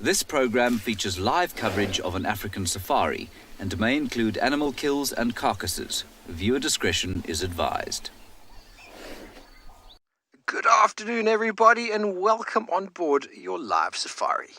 This program features live coverage of an African safari and may include animal kills and carcasses. Viewer discretion is advised. Good afternoon, everybody, and welcome on board your live safari.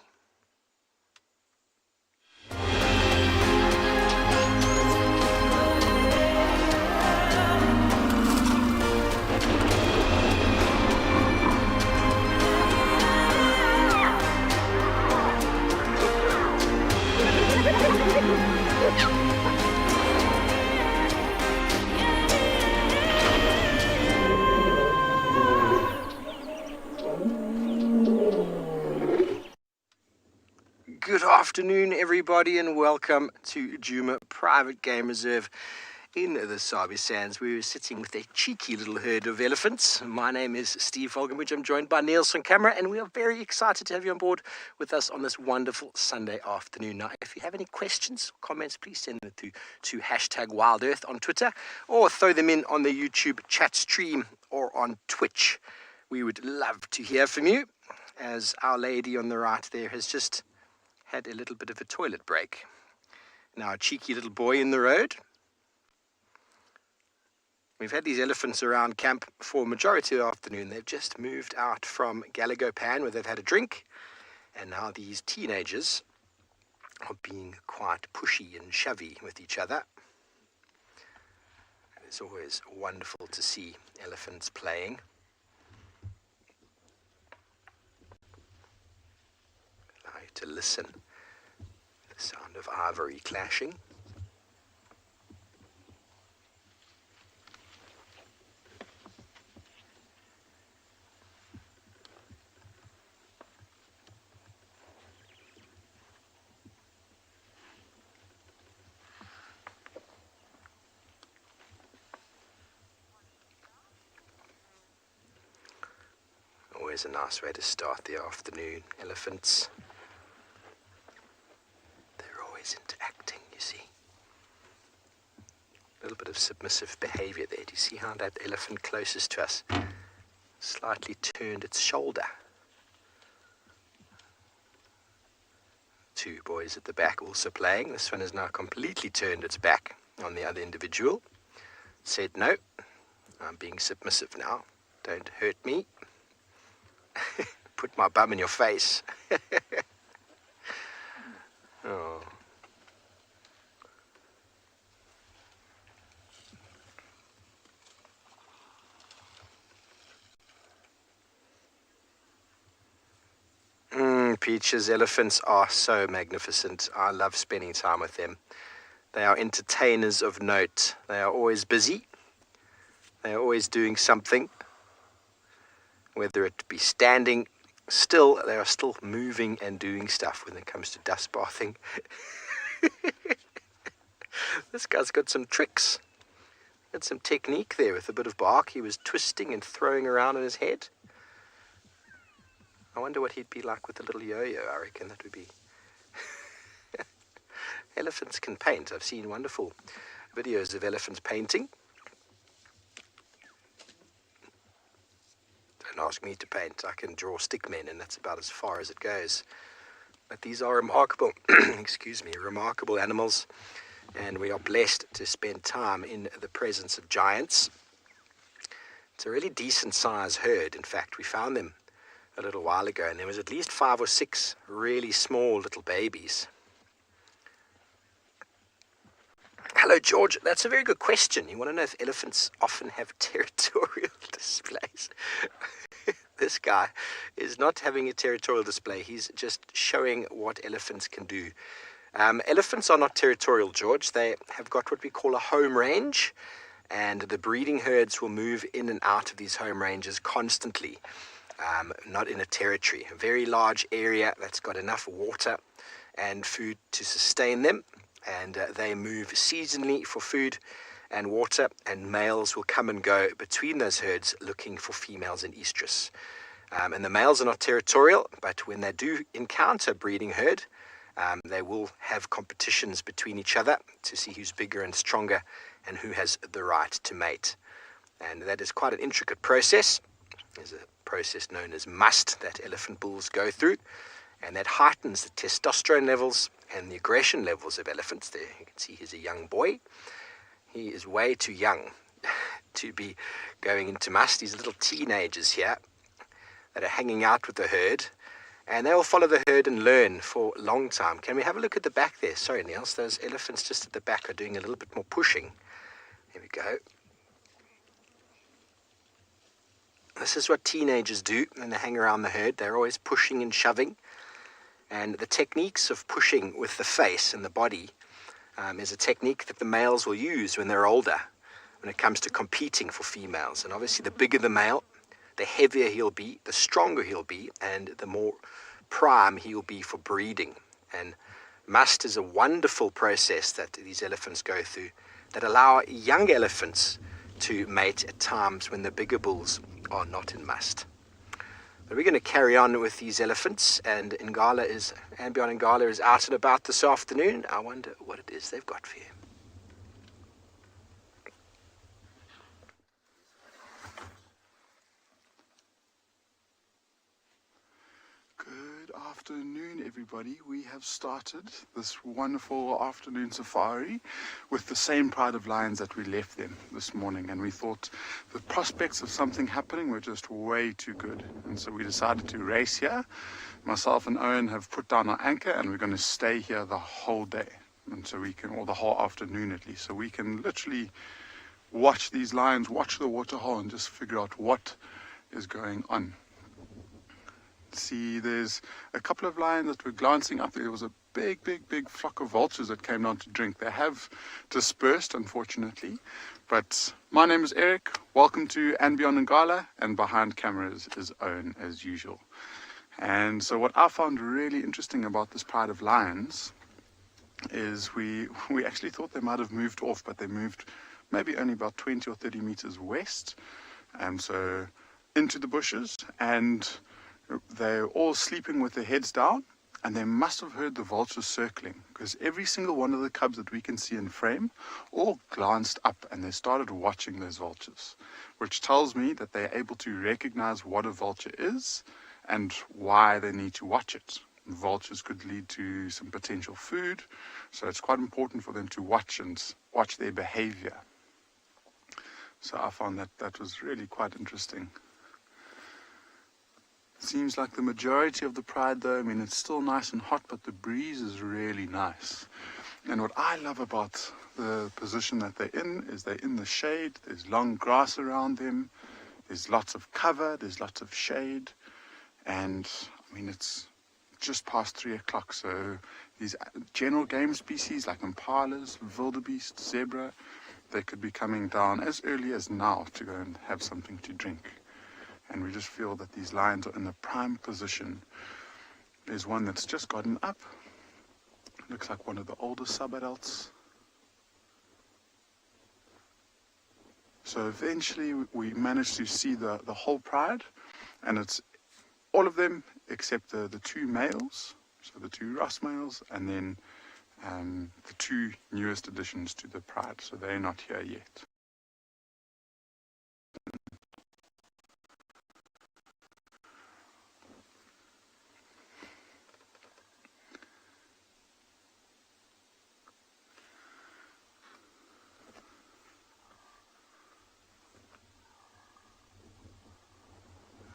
Good afternoon, everybody, and welcome to Djuma Private Game Reserve in the Sabi Sands. We're sitting with a cheeky little herd of elephants. My name is Steve FAULCONBRIDGE. I'm joined by Niels on camera, and we are very excited to have you on board with us on this wonderful Sunday afternoon. Now, if you have any questions, comments, please send them to #WildEarth on Twitter, or throw them in on the YouTube chat stream or on Twitch. We would love to hear from you, as our lady on the right there has just had a little bit of a toilet break. Now, a cheeky little boy in the road. We've had these elephants around camp for a majority of the afternoon. They've just moved out from Galagopan, where they've had a drink, and now these teenagers are being quite pushy and shovey with each other. It's always wonderful to see elephants playing. Allow you to listen to the sound of ivory clashing. Always a nice way to start the afternoon. Elephants, they're always interacting, you see. A little bit of submissive behavior there. Do you see how that elephant closest to us slightly turned its shoulder? Two boys at the back also playing. This one has now completely turned its back on the other individual. Said, no, I'm being submissive now. Don't hurt me. Put my bum in your face. Oh. Peaches, elephants are so magnificent. I love spending time with them. They are entertainers of note. They are always busy. They are always doing something. Whether it be standing still, they are still moving and doing stuff when it comes to dust bathing. This guy's got some tricks. Got some technique there with a bit of bark. He was twisting and throwing around in his head. I wonder what he'd be like with a little yo-yo. I reckon that would be... Elephants can paint. I've seen wonderful videos of elephants painting. Don't ask me to paint. I can draw stick men, and that's about as far as it goes. But these are remarkable, excuse me, remarkable animals, and we are blessed to spend time in the presence of giants. It's a really decent size herd. In fact, we found them a little while ago, and there was at least 5 or 6 really small little babies. Hello, George. That's a very good question. You want to know if elephants often have territorial displays? This guy is not having a territorial display. He's just showing what elephants can do. Elephants are not territorial, George. They have got what we call a home range, and the breeding herds will move in and out of these home ranges constantly, not in a territory. A very large area that's got enough water and food to sustain them, and they move seasonally for food and water, and males will come and go between those herds looking for females in estrus. And the males are not territorial, but when they do encounter a breeding herd, they will have competitions between each other to see who's bigger and stronger and who has the right to mate. And that is quite an intricate process. There's a process known as must that elephant bulls go through, And that heightens the testosterone levels and the aggression levels of elephants. There you can see he's a young boy. He is way too young to be going into must. These little teenagers here that are hanging out with the herd, and they will follow the herd and learn for a long time. Can we have a look at the back there? Sorry, Niels, those elephants just at the back are doing a little bit more pushing. There we go. This is what teenagers do when they hang around the herd. They're always pushing and shoving. And the techniques of pushing with the face and the body is a technique that the males will use when they're older, when it comes to competing for females. And obviously the bigger the male, the heavier he'll be, the stronger he'll be, and the more prime he'll be for breeding. And must is a wonderful process that these elephants go through that allow young elephants to mate at times when the bigger bulls are not in must. But we're going to carry on with these elephants, and Ambion Ngala is out and about this afternoon. I wonder what it is they've got for you. Good afternoon, everybody. We have started this wonderful afternoon safari with the same pride of lions that we left them this morning, and we thought the prospects of something happening were just way too good, and so we decided to race here. Myself and Owen have put down our anchor, and we're going to stay here the whole day, and so we can, or the whole afternoon at least, so we can literally watch these lions, watch the waterhole, and just figure out what is going on. See, there's a couple of lions that were glancing up. There was a big flock of vultures that came down to drink. They have dispersed, unfortunately. But my name is Eric. Welcome to Ambion Ngala, and behind cameras is Owen as usual. And so what I found really interesting about this pride of lions is we actually thought they might have moved off, but they moved maybe only about 20 or 30 meters west, so into the bushes, and they're all sleeping with their heads down, and they must have heard the vultures circling, because every single one of the cubs that we can see in frame all glanced up and they started watching those vultures, which tells me that they're able to recognize what a vulture is and why they need to watch it. Vultures could lead to some potential food, so it's quite important for them to watch and watch their behavior. So I found that was really quite interesting. Seems like the majority of the pride, though, I mean, it's still nice and hot, but the breeze is really nice. And what I love about the position that they're in is they're in the shade. There's long grass around them. There's lots of cover. There's lots of shade. And, I mean, it's just past 3 o'clock, so these general game species like impalas, wildebeest, zebra, they could be coming down as early as now to go and have something to drink. And we just feel that these lions are in a prime position. There's one that's just gotten up. Looks like one of the older sub-adults. So eventually we managed to see the whole pride, and it's all of them except the two males, so the two Ross males, and then the two newest additions to the pride, so they're not here yet.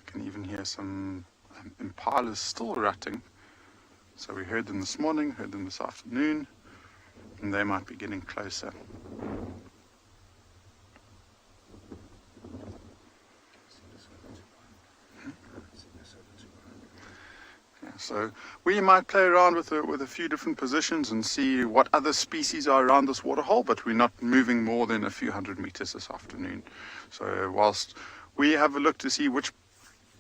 Can even hear some impalas still rutting. So we heard them this morning, heard them this afternoon, and they might be getting closer. Yeah, so we might play around with a few different positions and see what other species are around this waterhole, but we're not moving more than a few hundred meters this afternoon. So whilst we have a look to see which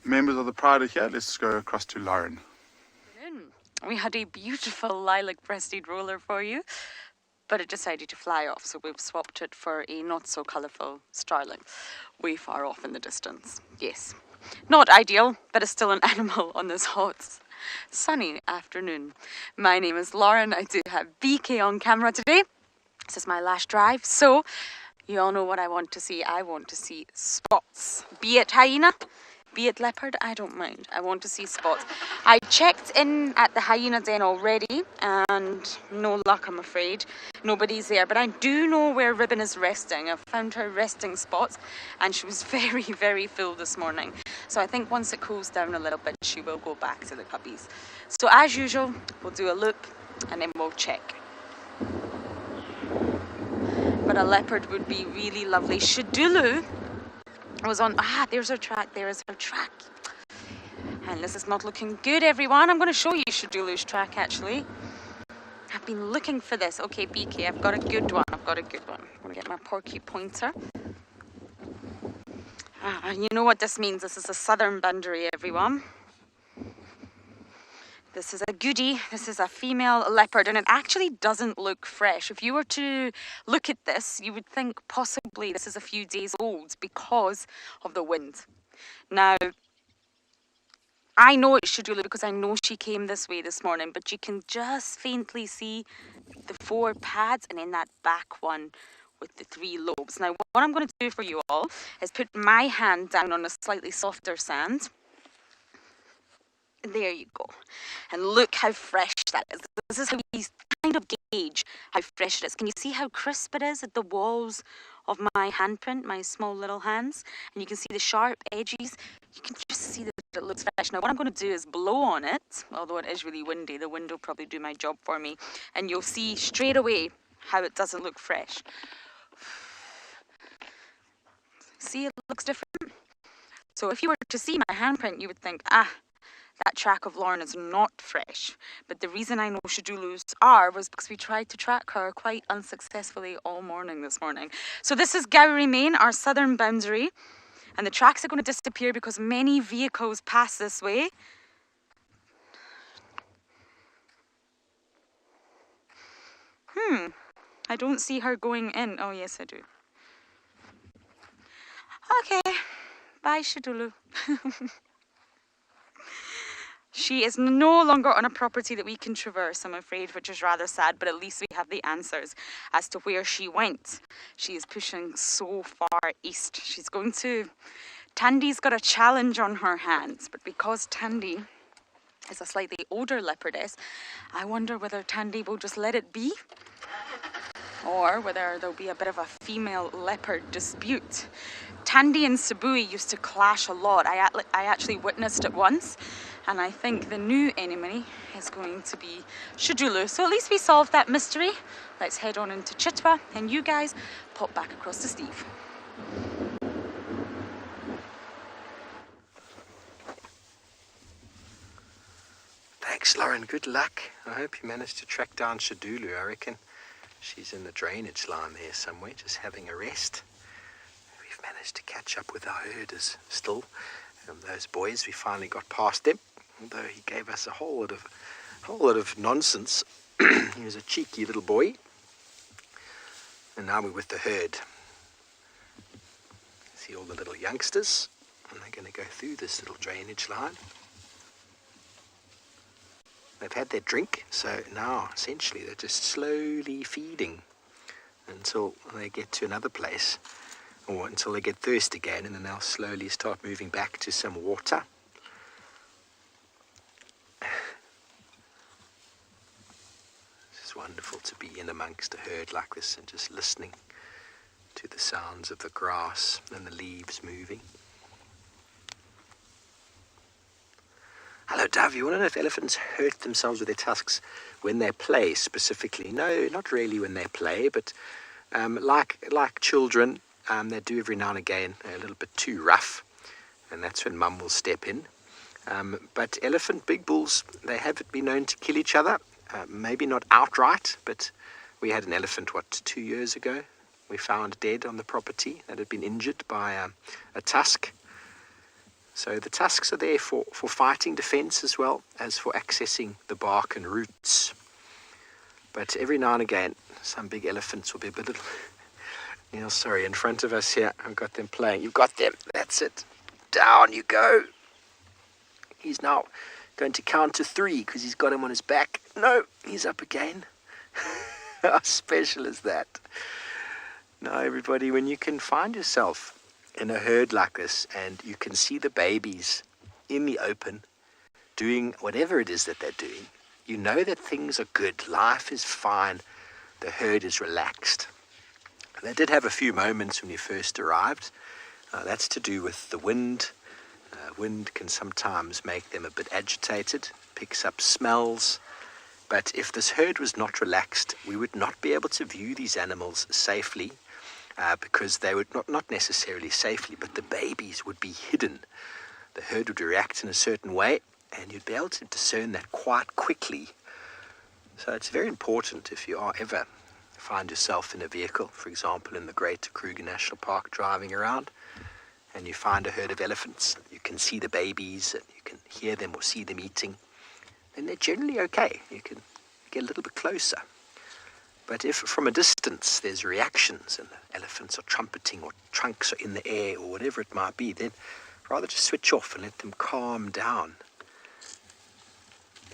members of the pride are here, let's go across to Lauren. We had a beautiful lilac-breasted roller for you, but it decided to fly off, so we've swapped it for a not-so-colourful starling, way far off in the distance. Yes, not ideal, but it's still an animal on this hot, sunny afternoon. My name is Lauren. I do have BK on camera today. This is my last drive, so you all know what I want to see. I want to see spots, be it hyena, Be it leopard, I don't mind. I want to see spots. I checked in at the hyena den already and no luck, I'm afraid. Nobody's there, but I do know where Ribbon is resting. I've found her resting spots and she was very, very full this morning. So I think once it cools down a little bit, she will go back to the puppies. So as usual, we'll do a loop and then we'll check. But a leopard would be really lovely. Shadulu was on, there's her track, there is her track. And this is not looking good, everyone. I'm going to show you Shadulu's track, actually. I've been looking for this. Okay, BK, I've got a good one. I'm going to get my porky pointer. You know what this means. This is a southern boundary, everyone. This is a goodie. This is a female leopard, and it actually doesn't look fresh. If you were to look at this, you would think possibly this is a few days old because of the wind. Now, I know it's Shadulu because I know she came this way this morning, but you can just faintly see the 4 pads and then that back one with the 3 lobes. Now, what I'm going to do for you all is put my hand down on a slightly softer sand. There you go. And look how fresh that is. This is how we kind of gauge how fresh it is. Can you see how crisp it is at the walls of my handprint, my small little hands? And you can see the sharp edges. You can just see that it looks fresh. Now what I'm going to do is blow on it, although it is really windy. The wind will probably do my job for me. And you'll see straight away how it doesn't look fresh. See, it looks different. So if you were to see my handprint, you would think, that track of Lauren is not fresh. But the reason I know Shadulu's are was because we tried to track her quite unsuccessfully all morning this morning. So this is Gowrie Main, our southern boundary. And the tracks are going to disappear because many vehicles pass this way. I don't see her going in. Oh, yes, I do. Okay. Bye, Shadulu. She is no longer on a property that we can traverse, I'm afraid, which is rather sad, but at least we have the answers as to where she went. She is pushing so far east. She's going to... Tandy's got a challenge on her hands, but because Tandy is a slightly older leopardess, I wonder whether Tandy will just let it be, or whether there'll be a bit of a female leopard dispute. Tandy and Sabui used to clash a lot. I actually witnessed it once. And I think the new enemy is going to be Shadulu. So at least we solved that mystery. Let's head on into Chitwa and you guys pop back across to Steve. Thanks, Lauren. Good luck. I hope you managed to track down Shadulu. I reckon she's in the drainage line there somewhere, just having a rest. We've managed to catch up with our herders still. Those boys, we finally got past them. Although he gave us a whole lot of nonsense. He was a cheeky little boy. And now we're with the herd. See all the little youngsters, and they're going to go through this little drainage line. They've had their drink, so now essentially they're just slowly feeding until they get to another place, or until they get thirst again, and then they'll slowly start moving back to some water. It's wonderful to be in amongst a herd like this and just listening to the sounds of the grass and the leaves moving. Hello, Dove. You want to know if elephants hurt themselves with their tusks when they play specifically? No, not really when they play, but like children, they do every now and again a little bit too rough, and that's when mum will step in. But elephant big bulls, they have been known to kill each other. Maybe not outright, but we had an elephant, 2 years ago? We found dead on the property that had been injured by a tusk. So the tusks are there for fighting defense as well as for accessing the bark and roots. But every now and again, some big elephants will be a bit little... Neil, sorry, in front of us here, I've got them playing. You've got them. That's it. Down you go. He's now going to count to 3 because he's got him on his back. No, he's up again. How special is that? Now, everybody, when you can find yourself in a herd like this and you can see the babies in the open doing whatever it is that they're doing, you know that things are good, life is fine, the herd is relaxed. They did have a few moments when we first arrived. That's to do with the wind. Wind can sometimes make them a bit agitated, picks up smells. But if this herd was not relaxed, we would not be able to view these animals safely, because they would not necessarily safely, but the babies would be hidden. The herd would react in a certain way, and you'd be able to discern that quite quickly. So it's very important if you are ever find yourself in a vehicle, for example in the Great Kruger National Park driving around, and you find a herd of elephants, you can see the babies and you can hear them or see them eating, then they're generally okay. You can get a little bit closer. But if from a distance there's reactions and the elephants are trumpeting or trunks are in the air or whatever it might be, then rather just switch off and let them calm down.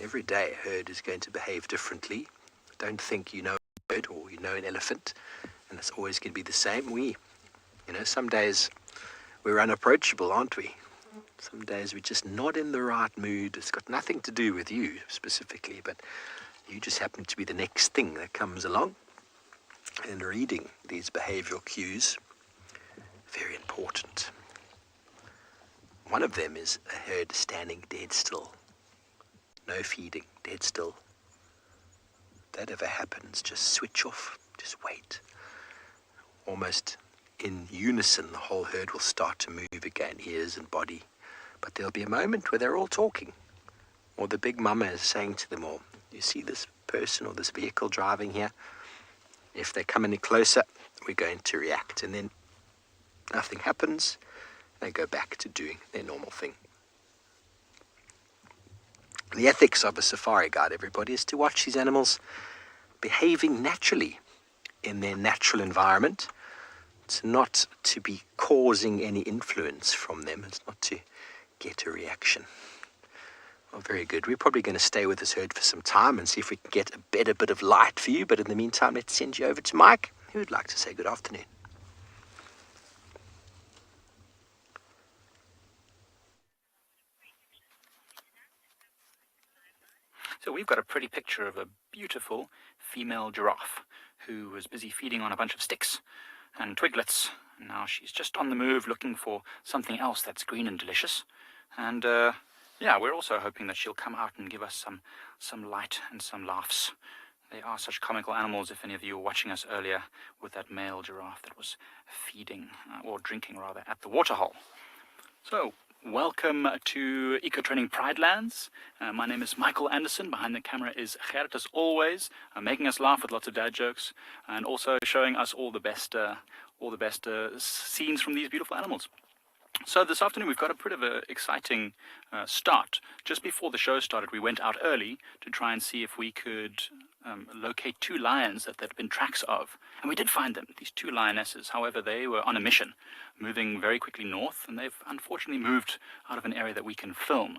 Every day a herd is going to behave differently. Don't think you know a herd or you know an elephant and it's always going to be the same. Some days we're unapproachable, aren't we? Some days we're just not in the right mood. It's got nothing to do with you specifically, but you just happen to be the next thing that comes along. And reading these behavioral cues, very important. One of them is a herd standing dead still. No feeding, dead still. If that ever happens, just switch off, just wait. Almost in unison, the whole herd will start to move again, ears and body. But there'll be a moment where they're all talking, or the big mama is saying to them all, you see this person or this vehicle driving here? If they come any closer, we're going to react. And then nothing happens. They go back to doing their normal thing. The ethics of a safari guide, everybody, is to watch these animals behaving naturally in their natural environment. It's not to be causing any influence from them. It's not to get a reaction. Well, very good. We're probably going to stay with this herd for some time and see if we can get a better bit of light for you. But in the meantime, let's send you over to Mike, who would like to say good afternoon. So we've got a pretty picture of a beautiful female giraffe who was busy feeding on a bunch of sticks and twiglets. Now she's just on the move looking for something else that's green and delicious. And we're also hoping that she'll come out and give us some light and some laughs. They are such comical animals. If any of you were watching us earlier with that male giraffe that was feeding, or drinking rather, at the waterhole. So, welcome to Eco Training Pride Lands. My name is Michael Anderson. Behind the camera is Gerrit, as always, making us laugh with lots of dad jokes, and also showing us all the best scenes from these beautiful animals. So this afternoon we've got a bit of an exciting start. Just before the show started, we went out early to try and see if we could locate two lions that there'd been tracks of. And we did find them, these two lionesses. However, they were on a mission, moving very quickly north, and they've unfortunately moved out of an area that we can film.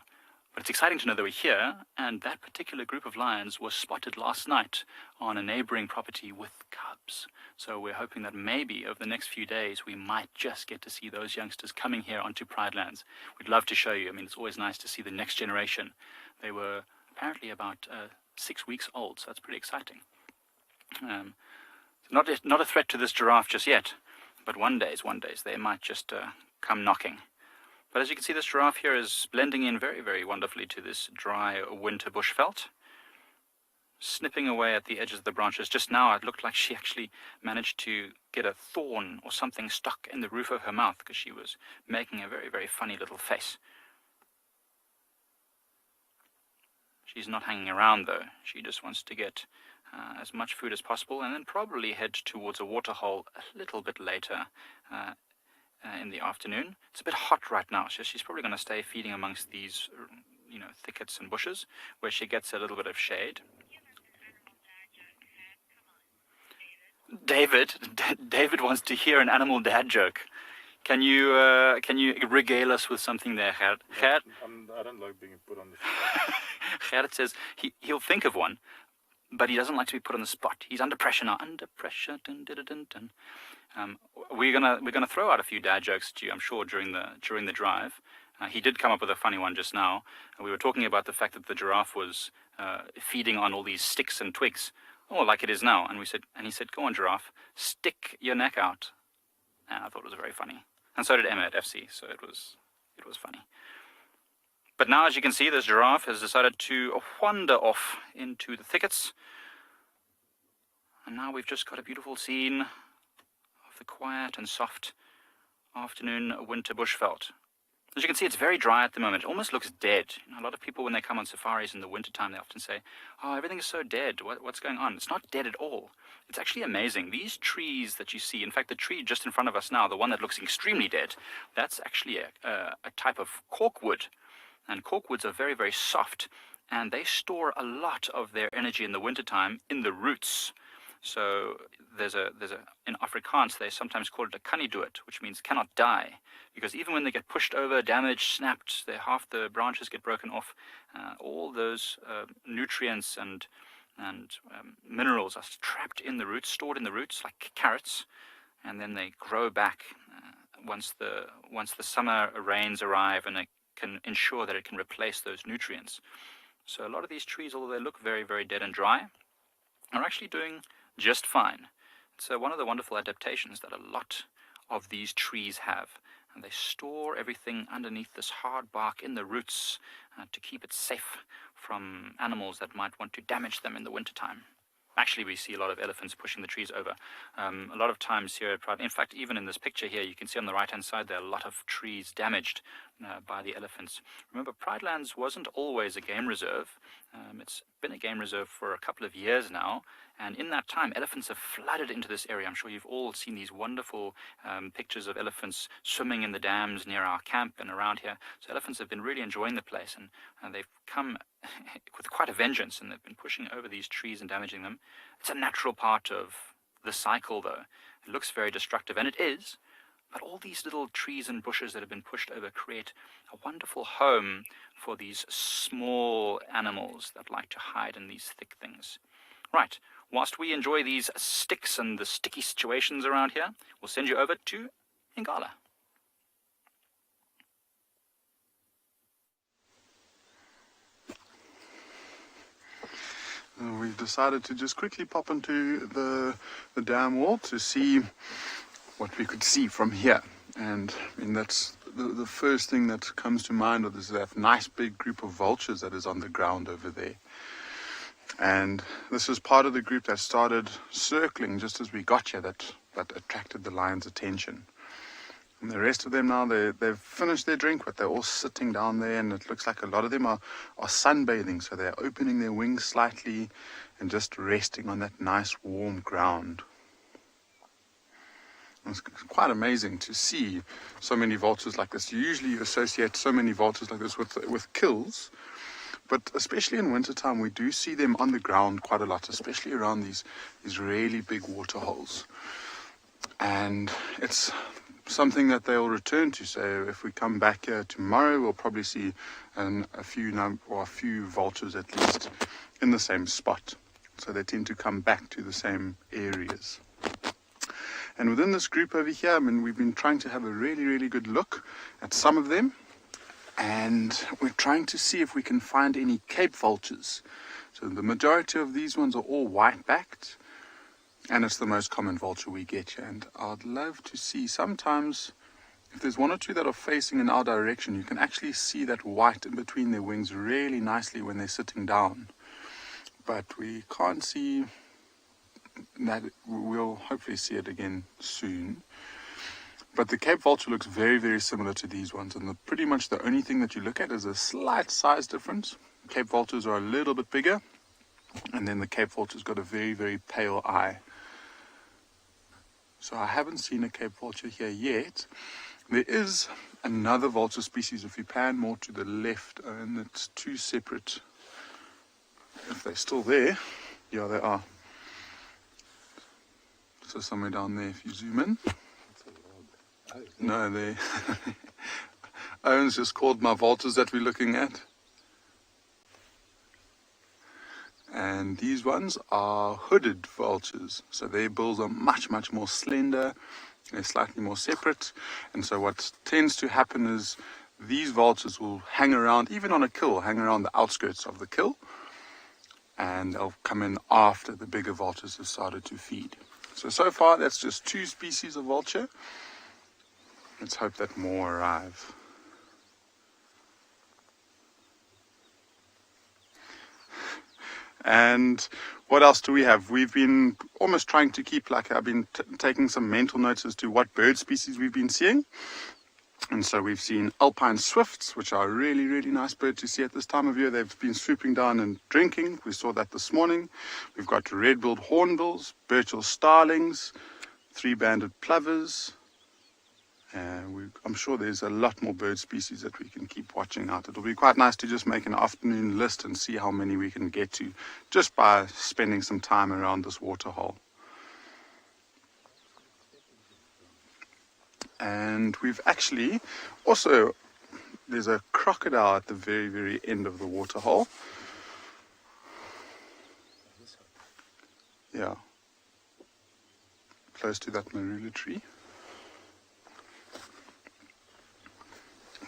But it's exciting to know that we're here, and that particular group of lions was spotted last night on a neighboring property with cubs. So we're hoping that maybe over the next few days we might just get to see those youngsters coming here onto Pride Lands. We'd love to show you. I mean, it's always nice to see the next generation. They were apparently about 6 weeks old, so that's pretty exciting. Not a threat to this giraffe just yet, but one day they might just come knocking. But as you can see, this giraffe here is blending in very, very wonderfully to this dry winter bushveld, snipping away at the edges of the branches. Just now it looked like she actually managed to get a thorn or something stuck in the roof of her mouth because she was making a very, very funny little face. She's not hanging around though. She just wants to get as much food as possible and then probably head towards a waterhole a little bit later in the afternoon. It's a bit hot right now, so she's probably going to stay feeding amongst these, thickets and bushes where she gets a little bit of shade. David wants to hear an animal dad joke. Can you regale us with something there, Gerrit? Gerrit? I don't like being put on the spot. Gerrit says he'll think of one, but he doesn't like to be put on the spot. He's under pressure now. Under pressure. Dun, dun, dun, dun. we're gonna throw out a few dad jokes to you, I'm sure, during the drive. He did come up with a funny one just now. We were talking about the fact that the giraffe was feeding on all these sticks and twigs, like it is now. And he said, "Go on, giraffe, stick your neck out." And I thought it was very funny. And so did Emma at FC. So it was funny. But now, as you can see, this giraffe has decided to wander off into the thickets. And now we've just got a beautiful scene of the quiet and soft afternoon winter bushveld. As you can see, it's very dry at the moment. It almost looks dead. A lot of people, when they come on safaris in the wintertime, they often say, "Oh, everything is so dead. What's going on?" It's not dead at all. It's actually amazing. These trees that you see, in fact, the tree just in front of us now, the one that looks extremely dead, that's actually a type of corkwood. And corkwoods are very, very soft, and they store a lot of their energy in the wintertime in the roots. So in Afrikaans, they sometimes call it a kannidood, which means cannot die, because even when they get pushed over, damaged, snapped, half the branches get broken off. All those nutrients and minerals are trapped in the roots, stored in the roots like carrots, and then they grow back once the summer rains arrive, and they can ensure that it can replace those nutrients. So a lot of these trees, although they look very, very dead and dry, are actually doing just fine. It's one of the wonderful adaptations that a lot of these trees have. And they store everything underneath this hard bark in the roots to keep it safe from animals that might want to damage them in the wintertime. Actually, we see a lot of elephants pushing the trees over. A lot of times here at Pride, in fact, even in this picture here, you can see on the right-hand side there are a lot of trees damaged by the elephants. Remember, Pride Lands wasn't always a game reserve. It's been a game reserve for a couple of years now, and in that time, elephants have flooded into this area. I'm sure you've all seen these wonderful pictures of elephants swimming in the dams near our camp and around here. So elephants have been really enjoying the place, and they've come with quite a vengeance, and they've been pushing over these trees and damaging them. It's a natural part of the cycle, though. It looks very destructive, and it is, but all these little trees and bushes that have been pushed over create a wonderful home for these small animals that like to hide in these thick things. Right, whilst we enjoy these sticks and the sticky situations around here, we'll send you over to Ingala. We've decided to just quickly pop into the dam wall to see what we could see from here. And I mean, that's the first thing that comes to mind is that nice big group of vultures that is on the ground over there. And this is part of the group that started circling just as we got here, that attracted the lion's attention. And the rest of them now, they've finished their drink, but they're all sitting down there, and it looks like a lot of them are sunbathing, so they're opening their wings slightly and just resting on that nice warm ground. It's quite amazing to see so many vultures like this. Usually you associate so many vultures like this with kills, but especially in wintertime we do see them on the ground quite a lot, especially around these really big water holes. And it's something that they'll return to. So if we come back here tomorrow, we'll probably see a few vultures at least in the same spot. So they tend to come back to the same areas. And within this group over here, I mean, we've been trying to have a really, really good look at some of them. And we're trying to see if we can find any Cape vultures. So the majority of these ones are all white-backed. And it's the most common vulture we get here. And I'd love to see sometimes, if there's one or two that are facing in our direction, you can actually see that white in between their wings really nicely when they're sitting down. But we can't see that. We'll hopefully see it again soon. But the Cape vulture looks very, very similar to these ones. And pretty much the only thing that you look at is a slight size difference. Cape vultures are a little bit bigger. And then the Cape vulture's got a very, very pale eye. So I haven't seen a Cape vulture here yet. There is another vulture species if you pan more to the left, and it's two separate. If they're still there, yeah, they are. So somewhere down there, if you zoom in. No, they. Owen's just called my vultures that we're looking at. And these ones are hooded vultures, so their bills are much more slender. They're slightly more separate, and so what tends to happen is these vultures will hang around, even on a kill, hang around the outskirts of the kill, and they'll come in after the bigger vultures have started to feed. So far that's just 2 species of vulture. Let's hope that more arrive. And what else do we have? We've been almost trying to keep, like I've been taking some mental notes as to what bird species we've been seeing. And so we've seen alpine swifts, which are a really nice bird to see at this time of year. They've been swooping down and drinking. We saw that this morning. We've got red-billed hornbills, Burchell starlings, 3-banded plovers. I'm sure there's a lot more bird species that we can keep watching out. It'll be quite nice to just make an afternoon list and see how many we can get to just by spending some time around this waterhole. And we've actually also, there's a crocodile at the very end of the waterhole. Yeah, close to that marula tree.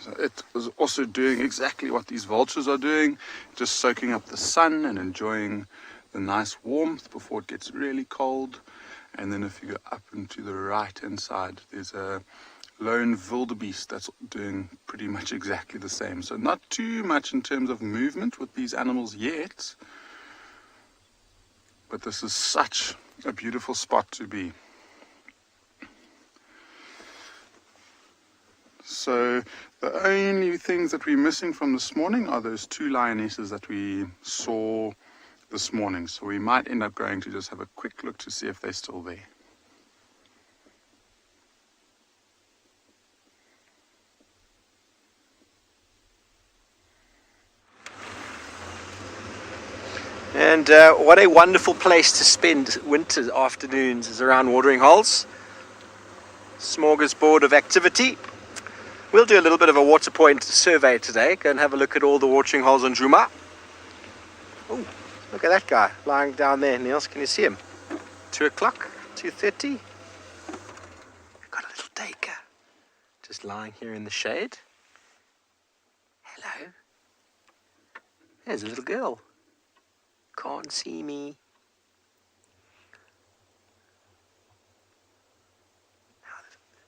So it was also doing exactly what these vultures are doing, just soaking up the sun and enjoying the nice warmth before it gets really cold. And then if you go up into the right hand side, there's a lone wildebeest that's doing pretty much exactly the same. So not too much in terms of movement with these animals yet, but this is such a beautiful spot to be. So the only things that we're missing from this morning are those 2 lionesses that we saw this morning. So we might end up going to just have a quick look to see if they're still there. And what a wonderful place to spend winter afternoons is around watering holes. Smorgasbord of activity. We'll do a little bit of a water point survey today. Go and have a look at all the watering holes on Juma. Oh, look at that guy lying down there. Niels, can you see him? 2 o'clock, 2:30. Got a little daker just lying here in the shade. Hello. There's a little girl. Can't see me.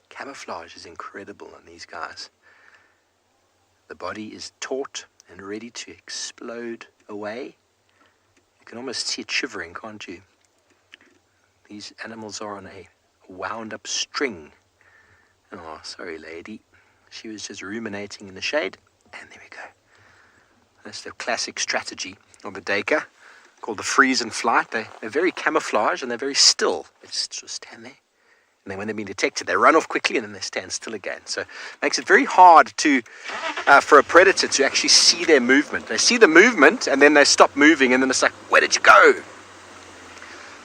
Camouflage is incredible on these guys. The body is taut and ready to explode away. You can almost see it shivering, can't you? These animals are on a wound up string. Oh, sorry lady. She was just ruminating in the shade. And there we go. That's the classic strategy of a daker, called the freeze and flight. They're very camouflaged and they're very still. They just sort of stand there. And then when they've been detected, they run off quickly and then they stand still again. So it makes it very hard to for a predator to actually see their movement. They see the movement and then they stop moving and then it's like, where did you go?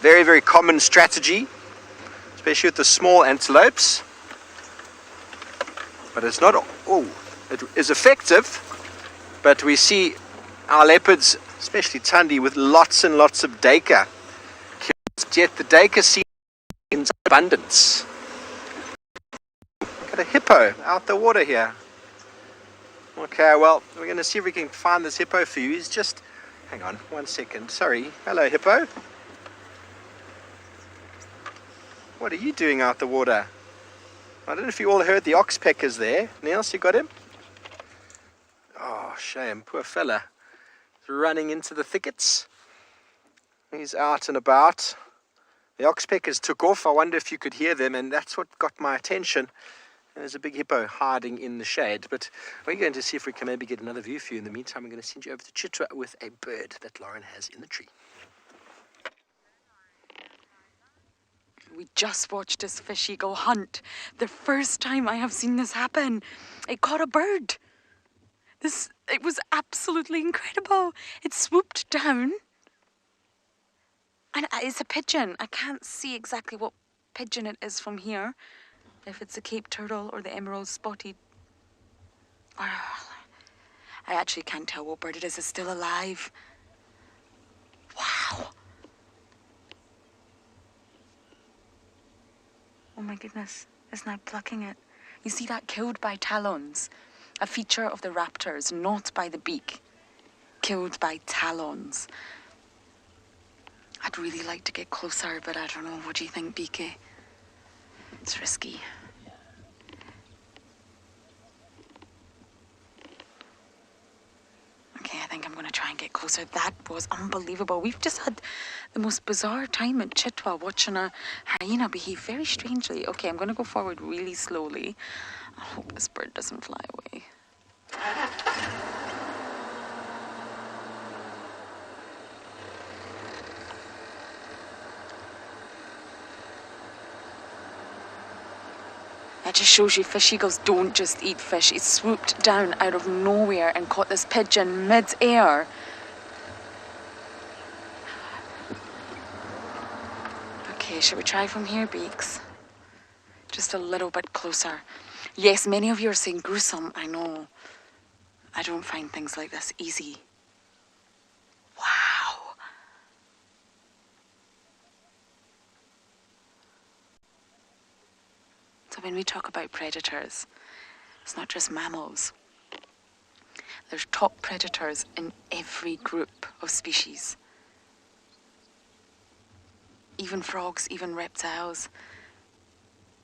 Very common strategy, especially with the small antelopes. But it's not, it is effective. But we see our leopards, especially Tundi, with lots and lots of daker. Yet the daker seems in abundance. Got a hippo out the water here. Okay, well, we're going to see if we can find this hippo for you. He's just, hang on, 1 second. Sorry. Hello, hippo. What are you doing out the water? I don't know if you all heard the oxpeckers there. Niels, you got him? Oh, shame. Poor fella. He's running into the thickets. He's out and about. The oxpeckers took off. I wonder if you could hear them, and that's what got my attention. There's a big hippo hiding in the shade, but we're going to see if we can maybe get another view for you. In the meantime, I'm going to send you over to Chitra with a bird that Lauren has in the tree. We just watched this fishy go hunt. The first time I have seen this happen. It caught a bird. It was absolutely incredible. It swooped down. And it's a pigeon. I can't see exactly what pigeon it is from here. If it's a Cape Turtle or the Emerald Spotted. I actually can't tell what bird it is. It's still alive. Wow. my goodness, it's now plucking it. You see that? Killed by talons. A feature of the raptors, not by the beak. Killed by talons. I'd really like to get closer, but I don't know. What do you think, BK? It's risky. Okay, I think I'm going to try and get closer. That was unbelievable. We've just had the most bizarre time at Chitwa watching a hyena behave very strangely. Okay, I'm going to go forward really slowly. I hope this bird doesn't fly away. That just shows you fish eagles don't just eat fish. It swooped down out of nowhere and caught this pigeon mid-air. Okay, shall we try from here, Beaks? Just a little bit closer. Yes, many of you are saying gruesome. I know. I don't find things like this easy. Wow. So when we talk about predators, it's not just mammals. There's top predators in every group of species. Even frogs, even reptiles.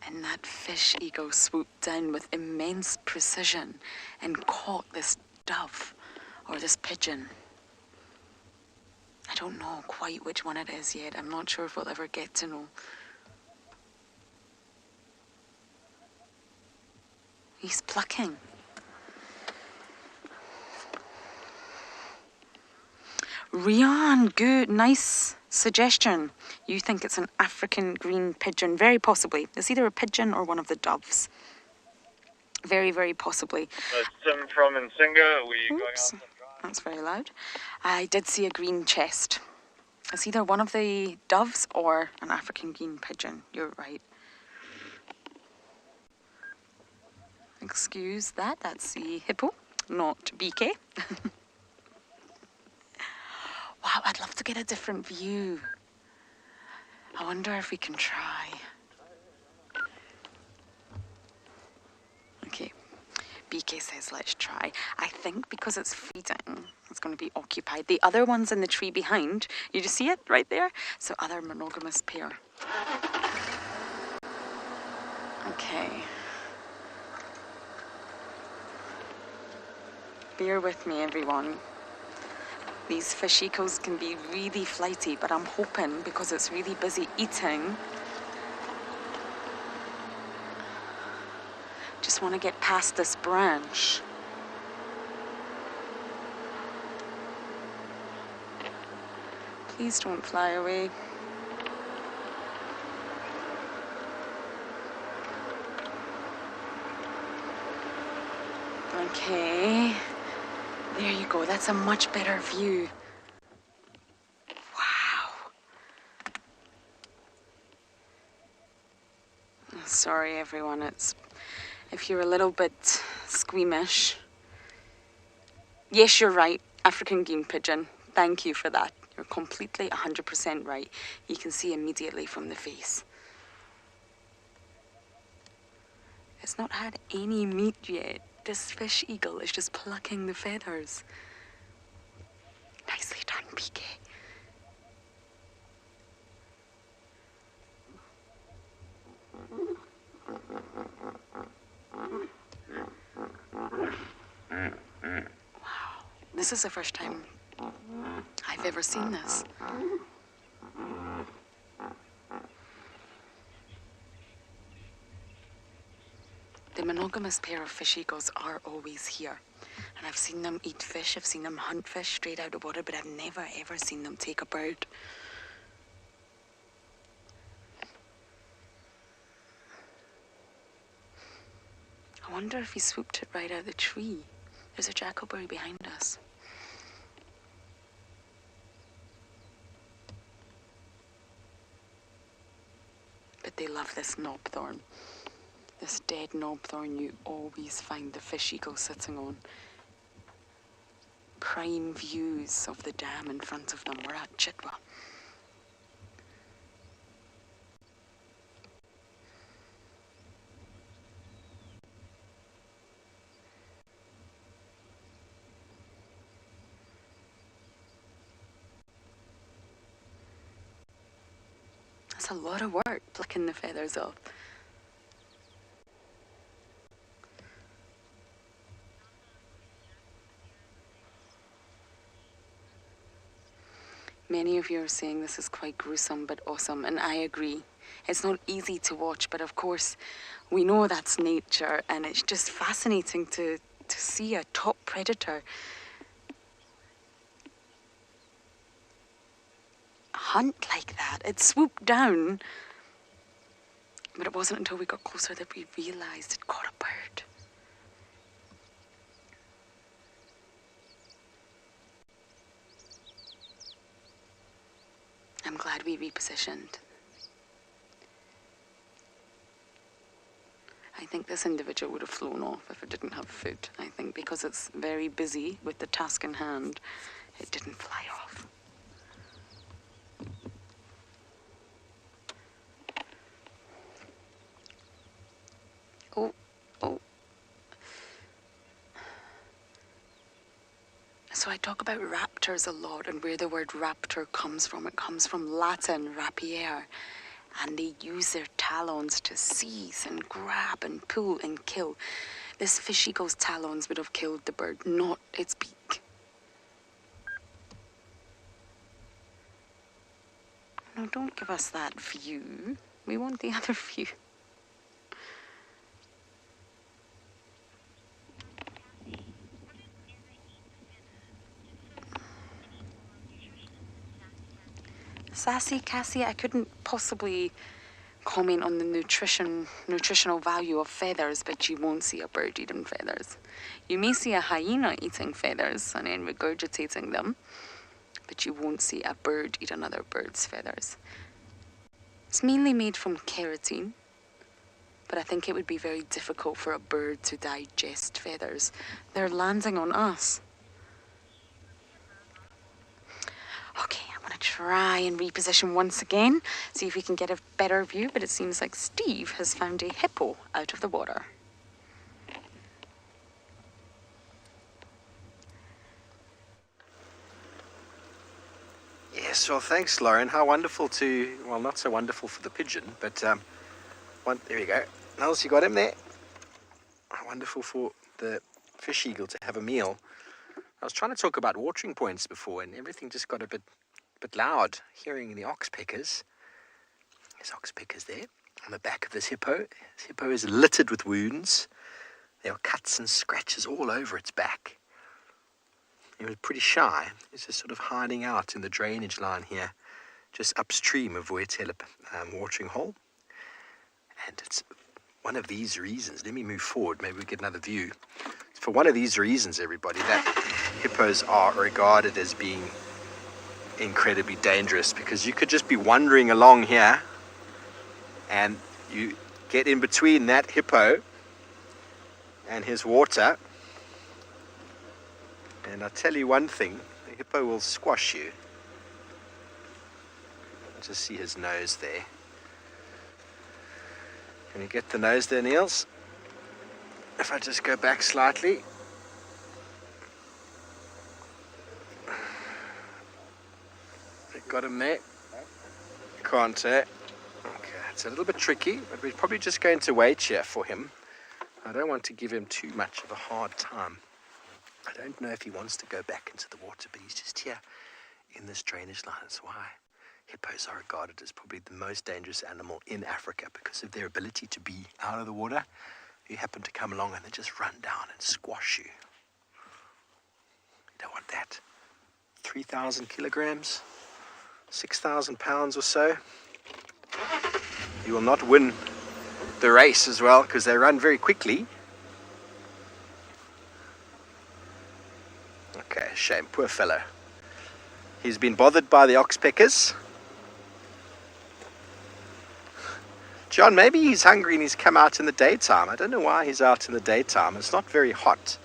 And that fish eagle swooped down with immense precision and caught this dove or this pigeon. I don't know quite which one it is yet. I'm not sure if we'll ever get to know. He's plucking. Rian, good, nice suggestion. You think it's an African green pigeon, very possibly. It's either a pigeon or one of the doves. Very, very possibly. Sim from Nsinga, we going Oops, on? that's very loud. I did see a green chest. It's either one of the doves or an African green pigeon. You're right. Excuse that, that's the hippo, not BK. Wow, I'd love to get a different view. I wonder if we can try. Okay, BK says let's try. I think because it's feeding, it's going to be occupied. The other one's in the tree behind. You just see it right there? So other monogamous pair. Okay. Bear with me, everyone. These fish eagles can be really flighty, but I'm hoping because it's really busy eating. Just want to get past this branch. Please don't fly away. Okay. There you go, that's a much better view. Wow. Sorry everyone, if you're a little bit squeamish. Yes, you're right, African green pigeon. Thank you for that. You're completely 100% right. You can see immediately from the face. It's not had any meat yet. This fish eagle is just plucking the feathers. Nicely done, PK. Wow. This is the first time I've ever seen this. The monogamous pair of fish eagles are always here. And I've seen them eat fish, I've seen them hunt fish straight out of water, but I've never ever seen them take a bird. I wonder if he swooped it right out of the tree. There's a jackalberry behind us. But they love this knobthorn. This dead knobthorn you always find the fish eagle sitting on. Prime views of the dam in front of them. We're at Chitwa. a lot of work plucking the feathers off. Many of you are saying this is quite gruesome but awesome, and I agree. It's not easy to watch, but of course we know that's nature, and it's just fascinating to see a top predator hunt like that. It swooped down, but it wasn't until we got closer that we realised it caught a bird. I'm glad we repositioned. I think this individual would have flown off if it didn't have food. I think because it's very busy with the task in hand, it didn't fly off. Oh. So I talk about raptors a lot and where the word raptor comes from. It comes from Latin, rapiere. And they use their talons to seize and grab and pull and kill. This fish eagle's talons would have killed the bird, not its beak. No, don't give us that view. We want the other view. Sassy Cassie, I couldn't possibly comment on the nutritional value of feathers, but you won't see a bird eating feathers. You may see a hyena eating feathers and then regurgitating them, but you won't see a bird eat another bird's feathers. It's mainly made from keratin, but I think it would be very difficult for a bird to digest feathers. They're landing on us. Okay, I'm going to try and reposition once again, see if we can get a better view, but it seems like Steve has found a hippo out of the water. Yes, well, thanks, Lauren. How wonderful to, well, not so wonderful for the pigeon, but there we go. Nels, you got him there. How wonderful for the fish eagle to have a meal. I was trying to talk about watering points before, and everything just got a bit loud, hearing the oxpeckers. There's oxpeckers there on the back of this hippo. This hippo is littered with wounds. There are cuts and scratches all over its back. He was pretty shy. He's just sort of hiding out in the drainage line here, just upstream of Voyatella watering hole. And it's one of these reasons. Let me move forward, maybe we get another view. For one of these reasons, everybody, that hippos are regarded as being incredibly dangerous, because you could just be wandering along here and you get in between that hippo and his water, and I'll tell you one thing, the hippo will squash you. Just see his nose there. Can you get the nose there, Niels? If I just go back slightly. Got him there. Can't, eh? Okay, it's a little bit tricky, but we're probably just going to wait here for him. I don't want to give him too much of a hard time. I don't know if he wants to go back into the water, but he's just here in this drainage line. That's why hippos are regarded as probably the most dangerous animal in Africa, because of their ability to be out of the water. You happen to come along and they just run down and squash you. You don't want that. 3,000 kilograms, 6,000 pounds or so. You will not win the race as well, because they run very quickly. Okay, shame, poor fellow. He's been bothered by the oxpeckers. John, maybe he's hungry and he's come out in the daytime. I don't know why he's out in the daytime. It's not very hot.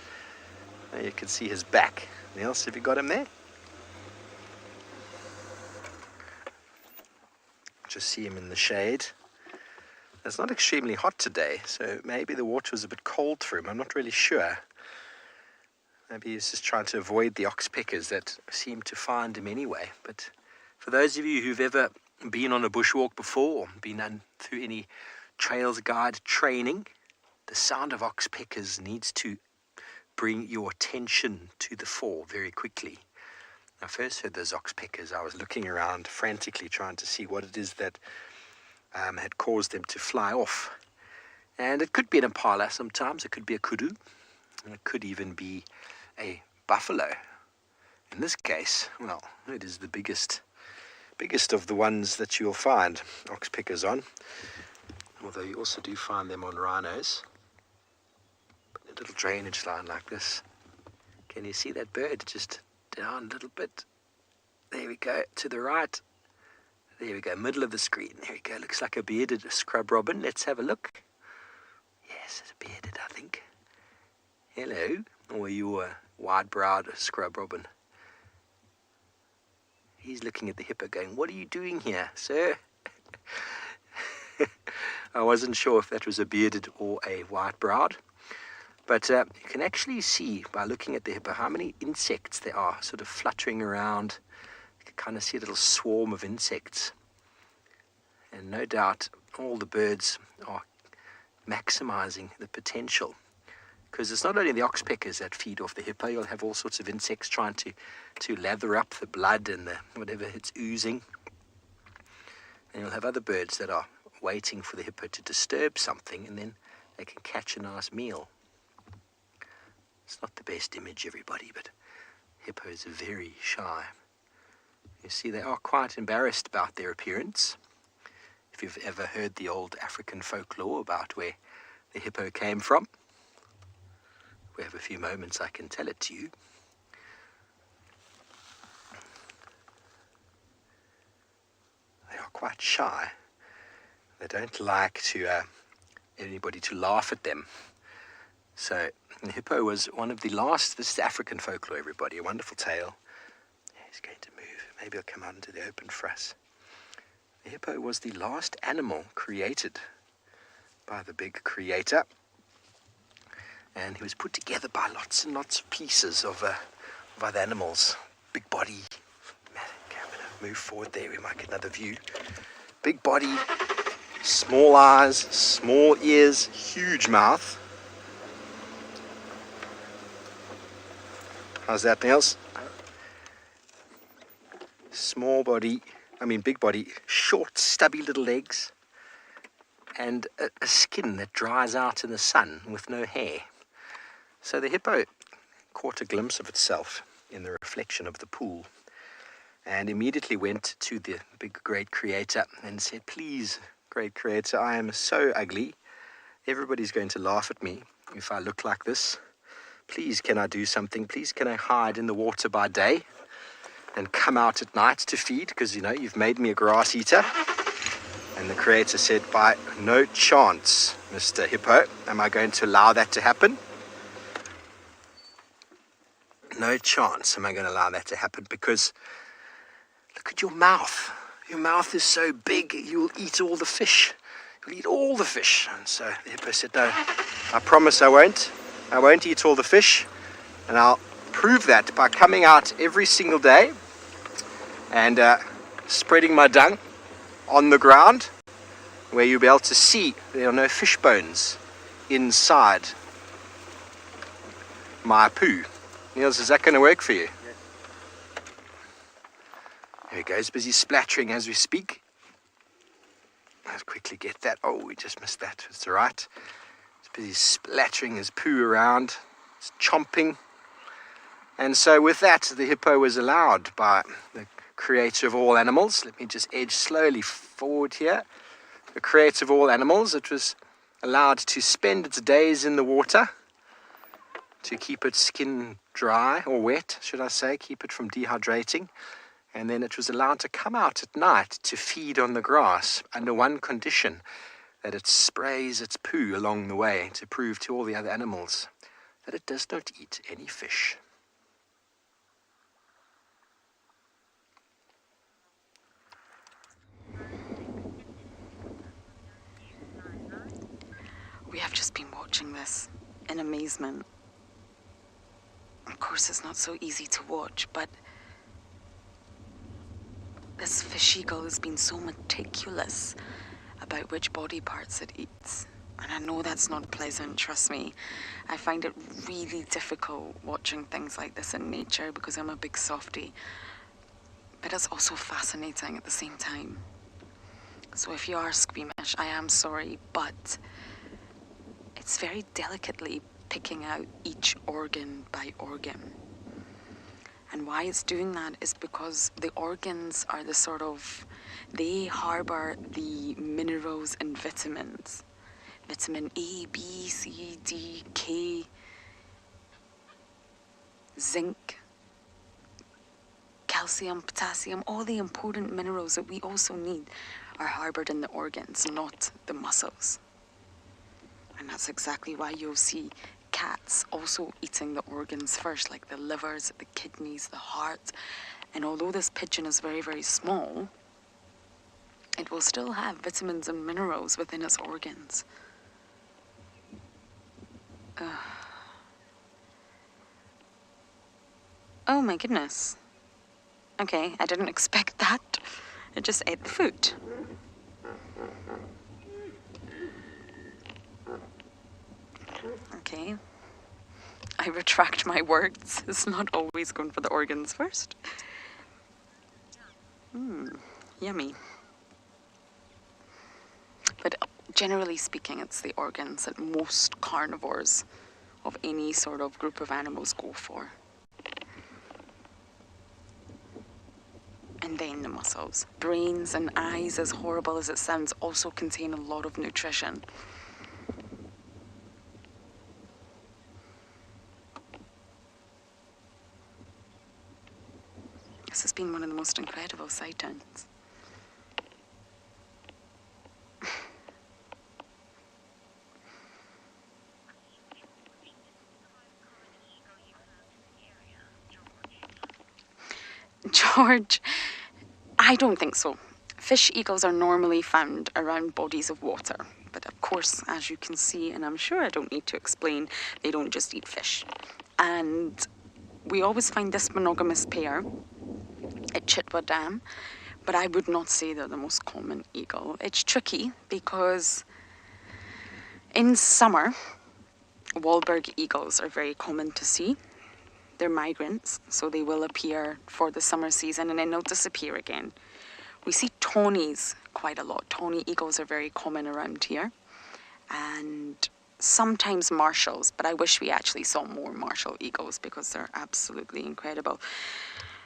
There you can see his back. Niels, have you got him there? Just see him in the shade. It's not extremely hot today, so maybe the water was a bit cold for him. I'm not really sure. Maybe he's just trying to avoid the oxpeckers that seem to find him anyway. But for those of you who've ever been on a bushwalk before, or been through any trails guide training, the sound of oxpeckers needs to bring your attention to the fore very quickly. When I first heard those oxpeckers, I was looking around frantically trying to see what it is that had caused them to fly off. And it could be an impala sometimes, it could be a kudu, and it could even be a buffalo. In this case, well, it is the biggest of the ones that you'll find oxpeckers on, although you also do find them on rhinos. A little drainage line like this. Can you see that bird just down a little bit? There we go, to the right. There we go, middle of the screen. There we go, looks like a bearded scrub robin. Let's have a look. Yes, it's bearded, I think. Hello. Or are you a wide-browed scrub robin? He's looking at the hippo going, "What are you doing here, sir?" I wasn't sure if that was a bearded or a white-browed. But you can actually see by looking at the hippo how many insects there are sort of fluttering around. You can kind of see a little swarm of insects. And no doubt all the birds are maximizing the potential. Because it's not only the oxpeckers that feed off the hippo, you'll have all sorts of insects trying to lather up the blood and the whatever it's oozing. And you'll have other birds that are waiting for the hippo to disturb something, and then they can catch a nice meal. It's not the best image, everybody, but hippos are very shy. You see, they are quite embarrassed about their appearance. If you've ever heard the old African folklore about where the hippo came from, we have a few moments, I can tell it to you. They are quite shy. They don't like anybody to laugh at them. So the hippo was one of the last. This is African folklore, everybody. A wonderful tale. Yeah, he's going to move. Maybe he'll come out into the open for us. The hippo was the last animal created by the big creator. And he was put together by lots and lots of pieces of other animals. Big body. Okay, I'm going to move forward there. We might get another view. Big body, small eyes, small ears, huge mouth. How's that, Niels? Big body, short, stubby little legs, and a skin that dries out in the sun with no hair. So the hippo caught a glimpse of itself in the reflection of the pool and immediately went to the big great creator and said, "Please, great creator, I am so ugly. Everybody's going to laugh at me if I look like this. Please, can I do something? Please, can I hide in the water by day and come out at night to feed? Because, you've made me a grass eater." And the creator said, "By no chance, Mr. Hippo, am I going to allow that to happen. No chance am I going to allow that to happen, because look at your mouth. Your mouth is so big, you'll eat all the fish. You'll eat all the fish." And so the hippo said, "No, I promise I won't. I won't eat all the fish, and I'll prove that by coming out every single day and spreading my dung on the ground where you'll be able to see there are no fish bones inside my poo." Niels, is that going to work for you? Yes. There he goes, busy splattering as we speak. Let's quickly get that. Oh, we just missed that. It's all right. Busy splattering his poo around. It's chomping. And so with that, the hippo was allowed by the creator of all animals. Let me just edge slowly forward here. The creator of all animals, it was allowed to spend its days in the water to keep its skin dry, or wet, should I say, keep it from dehydrating. And then it was allowed to come out at night to feed on the grass under one condition, that it sprays its poo along the way to prove to all the other animals that it does not eat any fish. We have just been watching this in amazement. Of course, it's not so easy to watch, but This fish eagle has been so meticulous about which body parts it eats. And I know that's not pleasant, trust me. I find it really difficult watching things like this in nature because I'm a big softie. But it's also fascinating at the same time. So if you are squeamish, I am sorry, but it's very delicately picking out each organ by organ. And why it's doing that is because the organs are the sort of, they harbour the minerals and vitamins. Vitamin A, B, C, D, K, zinc, calcium, potassium, all the important minerals that we also need are harboured in the organs, not the muscles. And that's exactly why you'll see cats also eating the organs first, like the livers, the kidneys, the heart. And although this pigeon is very, very small, it will still have vitamins and minerals within its organs. Oh my goodness. Okay, I didn't expect that. It just ate the food. Okay. I retract my words. It's not always going for the organs first. Yummy. But generally speaking, it's the organs that most carnivores of any sort of group of animals go for. And then the muscles. Brains and eyes, as horrible as it sounds, also contain a lot of nutrition. This has been one of the most incredible sightings. George, I don't think so. Fish eagles are normally found around bodies of water. But of course, as you can see, and I'm sure I don't need to explain, they don't just eat fish. And we always find this monogamous pair at Chitwa Dam, but I would not say they're the most common eagle. It's tricky because in summer, Wahlberg eagles are very common to see. They're migrants, so they will appear for the summer season and then they'll disappear again. We see tawnies quite a lot. Tawny eagles are very common around here. And sometimes marshals, but I wish we actually saw more marshal eagles because they're absolutely incredible.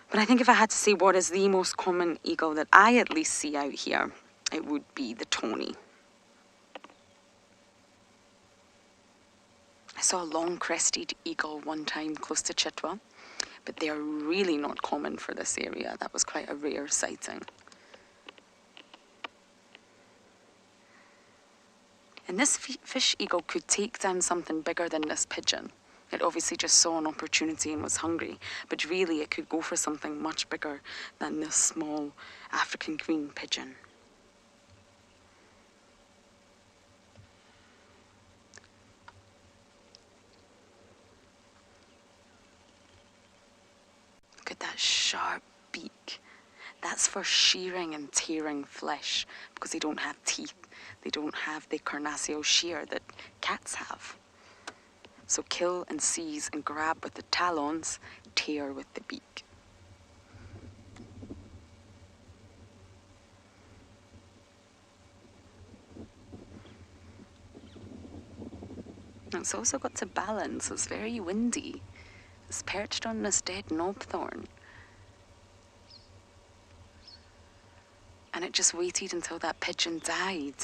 But I think if I had to say what is the most common eagle that I at least see out here, it would be the tawny. I saw a long-crested eagle one time close to Chitwa, but they are really not common for this area. That was quite a rare sighting. And this fish eagle could take down something bigger than this pigeon. It obviously just saw an opportunity and was hungry, but really it could go for something much bigger than this small African green pigeon. Look at that sharp beak. That's for shearing and tearing flesh because they don't have teeth. They don't have the carnassial shear that cats have. So kill and seize and grab with the talons, tear with the beak. It's also got to balance. It's very windy. It's perched on this dead knobthorn. And it just waited until that pigeon died.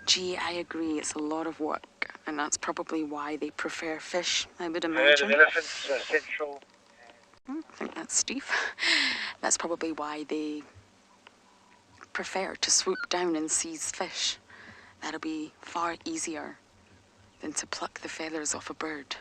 Gee, I agree, it's a lot of work. And that's probably why they prefer fish, I would imagine. The elephant's central. I think that's Steve. That's probably why they prefer to swoop down and seize fish. That'll be far easier than to pluck the feathers off a bird.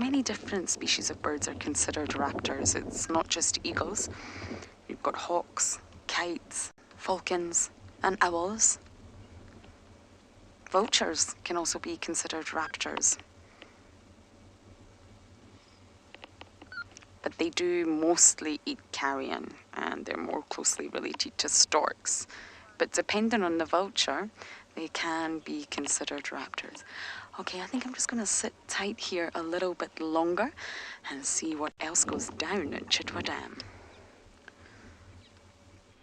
many different species of birds are considered raptors. It's not just eagles. You've got hawks, kites, falcons, and owls. Vultures can also be considered raptors. But they do mostly eat carrion, and they're more closely related to storks. But depending on the vulture, they can be considered raptors. Okay, I think I'm just going to sit tight here a little bit longer and see what else goes down at Chitwa Dam.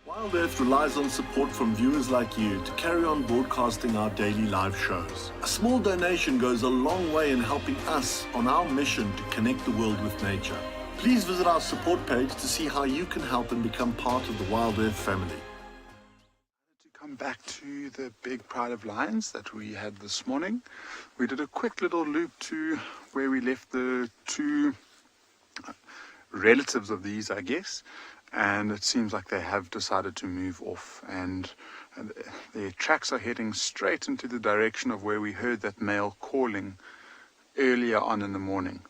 Wild Earth relies on support from viewers like you to carry on broadcasting our daily live shows. A small donation goes a long way in helping us on our mission to connect the world with nature. Please visit our support page to see how you can help and become part of the Wild Earth family. To come back to the big pride of lions that we had this morning, we did a quick little loop to where we left the two relatives of these, I guess. And it seems like they have decided to move off, and their tracks are heading straight into the direction of where we heard that male calling earlier on in the morning.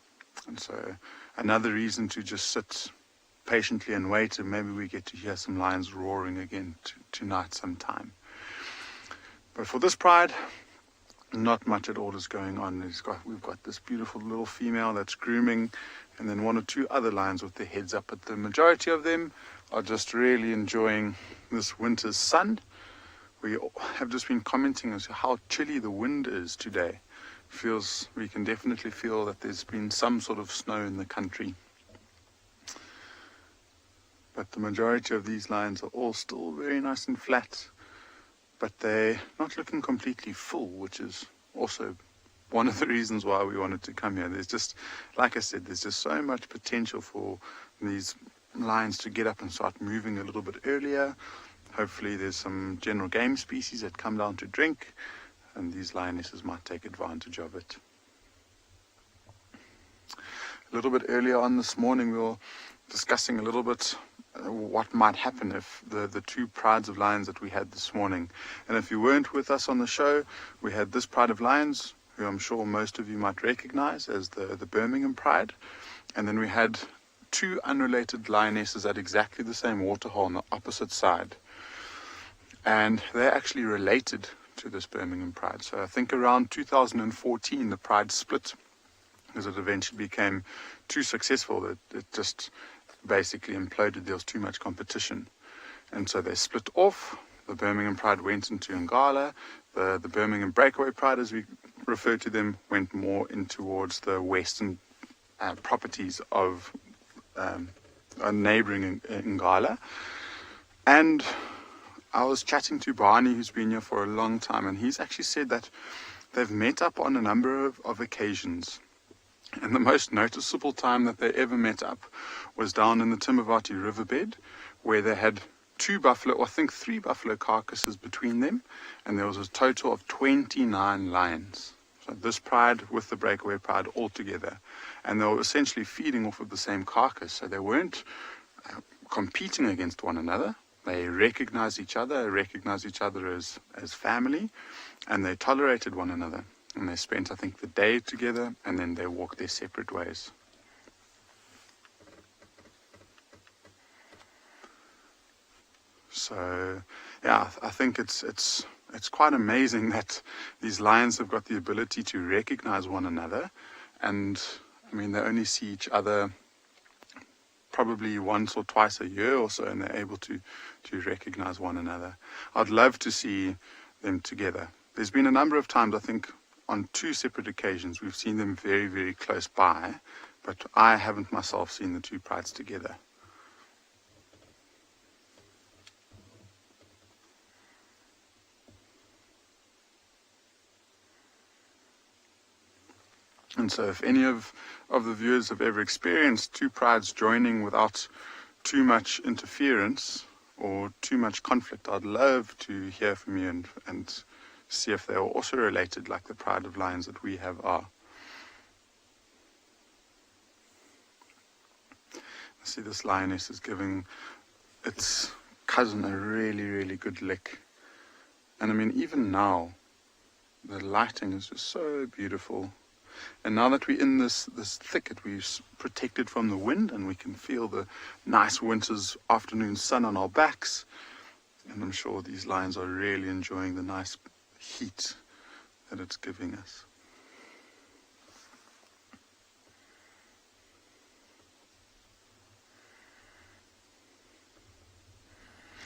And so another reason to just sit patiently and wait, and maybe we get to hear some lions roaring again tonight sometime. But for this pride, not much at all is going on. We've got this beautiful little female that's grooming, and then one or two other lions with their heads up, but the majority of them are just really enjoying this winter's sun. We have just been commenting as to how chilly the wind is today. We can definitely feel that there's been some sort of snow in the country. But the majority of these lions are all still very nice and flat, but they're not looking completely full, which is also one of the reasons why we wanted to come here. There's just, like I said, there's just so much potential for these lions to get up and start moving a little bit earlier. Hopefully there's some general game species that come down to drink, and these lionesses might take advantage of it. A little bit earlier on this morning, we were discussing a little bit what might happen if the two prides of lions that we had this morning. And if you weren't with us on the show, we had this pride of lions, who I'm sure most of you might recognize as the Birmingham Pride. And then we had two unrelated lionesses at exactly the same waterhole on the opposite side. And they're actually related to this Birmingham Pride. So I think around 2014 the pride split, because it eventually became too successful that it just basically imploded. There was too much competition. And so they split off. The Birmingham Pride went into Ngala. The Birmingham Breakaway Pride, as we refer to them, went more in towards the western properties of neighboring Ngala. And I was chatting to Barney, who's been here for a long time, and he's actually said that they've met up on a number of occasions. And the most noticeable time that they ever met up was down in the Timavati riverbed, where they had two buffalo, or I think 3 buffalo carcasses between them, and there was a total of 29 lions. So this pride with the Breakaway Pride all together, and they were essentially feeding off of the same carcass, so they weren't competing against one another. They recognized each other as family, and they tolerated one another. And they spent, I think, the day together, and then they walked their separate ways. So, yeah, I think it's quite amazing that these lions have got the ability to recognize one another. And, I mean, they only see each other probably once or twice a year or so, and they're able to recognize one another. I'd love to see them together. There's been a number of times, I think, on 2 separate occasions, we've seen them very, very close by, but I haven't myself seen the two prides together. And so if any of the viewers have ever experienced two prides joining without too much interference or too much conflict, I'd love to hear from you and see if they are also related like the pride of lions that we have are. I see this lioness is giving its cousin a really, really good lick. And I mean, even now, the lighting is just so beautiful. And now that we're in this thicket, we're protected from the wind, and we can feel the nice winter's afternoon sun on our backs. And I'm sure these lions are really enjoying the nice heat that it's giving us.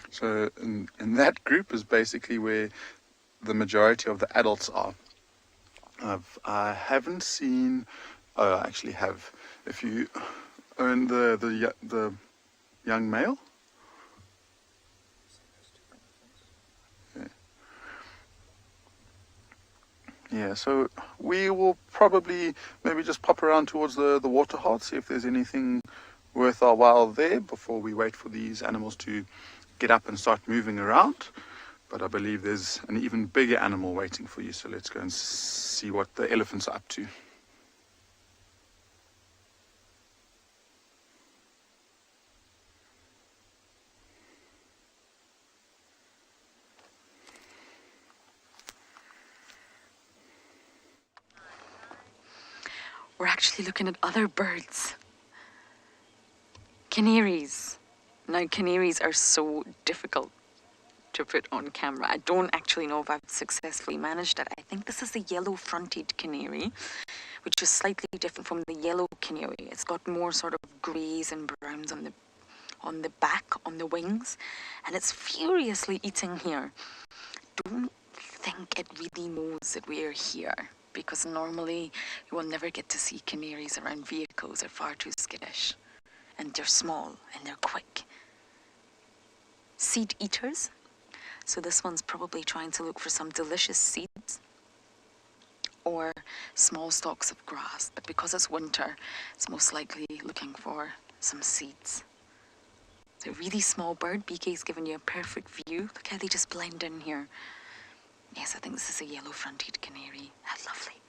So in that group is basically where the majority of the adults are. I haven't seen, I actually have, if you own the young male. Yeah, so we will probably maybe just pop around towards the water heart, see if there's anything worth our while there before we wait for these animals to get up and start moving around. But I believe there's an even bigger animal waiting for you, so let's go and see what the elephants are up to. We're actually looking at other birds. Canaries. Now, canaries are so difficult to put on camera. I don't actually know if I've successfully managed it. I think this is the yellow-fronted canary, which is slightly different from the yellow canary. It's got more sort of greys and browns on the back, on the wings, and it's furiously eating here. Don't think it really knows that we're here, because normally you will never get to see canaries around vehicles. They're far too skittish, and they're small and they're quick. Seed eaters. So this one's probably trying to look for some delicious seeds or small stalks of grass, but because it's winter, it's most likely looking for some seeds. It's a really small bird. BK's given you a perfect view. Look how they just blend in here. Yes, I think this is a yellow-fronted canary. How lovely.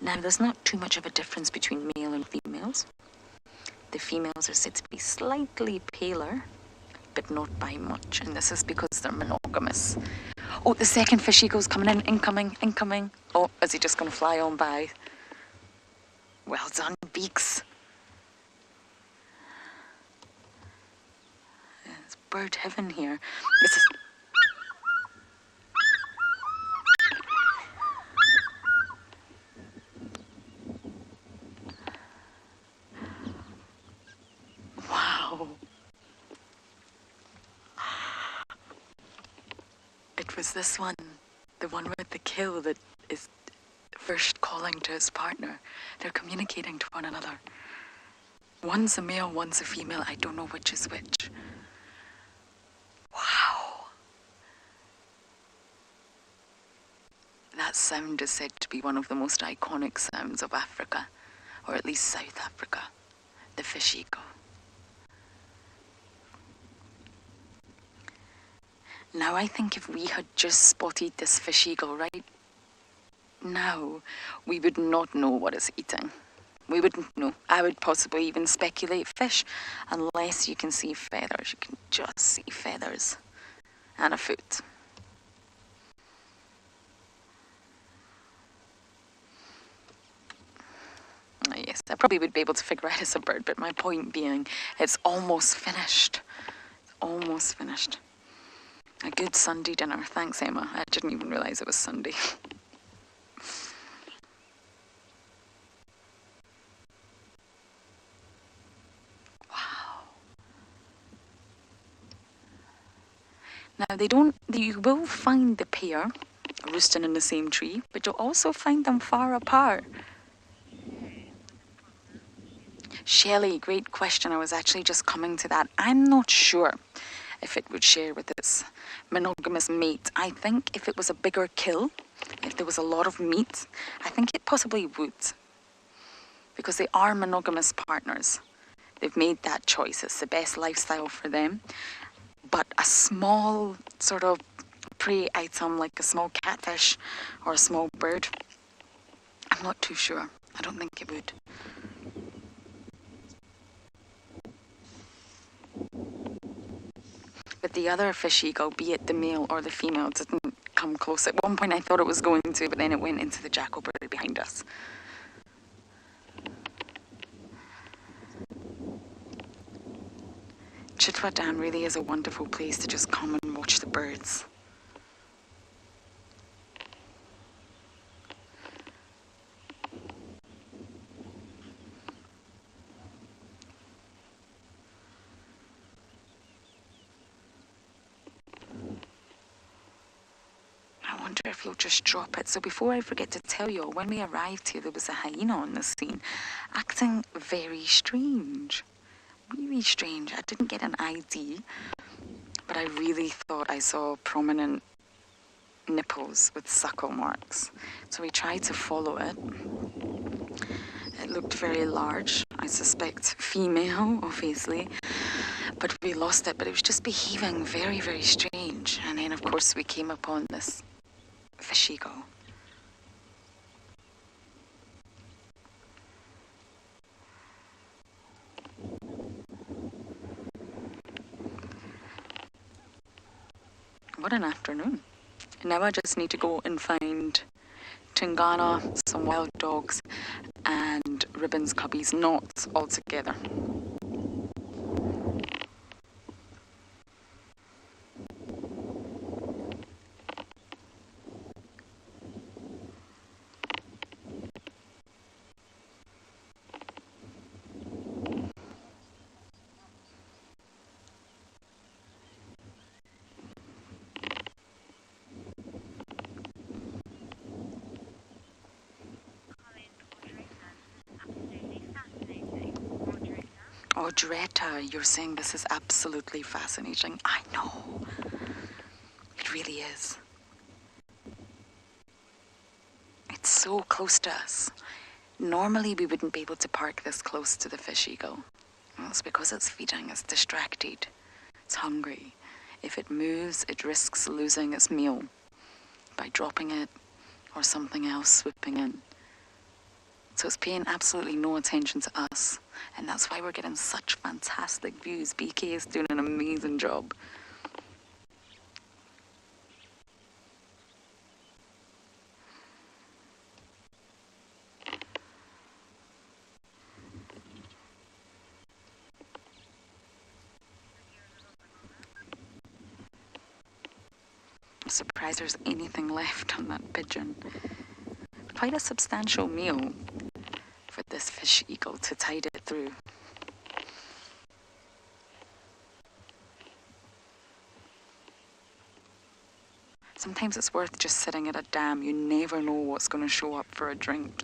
Now, there's not too much of a difference between male and females. The females are said to be slightly paler, but not by much, and this is because they're monogamous. Oh, the second fish eagle's coming in, incoming. Oh, is he just going to fly on by? Well done, Beaks. It's bird heaven here. This is... Wow. It was this one, the one with the kill, that is first calling to his partner. They're communicating to one another. One's a male, one's a female. I don't know which is which. Wow. That sound is said to be one of the most iconic sounds of Africa, or at least South Africa, the fish eagle. Now, I think if we had just spotted this fish eagle right now, we would not know what it's eating. We wouldn't know. I would possibly even speculate fish, unless you can see feathers. You can just see feathers and a foot. Yes, I probably would be able to figure out it's a bird, but my point being, it's almost finished. It's almost finished. A good Sunday dinner. Thanks, Emma. I didn't even realise it was Sunday. Wow. Now, you will find the pair roosting in the same tree, but you'll also find them far apart. Shelley, great question. I was actually just coming to that. I'm not sure if it would share with its monogamous mate. I think if it was a bigger kill, if there was a lot of meat, I think it possibly would. Because they are monogamous partners. They've made that choice. It's the best lifestyle for them. But a small sort of prey item like a small catfish or a small bird, I'm not too sure. I don't think it would. But the other fish eagle, be it the male or the female, didn't come close. At one point I thought it was going to, but then it went into the jackal bird behind us. Chitwa Dam really is a wonderful place to just come and watch the birds. I wonder if you'll just drop it. So before I forget to tell you, when we arrived here, there was a hyena on the scene, acting very strange. Really strange. I didn't get an ID, but I really thought I saw prominent nipples with suckle marks. So we tried to follow it. It looked very large. I suspect female, obviously. But we lost it, but it was just behaving very, very strange. And then, of course, we came upon this fish eagle. What an afternoon. Now I just need to go and find Tingana, some wild dogs, and Ribbon's cubbies, not all together. Audretta, you're saying this is absolutely fascinating. I know. It really is. It's so close to us. Normally we wouldn't be able to park this close to the fish eagle. Well, it's because it's feeding, it's distracted, it's hungry. If it moves, it risks losing its meal by dropping it or something else swooping in. So it's paying absolutely no attention to us. And that's why we're getting such fantastic views. BK is doing an amazing job. I'm surprised there's anything left on that pigeon. Quite a substantial meal for this fish eagle to tide it through. Sometimes it's worth just sitting at a dam. You never know what's going to show up for a drink.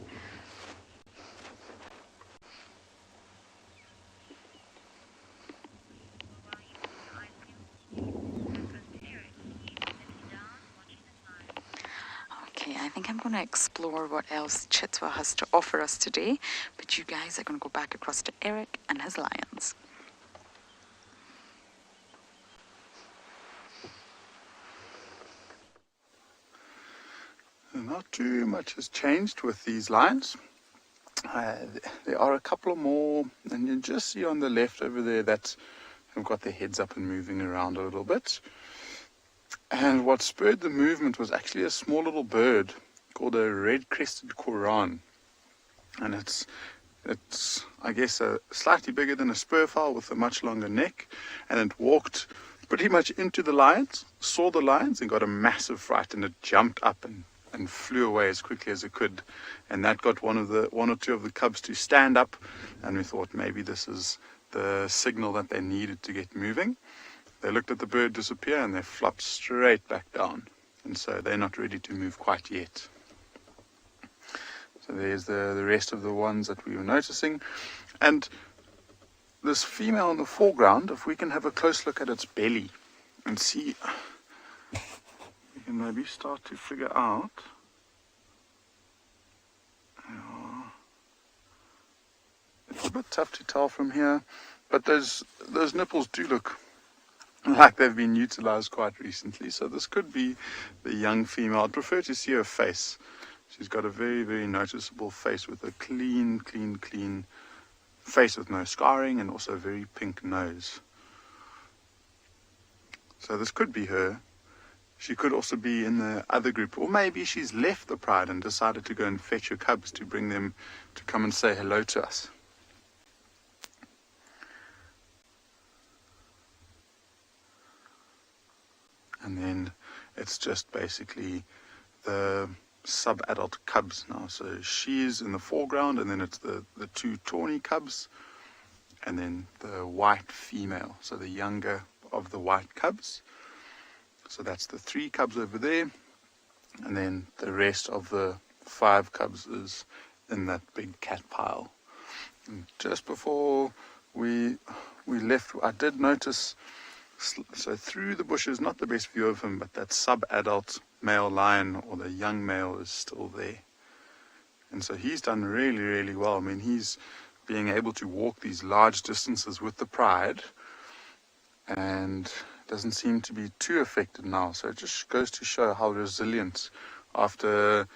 I think I'm going to explore what else Chitwa has to offer us today, but you guys are going to go back across to Eric and his lions. Not too much has changed with these lions. There are a couple more, and you just see on the left over there that have got their heads up and moving around a little bit. And what spurred the movement was actually a small little bird called a red-crested koran. And it's I guess slightly bigger than a spurfowl with a much longer neck. And it walked pretty much into the lions, saw the lions and got a massive fright, and it jumped up and flew away as quickly as it could. And that got one or two of the cubs to stand up, and we thought maybe this is the signal that they needed to get moving. They looked at the bird disappear and they flopped straight back down. And so they're not ready to move quite yet. So there's the rest of the ones that we were noticing. And this female in the foreground, if we can have a close look at its belly and see, we can maybe start to figure out. It's a bit tough to tell from here, but those nipples do look like they've been utilized quite recently. So this could be the young female. I'd prefer to see her face. She's got a very, very noticeable face with a clean face with no scarring, and also a very pink nose. So this could be her. She could also be in the other group, or maybe she's left the pride and decided to go and fetch her cubs to bring them to come and say hello to us. And then it's just basically the sub-adult cubs now. So she's in the foreground, and then it's the two tawny cubs, and then the white female, so the younger of the white cubs. So that's the 3 cubs over there, and then the rest of the 5 cubs is in that big cat pile. And just before we left, I did notice, so through the bushes, not the best view of him, but that sub-adult male lion, or the young male, is still there. And so he's done really, really well. I mean, he's being able to walk these large distances with the pride, and doesn't seem to be too affected now. So it just goes to show how resilient, after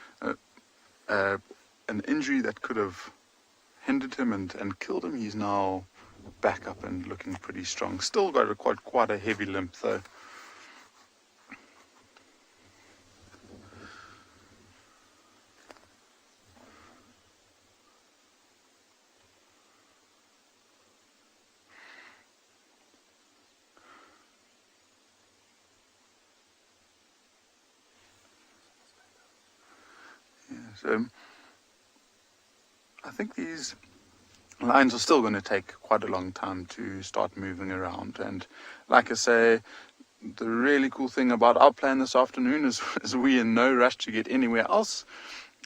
an injury that could have hindered him and killed him, he's now back up and looking pretty strong. Still got quite a heavy limp though. So I think these lions are still going to take quite a long time to start moving around. And like I say, the really cool thing about our plan this afternoon is we're in no rush to get anywhere else.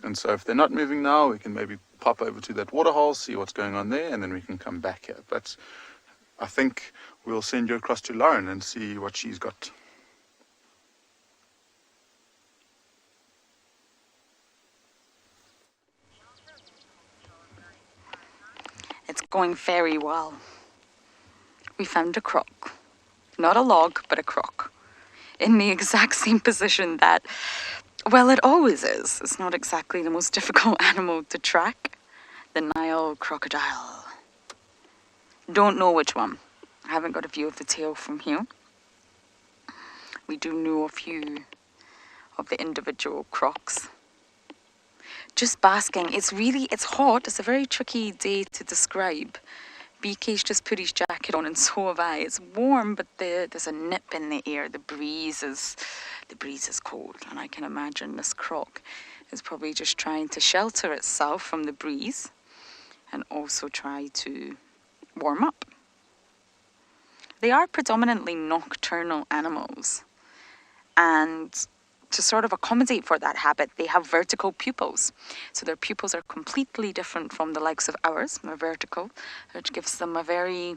And so if they're not moving now, we can maybe pop over to that waterhole, see what's going on there, and then we can come back here. But I think we'll send you across to Lauren and see what she's got. It's going very well. We found a croc. Not a log, but a croc. In the exact same position that, well, it always is. It's not exactly the most difficult animal to track. The Nile crocodile. Don't know which one. I haven't got a view of the tail from here. We do know a few of the individual crocs. Just basking. It's hot. It's a very tricky day to describe. BK's just put his jacket on and so have I. It's warm, but there's a nip in the air. The breeze is cold, and I can imagine this croc is probably just trying to shelter itself from the breeze and also try to warm up. They are predominantly nocturnal animals, and to sort of accommodate for that habit, they have vertical pupils. So their pupils are completely different from the likes of ours. They're vertical, which gives them a very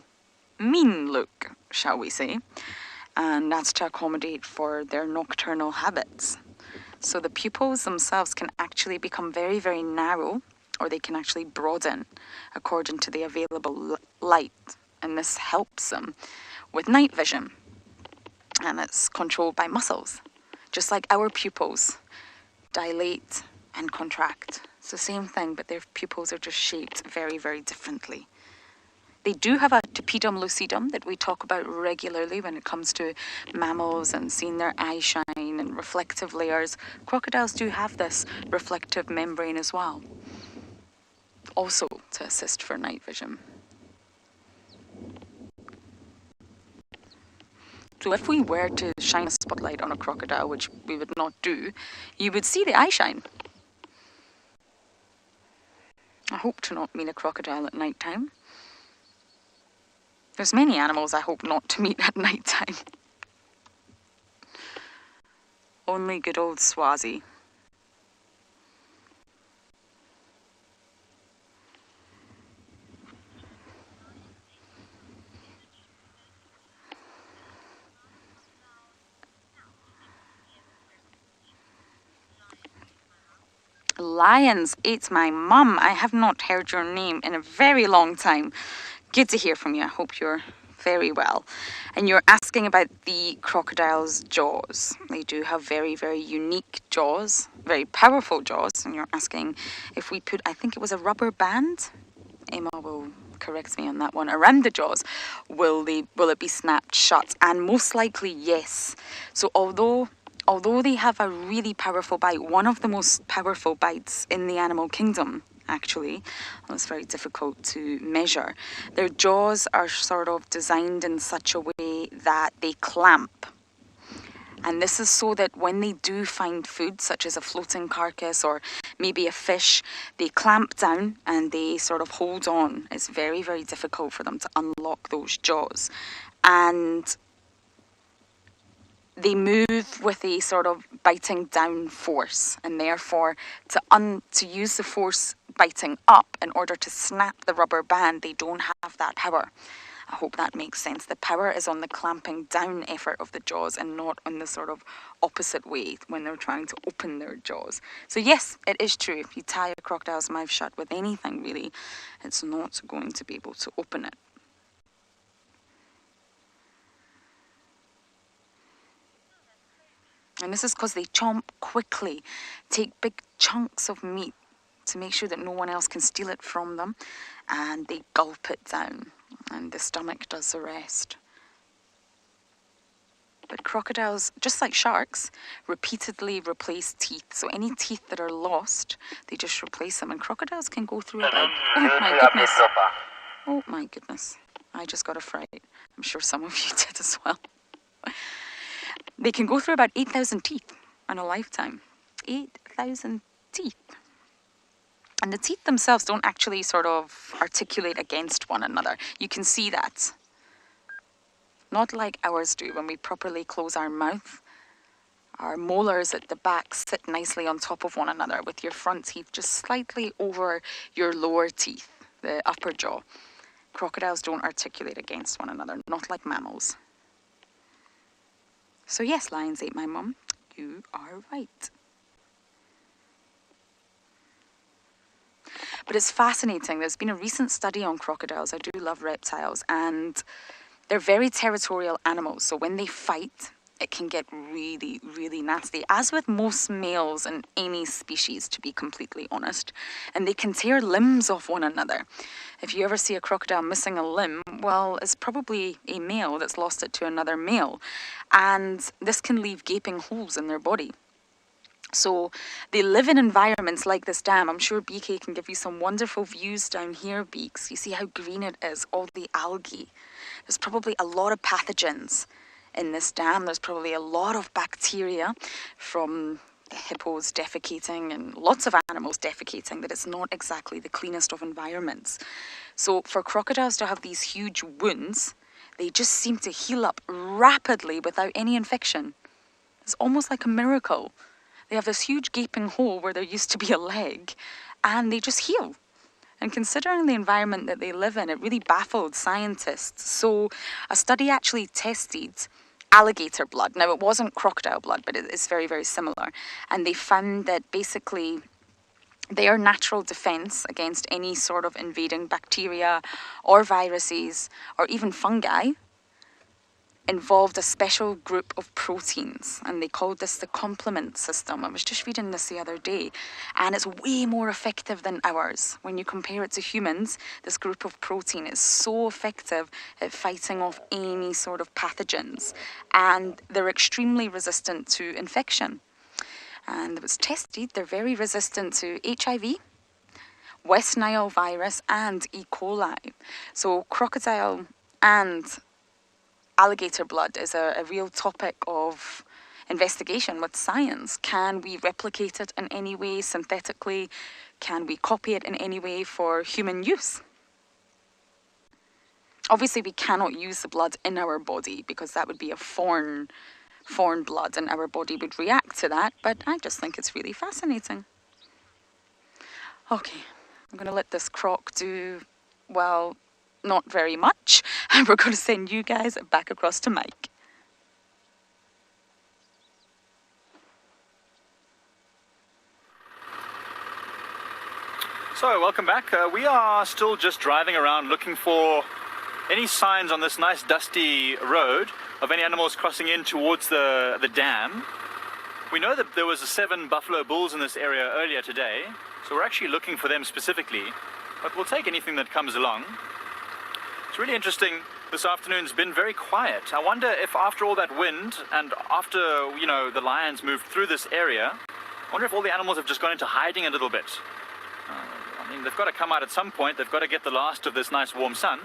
mean look, shall we say. And that's to accommodate for their nocturnal habits. So the pupils themselves can actually become very, very narrow, or they can actually broaden according to the available light. And this helps them with night vision. And it's controlled by muscles. Just like our pupils dilate and contract. It's the same thing, but their pupils are just shaped very, very differently. They do have a tepidum lucidum that we talk about regularly when it comes to mammals and seeing their eye shine and reflective layers. Crocodiles do have this reflective membrane as well, also to assist for night vision. So if we were to shine a spotlight on a crocodile, which we would not do, you would see the eye shine. I hope to not meet a crocodile at night time. There's many animals I hope not to meet at night time. Only good old Swazi. Lions ate my mum. I have not heard your name in a very long time. Good to hear from you. I hope you're very well. And you're asking about the crocodile's jaws. They do have very, very unique jaws, very powerful jaws. And you're asking if we put, I think it was a rubber band. Emma will corrects me on that one, around the jaws, will it be snapped shut? And most likely yes. So although they have a really powerful bite, one of the most powerful bites in the animal kingdom, actually, well, it's very difficult to measure, their jaws are sort of designed in such a way that they clamp. And this is so that when they do find food, such as a floating carcass or maybe a fish, they clamp down and they sort of hold on. It's very, very difficult for them to unlock those jaws. And they move with a sort of biting down force, and therefore to use the force biting up in order to snap the rubber band, they don't have that power. I hope that makes sense. The power is on the clamping down effort of the jaws and not on the sort of opposite way when they're trying to open their jaws. So yes, it is true. If you tie a crocodile's mouth shut with anything really, it's not going to be able to open it. And this is because they chomp quickly, take big chunks of meat to make sure that no one else can steal it from them, and they gulp it down, and the stomach does the rest. But crocodiles, just like sharks, repeatedly replace teeth. So any teeth that are lost, they just replace them. And crocodiles can go through about, oh my goodness. Oh my goodness. I just got a fright. I'm sure some of you did as well. They can go through about 8,000 teeth in a lifetime. 8,000 teeth. And the teeth themselves don't actually sort of articulate against one another. You can see that. Not like ours do when we properly close our mouth. Our molars at the back sit nicely on top of one another with your front teeth just slightly over your lower teeth, the upper jaw. Crocodiles don't articulate against one another, not like mammals. So yes, lions ate my mum. You are right. But it's fascinating. There's been a recent study on crocodiles. I do love reptiles, and they're very territorial animals. So when they fight, it can get really, really nasty, as with most males in any species, to be completely honest. And they can tear limbs off one another. If you ever see a crocodile missing a limb, well, it's probably a male that's lost it to another male. And this can leave gaping holes in their body. So they live in environments like this dam. I'm sure BK can give you some wonderful views down here, Beaks. You see how green it is, all the algae. There's probably a lot of pathogens in this dam. There's probably a lot of bacteria from the hippos defecating and lots of animals defecating, that it's not exactly the cleanest of environments. So for crocodiles to have these huge wounds, they just seem to heal up rapidly without any infection. It's almost like a miracle. They have this huge gaping hole where there used to be a leg, and they just heal. And considering the environment that they live in, it really baffled scientists. So a study actually tested alligator blood. Now, it wasn't crocodile blood, but it is very, very similar. And they found that basically their natural defense against any sort of invading bacteria or viruses or even fungi involved a special group of proteins, and they called this the complement system. I was just reading this the other day, and it's way more effective than ours. When you compare it to humans, this group of protein is so effective at fighting off any sort of pathogens, and they're extremely resistant to infection. And it was tested, they're very resistant to HIV, West Nile virus, and E. coli. So crocodile and alligator blood is a real topic of investigation with science. Can we replicate it in any way synthetically? Can we copy it in any way for human use? Obviously, we cannot use the blood in our body because that would be a foreign blood and our body would react to that, but I just think it's really fascinating. Okay, I'm going to let this croc do, well, not very much, and we're going to send you guys back across to Mike. So, welcome back. We are still just driving around looking for any signs on this nice dusty road of any animals crossing in towards the dam. We know that there was 7 buffalo bulls in this area earlier today, so we're actually looking for them specifically, but we'll take anything that comes along. It's really interesting. This afternoon's been very quiet. I wonder if after all that wind and after, the lions moved through this area, I wonder if all the animals have just gone into hiding a little bit. They've got to come out at some point. They've got to get the last of this nice warm sun.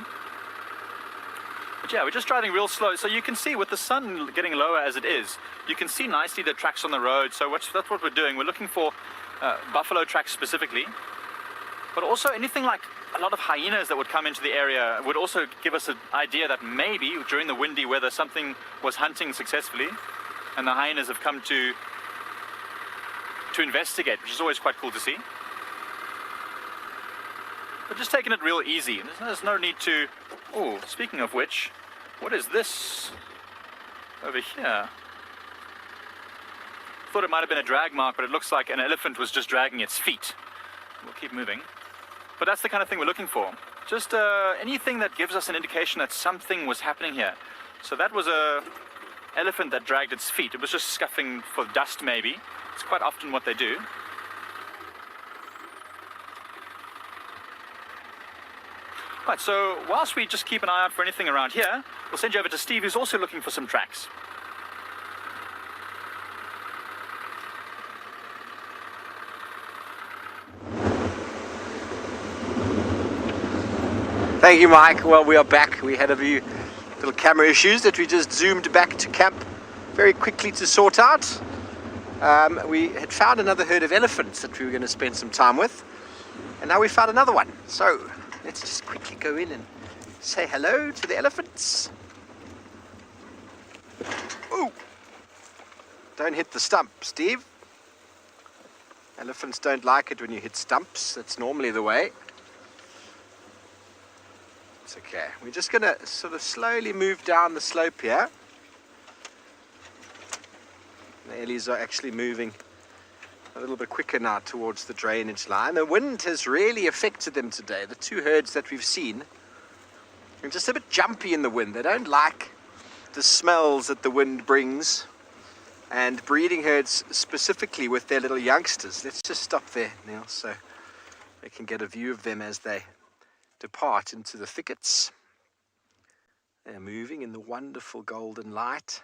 But yeah, we're just driving real slow. So you can see with the sun getting lower as it is, you can see nicely the tracks on the road. So that's what we're doing. We're looking for buffalo tracks specifically. But also anything like a lot of hyenas that would come into the area would also give us an idea that maybe during the windy weather something was hunting successfully and the hyenas have come to investigate, which is always quite cool to see. But just taking it real easy. There's no need to... Oh, speaking of which, what is this over here? Thought it might have been a drag mark, but it looks like an elephant was just dragging its feet. We'll keep moving. But that's the kind of thing we're looking for. Just anything that gives us an indication that something was happening here. So that was a elephant that dragged its feet. It was just scuffing for dust maybe. It's quite often what they do. Right, so whilst we just keep an eye out for anything around here, we'll send you over to Steve, who's also looking for some tracks. Thank you, Mike. Well, we are back. We had a few little camera issues that we just zoomed back to camp very quickly to sort out. We had found another herd of elephants that we were going to spend some time with, and now we found another one. So let's just quickly go in and say hello to the elephants. Ooh! Don't hit the stump, Steve. Elephants don't like it when you hit stumps. That's normally the way. It's okay. We're just going to sort of slowly move down the slope here. The Ellies are actually moving a little bit quicker now towards the drainage line. The wind has really affected them today. The two herds that we've seen are just a bit jumpy in the wind. They don't like the smells that the wind brings. And breeding herds specifically with their little youngsters. Let's just stop there, Neil, so we can get a view of them as they depart into the thickets. They're moving in the wonderful golden light.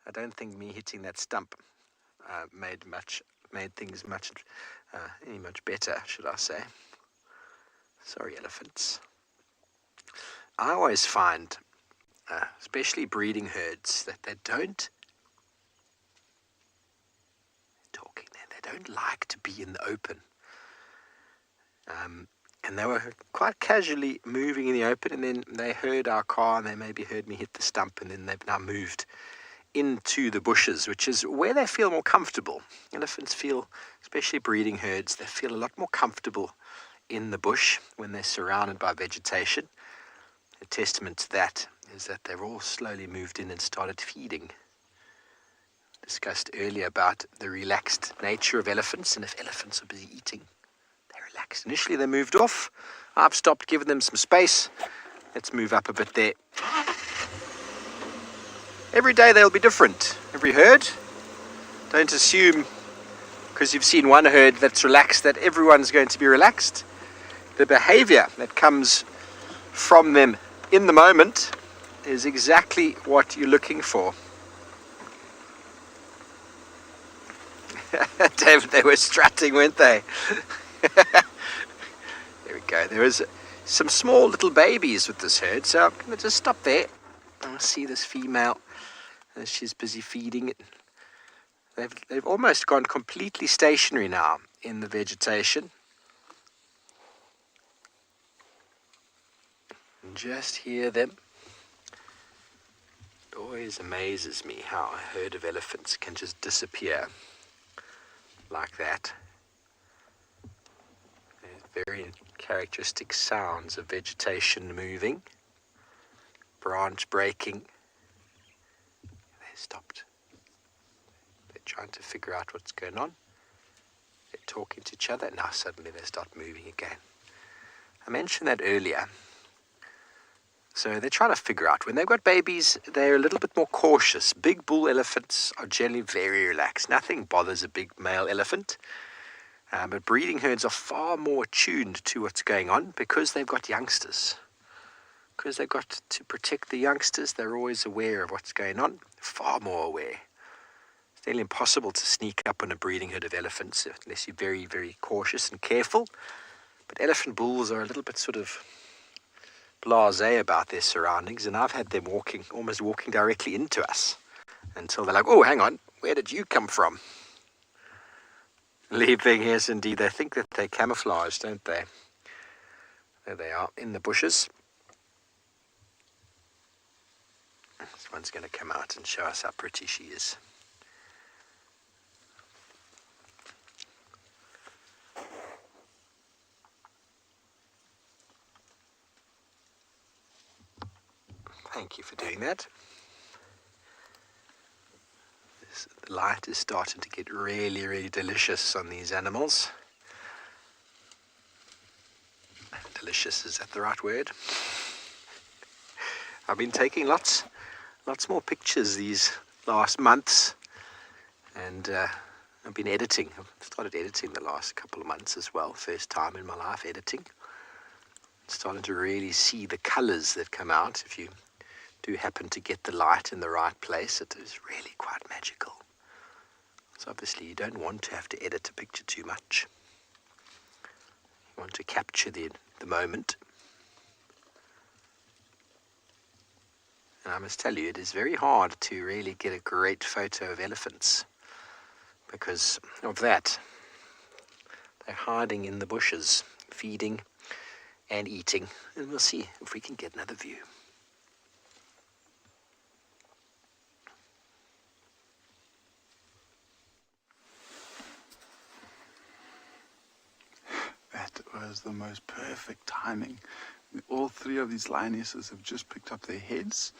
I don't think me hitting that stump made things much better, should I say. Sorry, elephants. I always find, especially breeding herds, that they don't like to be in the open. And they were quite casually moving in the open, and then they heard our car and they maybe heard me hit the stump, and then they've now moved into the bushes, which is where they feel more comfortable. Elephants feel, especially breeding herds, they feel a lot more comfortable in the bush when they're surrounded by vegetation. A testament to that is that they've all slowly moved in and started feeding. Discussed earlier about the relaxed nature of elephants, and if elephants are busy eating, they're relaxed. Initially they moved off. I've stopped, given them some space. Let's move up a bit there. Every day they'll be different. Every herd. Don't assume because you've seen one herd that's relaxed that everyone's going to be relaxed. The behavior that comes from them in the moment is exactly what you're looking for. David, they were strutting, weren't they? There we go. There was some small little babies with this herd, so I'm going to just stop there. I see this female as she's busy feeding it. They've almost gone completely stationary now in the vegetation. And just hear them. It always amazes me how a herd of elephants can just disappear like that. There's very characteristic sounds of vegetation moving, branch breaking. They stopped. They're trying to figure out what's going on. They're talking to each other. Now suddenly they start moving again. I mentioned that earlier. So they're trying to figure out. When they've got babies, they're a little bit more cautious. Big bull elephants are generally very relaxed. Nothing bothers a big male elephant. But breeding herds are far more attuned to what's going on because they've got youngsters. because they've got to protect the youngsters. They're always aware of what's going on, far more aware. It's nearly impossible to sneak up on a breeding herd of elephants unless you're very, very cautious and careful. But elephant bulls are a little bit sort of blasé about their surroundings, and I've had them almost walking directly into us until they're like, oh, hang on, where did you come from? Leaping, yes, indeed. They think that they're camouflaged, don't they? There they are, in the bushes. This one's going to come out and show us how pretty she is. Thank you for doing that. The light is starting to get really, really delicious on these animals. Delicious, is that the right word? I've been taking lots more pictures these last months, and I've been editing. I've started editing the last couple of months as well. First time in my life editing. Starting to really see the colors that come out. If you do happen to get the light in the right place, it is really quite magical. So obviously you don't want to have to edit a picture too much. You want to capture the moment. And I must tell you, it is very hard to really get a great photo of elephants because of that. They're hiding in the bushes, feeding and eating. And we'll see if we can get another view. That was the most perfect timing. All three of these lionesses have just picked up their heads,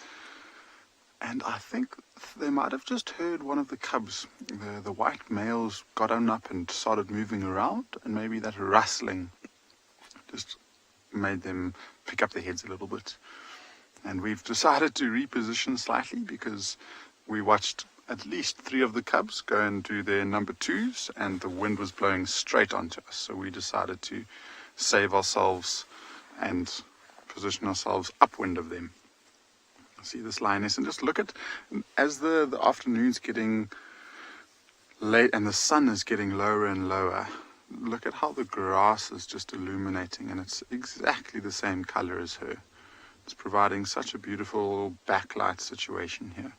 and I think they might have just heard one of the cubs. The white males got on up and started moving around, and maybe that rustling just made them pick up their heads a little bit. And we've decided to reposition slightly because we watched at least three of the cubs go and do their number twos, and the wind was blowing straight onto us. So we decided to save ourselves and position ourselves upwind of them. See this lioness, and just look at, as the afternoon's getting late and the sun is getting lower and lower, look at how the grass is just illuminating, and it's exactly the same color as her. It's providing such a beautiful backlight situation here.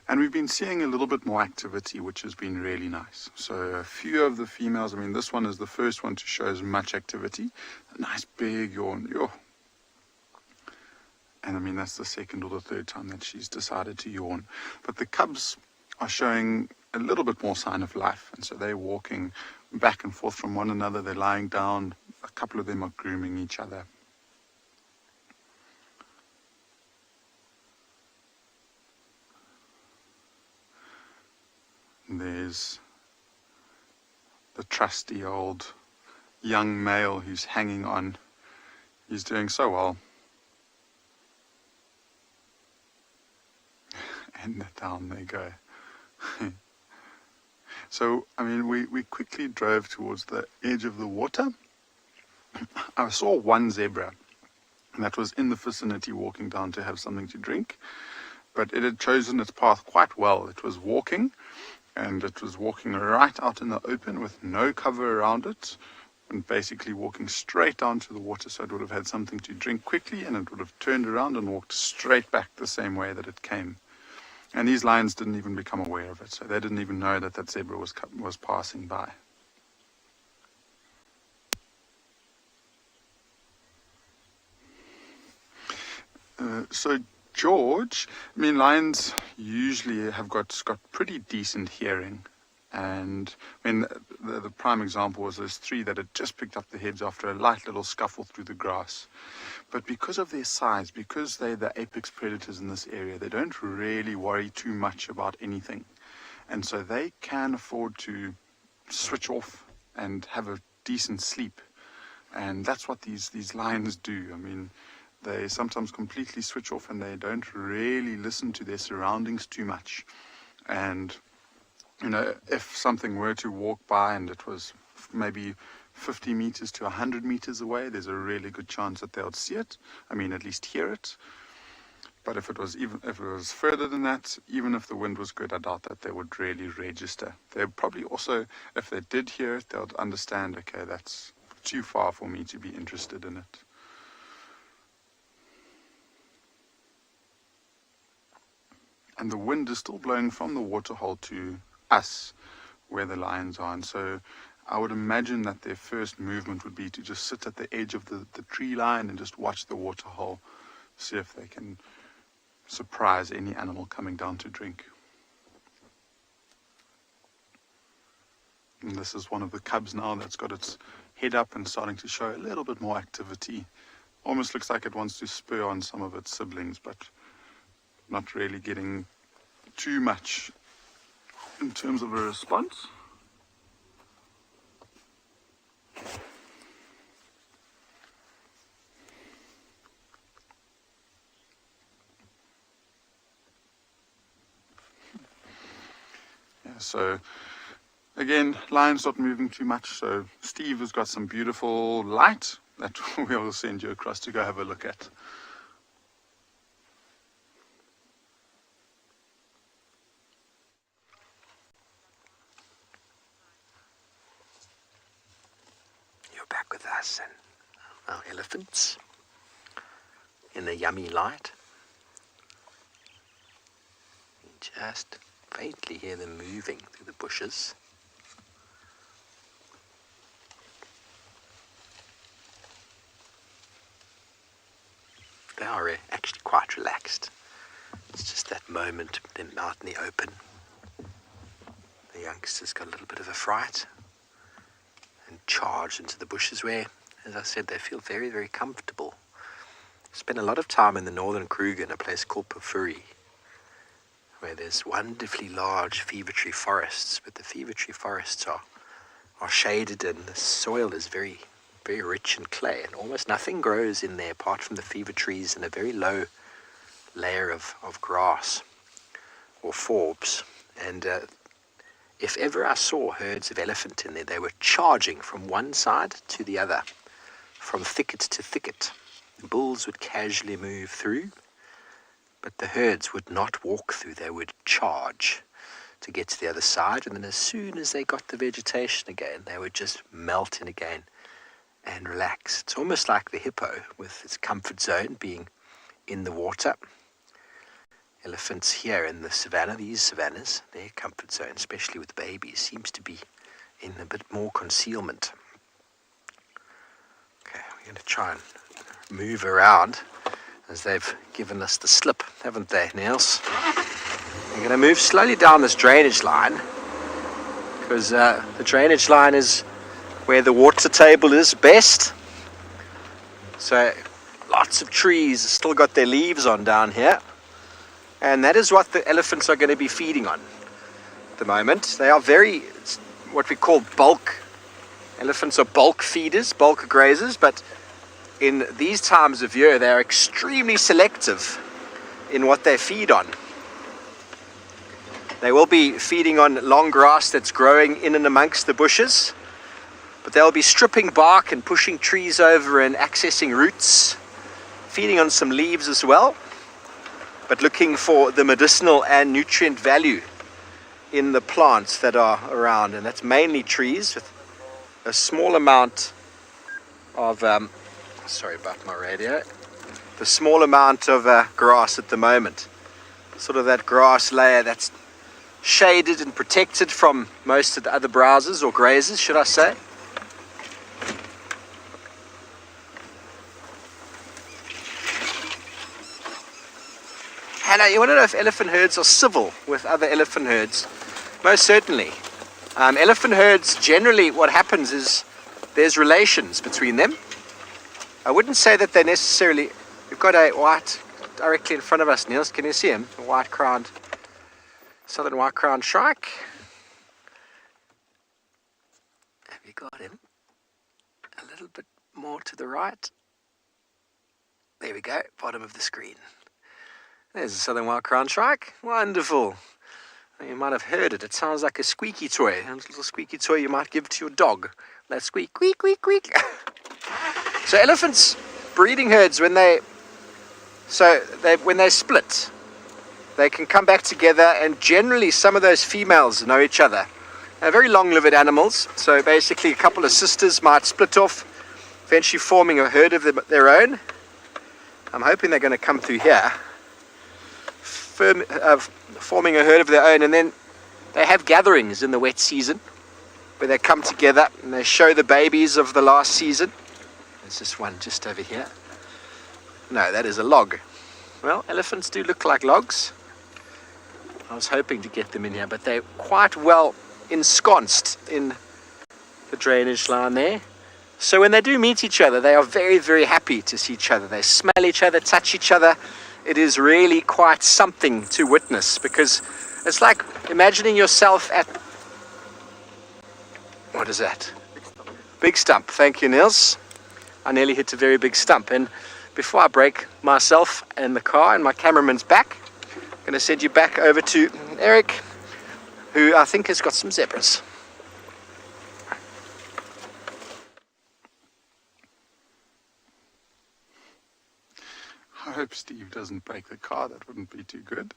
And we've been seeing a little bit more activity, which has been really nice. So a few of the females, I mean, this one is the first one to show as much activity. A nice big yawn. Yo. And I mean, that's the second or the third time that she's decided to yawn. But the cubs are showing a little bit more sign of life. And so they're walking back and forth from one another. They're lying down. A couple of them are grooming each other. There's the trusty old young male who's hanging on. He's doing so well. And down they go. So, I mean, we quickly drove towards the edge of the water. I saw one zebra that was in the vicinity walking down to have something to drink. But it had chosen its path quite well. It was walking. And it was walking right out in the open with no cover around it, and basically walking straight down to the water, so it would have had something to drink quickly, and it would have turned around and walked straight back the same way that it came. And these lions didn't even become aware of it, so they didn't even know that that zebra was passing by. So George, I mean, lions usually have got pretty decent hearing, and I mean, the prime example was those three that had just picked up the heads after a light little scuffle through the grass. But because of their size, because they're the apex predators in this area, they don't really worry too much about anything, and so they can afford to switch off and have a decent sleep, and that's what these lions do. I mean, they sometimes completely switch off and they don't really listen to their surroundings too much. And, you know, if something were to walk by and it was maybe 50 meters to 100 meters away, there's a really good chance that they'll see it. I mean, at least hear it. But if it was further than that, even if the wind was good, I doubt that they would really register. They'd probably also, if they did hear it, they'll understand, okay, that's too far for me to be interested in it. And the wind is still blowing from the waterhole to us, where the lions are. And so I would imagine that their first movement would be to just sit at the edge of the tree line and just watch the waterhole, see if they can surprise any animal coming down to drink. And this is one of the cubs now that's got its head up and starting to show a little bit more activity. Almost looks like it wants to spur on some of its siblings, but not really getting too much in terms of a response. Yeah, so again, lion's not moving too much, so Steve has got some beautiful light that we'll send you across to go have a look at. Back with us and our elephants in the yummy light. You just faintly hear them moving through the bushes. They are actually quite relaxed. It's just that moment of them out in the open. The youngsters got a little bit of a fright and charge into the bushes where, as I said, they feel very, very comfortable. Spent a lot of time in the northern Kruger in a place called Porphyry, where there's wonderfully large fever tree forests, but the fever tree forests are shaded and the soil is very, very rich in clay, and almost nothing grows in there apart from the fever trees and a very low layer of grass or forbs. And if ever I saw herds of elephant in there, they were charging from one side to the other, from thicket to thicket. The bulls would casually move through, but the herds would not walk through. They would charge to get to the other side, and then as soon as they got the vegetation again, they would just melt in again and relax. It's almost like the hippo with its comfort zone being in the water. Elephants here in the savannah, these savannas, their comfort zone, especially with babies, seems to be in a bit more concealment. Okay, we're going to try and move around as they've given us the slip, haven't they, Niels? We're going to move slowly down this drainage line because the drainage line is where the water table is best. So lots of trees have still got their leaves on down here. And that is what the elephants are going to be feeding on at the moment. They are very, what we call bulk. Elephants are bulk feeders, bulk grazers, but in these times of year, they are extremely selective in what they feed on. They will be feeding on long grass that's growing in and amongst the bushes, but they'll be stripping bark and pushing trees over and accessing roots, feeding on some leaves as well, but looking for the medicinal and nutrient value in the plants that are around. And that's mainly trees with a small amount of, sorry about my radio, the small amount of grass at the moment. Sort of that grass layer that's shaded and protected from most of the other browsers or grazers, should I say. Hello, you want to know if elephant herds are civil with other elephant herds? Most certainly. Elephant herds, generally what happens is there's relations between them. I wouldn't say that they necessarily... We've got a white directly in front of us, Niels. Can you see him? A white-crowned, southern white-crowned shrike. Have you got him? A little bit more to the right. There we go, bottom of the screen. There's a southern white-crowned shrike. Wonderful. You might have heard it. It sounds like a squeaky toy. A little squeaky toy you might give to your dog. That squeak, squeak, squeak, squeak. So elephants, breeding herds, when they split, they can come back together, and generally some of those females know each other. They're very long-lived animals, so basically a couple of sisters might split off, eventually forming a herd of their own. I'm hoping they're going to come through here, forming a herd of their own, and then they have gatherings in the wet season where they come together and they show the babies of the last season. There's this one just over here. No, that is a log. Well, elephants do look like logs. I was hoping to get them in here, but they're quite well ensconced in the drainage line there. So when they do meet each other, they are very, very happy to see each other. They smell each other, touch each other. It is really quite something to witness, because it's like imagining yourself at, what is that? Big stump. Thank you, Niels. I nearly hit a very big stump. And before I break myself and the car and my cameraman's back, I'm going to send you back over to Eric, who I think has got some zebras. I hope Steve doesn't break the car. That wouldn't be too good.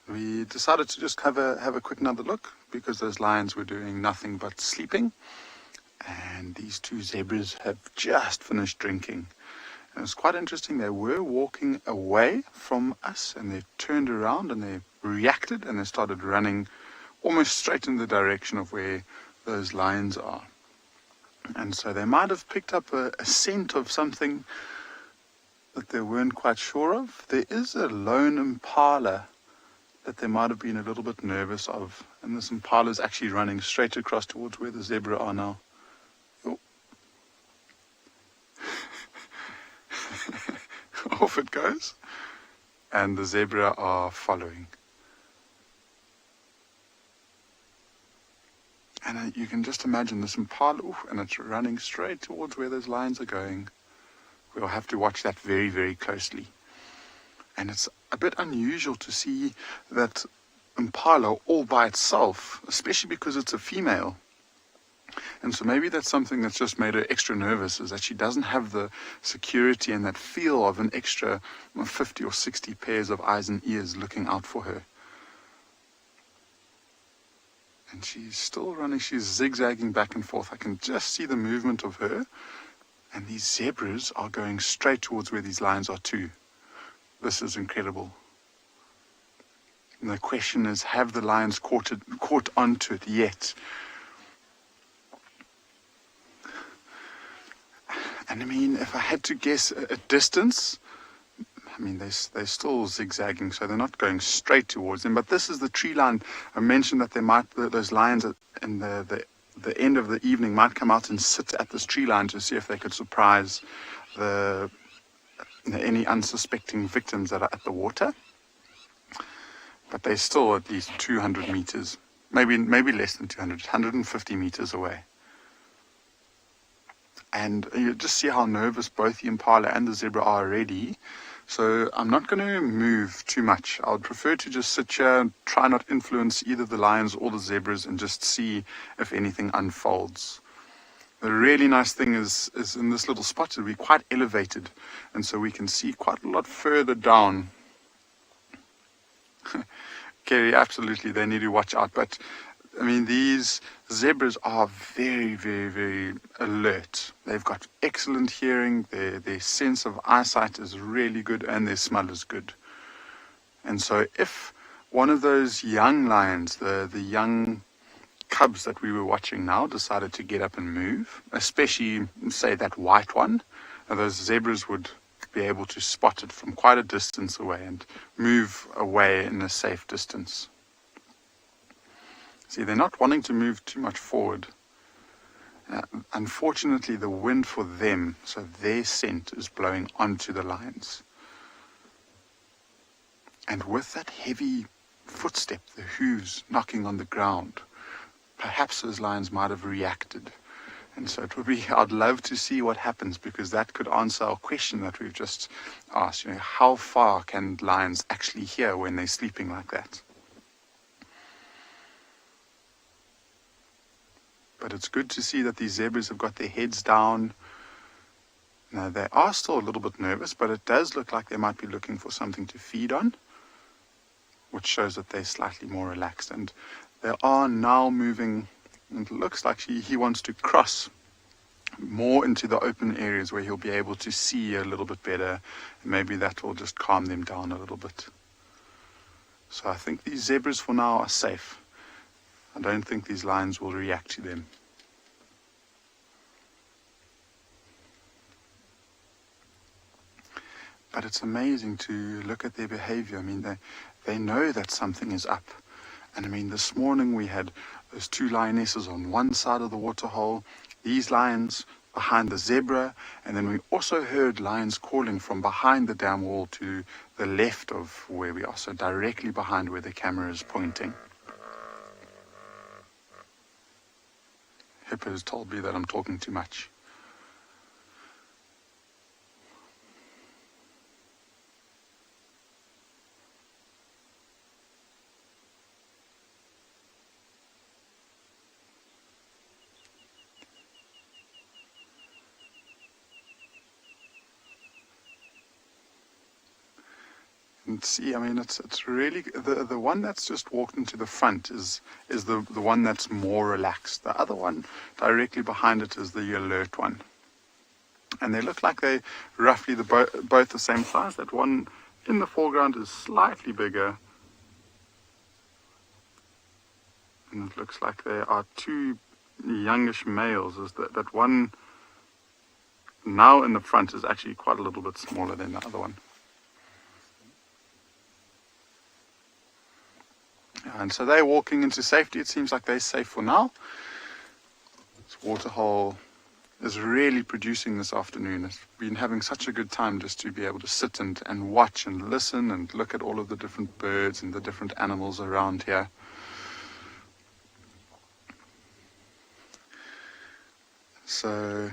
We decided to just have a quick another look, because those lions were doing nothing but sleeping, and these two zebras have just finished drinking. And it's quite interesting. They were walking away from us, and they turned around and they reacted, and they started running almost straight in the direction of where those lions are. And so they might have picked up a scent of something that they weren't quite sure of. There is a lone impala that they might have been a little bit nervous of, and this impala is actually running straight across towards where the zebra are now. Oh. Off it goes, and the zebra are following. And you can just imagine this impala, and it's running straight towards where those lions are going. We'll have to watch that very, very closely. And it's a bit unusual to see that impala all by itself, especially because it's a female. And so maybe that's something that's just made her extra nervous, is that she doesn't have the security and that feel of an extra 50 or 60 pairs of eyes and ears looking out for her. And she's still running, she's zigzagging back and forth. I can just see the movement of her. And these zebras are going straight towards where these lions are too. This is incredible. And the question is, have the lions caught onto it yet? And I mean, if I had to guess a distance, I mean, they're still zigzagging, so they're not going straight towards them. But this is the tree line. I mentioned that those lions in the end of the evening might come out and sit at this tree line to see if they could surprise any unsuspecting victims that are at the water. But they're still at least 200 meters, maybe less than 200, 150 meters away. And you just see how nervous both the impala and the zebra are already. So I'm not going to move too much. I would prefer to just sit here and try not influence either the lions or the zebras, and just see if anything unfolds. The really nice thing is in this little spot, it'll be quite elevated, and so we can see quite a lot further down. Kerry, absolutely, they need to watch out. But I mean, these zebras are very, very, very alert. They've got excellent hearing, their sense of eyesight is really good, and their smell is good. And so if one of those young lions, the young cubs that we were watching now, decided to get up and move, especially, say, that white one, those zebras would be able to spot it from quite a distance away and move away in a safe distance. See, they're not wanting to move too much forward. Unfortunately, the wind for them, so their scent is blowing onto the lions. And with that heavy footstep, the hooves knocking on the ground, perhaps those lions might have reacted. And so it would be, I'd love to see what happens, because that could answer our question that we've just asked. You know, how far can lions actually hear when they're sleeping like that? But it's good to see that these zebras have got their heads down. Now, they are still a little bit nervous, but it does look like they might be looking for something to feed on, which shows that they're slightly more relaxed. And they are now moving, and it looks like he wants to cross more into the open areas where he'll be able to see a little bit better. Maybe that will just calm them down a little bit. So I think these zebras for now are safe. I don't think these lions will react to them. But it's amazing to look at their behavior. I mean, they know that something is up. And I mean, this morning we had those two lionesses on one side of the waterhole, these lions behind the zebra, and then we also heard lions calling from behind the dam wall to the left of where we are, so directly behind where the camera is pointing. Hippo's told me that I'm talking too much. And see, I mean, it's really the one that's just walked into the front is the one that's more relaxed. The other one directly behind it is the alert one, and they look like they're roughly both the same size. That one in the foreground is slightly bigger, and it looks like there are two youngish males. Is that one now in the front is actually quite a little bit smaller than the other one. And so they're walking into safety. It seems like they're safe for now. This waterhole is really producing this afternoon. It's been having such a good time just to be able to sit and watch and listen and look at all of the different birds and the different animals around here. So,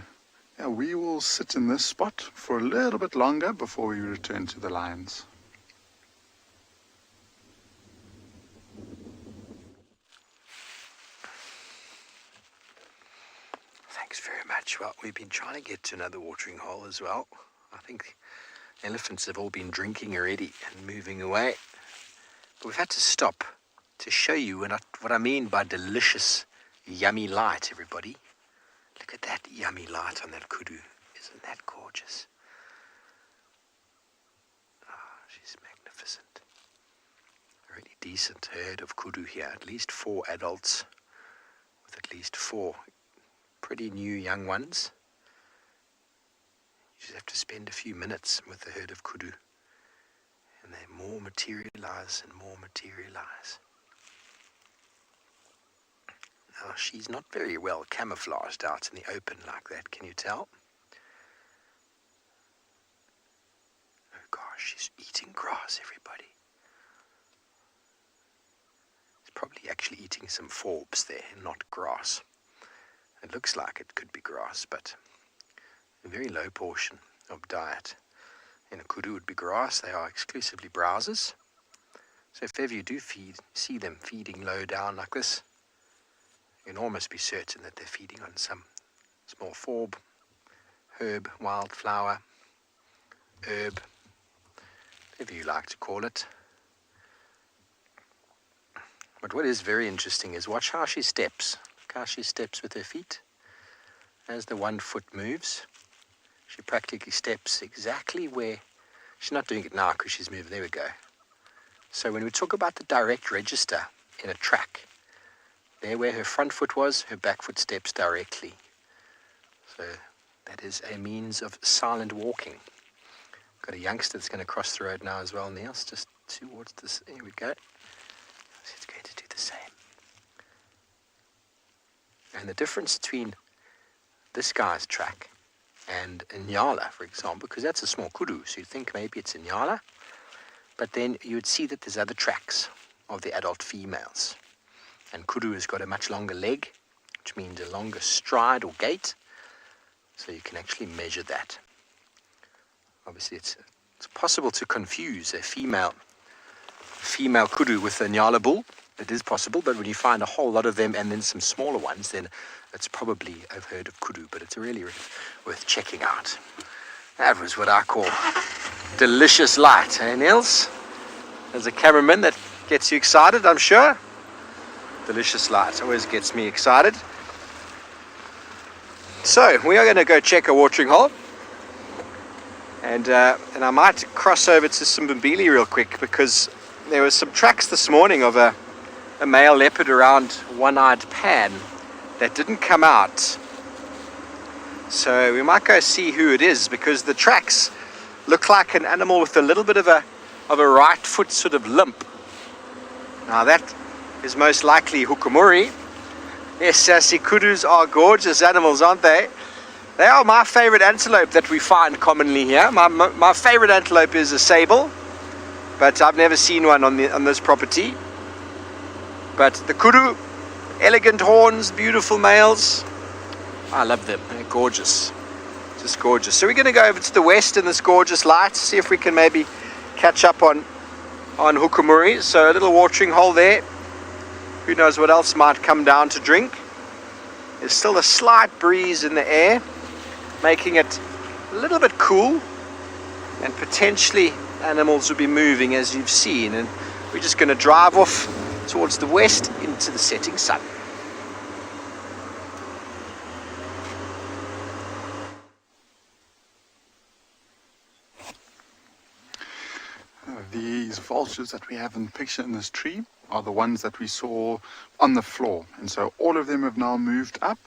yeah, we will sit in this spot for a little bit longer before we return to the lions. Thanks very much. Well, we've been trying to get to another watering hole as well. I think elephants have all been drinking already and moving away. But we've had to stop to show you what I mean by delicious, yummy light, everybody. Look at that yummy light on that kudu. Isn't that gorgeous? Oh, she's magnificent. A really decent herd of kudu here. At least 4 adults with at least 4 pretty new young ones. You just have to spend a few minutes with the herd of kudu, and they more materialize and more materialize. Now, she's not very well camouflaged out in the open like that, can you tell? Oh gosh, she's eating grass, everybody. She's probably actually eating some forbs there, not grass. It looks like it could be grass, but a very low portion of diet. In a kudu would be grass. They are exclusively browsers. So if ever you do see them feeding low down like this, you can almost be certain that they're feeding on some small forb, herb, wildflower, herb, whatever you like to call it. But what is very interesting is watch how she steps. How she steps with her feet. As the one foot moves, she practically steps exactly where, she's not doing it now because she's moving, there we go. So when we talk about the direct register in a track, there where her front foot was, her back foot steps directly. So that is a means of silent walking. Got a youngster that's going to cross the road now as well, Niels, just towards this, here we go. She's going to do the same. And the difference between this guy's track and Nyala, for example, because that's a small kudu, so you'd think maybe it's Nyala, but then you would see that there's other tracks of the adult females. And kudu has got a much longer leg, which means a longer stride or gait, so you can actually measure that. Obviously, it's possible to confuse a female kudu with a Nyala bull, it is possible, but when you find a whole lot of them and then some smaller ones, then it's probably a herd of kudu, but it's really worth checking out. That was what I call delicious light, eh, Niels? As a cameraman, that gets you excited, I'm sure. Delicious light always gets me excited. So, we are going to go check a watering hole. And I might cross over to Simbambili real quick, because there was some tracks this morning of a male leopard around One-Eyed Pan that didn't come out. So we might go see who it is, because the tracks look like an animal with a little bit of a right foot sort of limp. Now that is most likely Hukumuri. Yes, sassy kudus are gorgeous animals, aren't they? They are my favorite antelope that we find commonly here. My favorite antelope is a sable, but I've never seen one on this property. But the kudu, elegant horns, beautiful males. I love them. They're gorgeous. Just gorgeous. So we're going to go over to the west in this gorgeous light, see if we can maybe catch up on Hukumuri. So a little watering hole there. Who knows what else might come down to drink. There's still a slight breeze in the air, making it a little bit cool, and potentially animals will be moving, as you've seen. And we're just going to drive off towards the west into the setting sun. These vultures that we have in the picture in this tree are the ones that we saw on the floor, and so all of them have now moved up,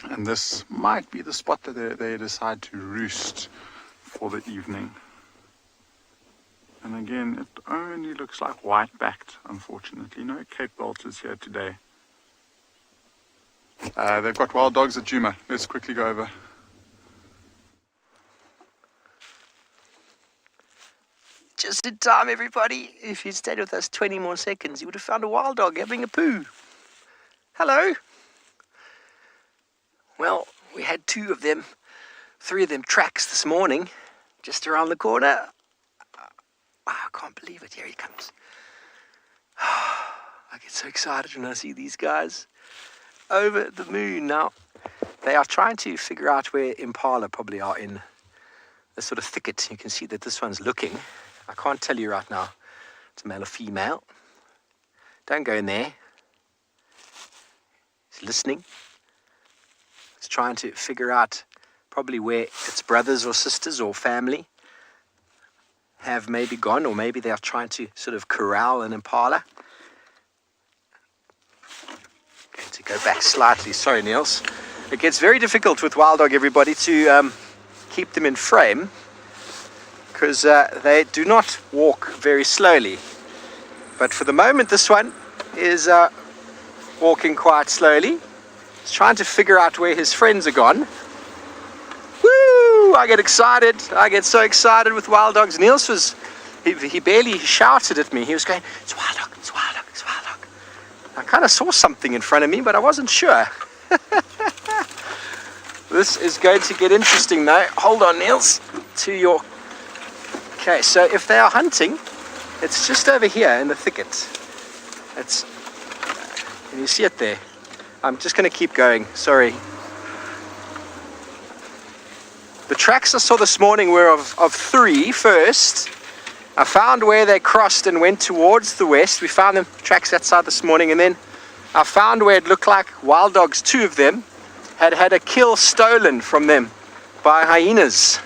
and this might be the spot that they decide to roost for the evening. And again, it only looks like white-backed, unfortunately. No Cape vultures here today. They've got wild dogs at Juma. Let's quickly go over. Just in time, everybody. If you'd stayed with us 20 more seconds, you would have found a wild dog having a poo. Hello. Well, we had 3 of them tracks this morning, just around the corner. Wow, I can't believe it. Here he comes. I get so excited when I see these guys over the moon. Now, they are trying to figure out where impala probably are in the sort of thicket. You can see that this one's looking. I can't tell you right now. It's a male or female. Don't go in there. It's listening. It's trying to figure out probably where its brothers or sisters or family have maybe gone, or maybe they are trying to sort of corral an impala. Going to go back slightly. Sorry, Niels. It gets very difficult with wild dog, everybody, to keep them in frame, because they do not walk very slowly. But for the moment, this one is walking quite slowly. He's trying to figure out where his friends are gone. Woo! I get excited. I get so excited with wild dogs. Niels was, he barely shouted at me. He was going, it's wild dog, it's wild dog, it's wild dog. I kind of saw something in front of me, but I wasn't sure. This is going to get interesting though. Hold on, Niels, to your... Okay, so if they are hunting, it's just over here in the thicket. Can you see it there? I'm just going to keep going, sorry. The tracks I saw this morning were of 3 first. I found where they crossed and went towards the west. We found them tracks outside this morning, and then I found where it looked like wild dogs, 2 of them, had had a kill stolen from them by hyenas.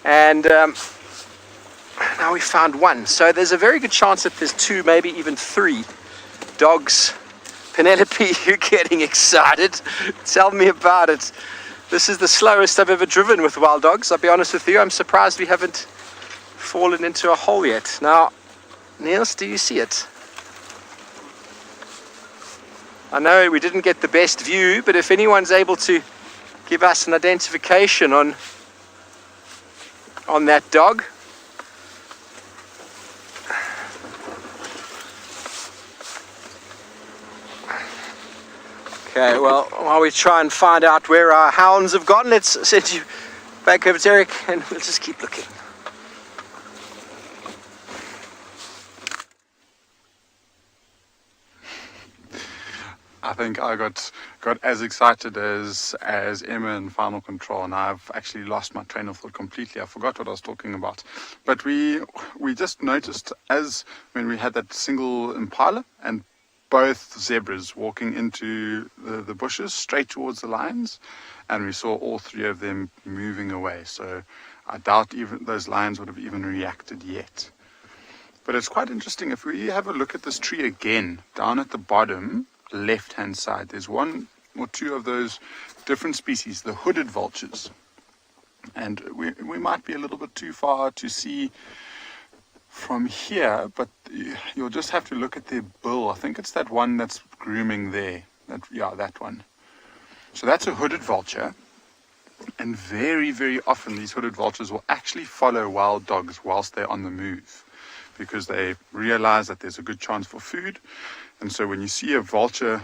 And now we found 1. So there's a very good chance that there's 2, maybe even 3 dogs. Penelope, you're getting excited. Tell me about it. This is the slowest I've ever driven with wild dogs. I'll be honest with you, I'm surprised we haven't fallen into a hole yet. Now, Niels, do you see it? I know we didn't get the best view, but if anyone's able to give us an identification on that dog. Okay, well, while we try and find out where our hounds have gone, let's send you back over to Eric and we'll just keep looking. I think I got as excited as Emma in Final Control, and I've actually lost my train of thought completely. I forgot what I was talking about. But we just noticed when we had that single impala and both zebras walking into the bushes straight towards the lions, and we saw all three of them moving away. So I doubt even those lions would have even reacted yet. But it's quite interesting. If we have a look at this tree again, down at the bottom left-hand side, there's one or two of those different species, the hooded vultures. And we might be a little bit too far to see from here, but you'll just have to look at their bill. I think it's that one that's grooming there. That one. So that's a hooded vulture. And very, very often these hooded vultures will actually follow wild dogs whilst they're on the move, because they realize that there's a good chance for food. And so when you see a vulture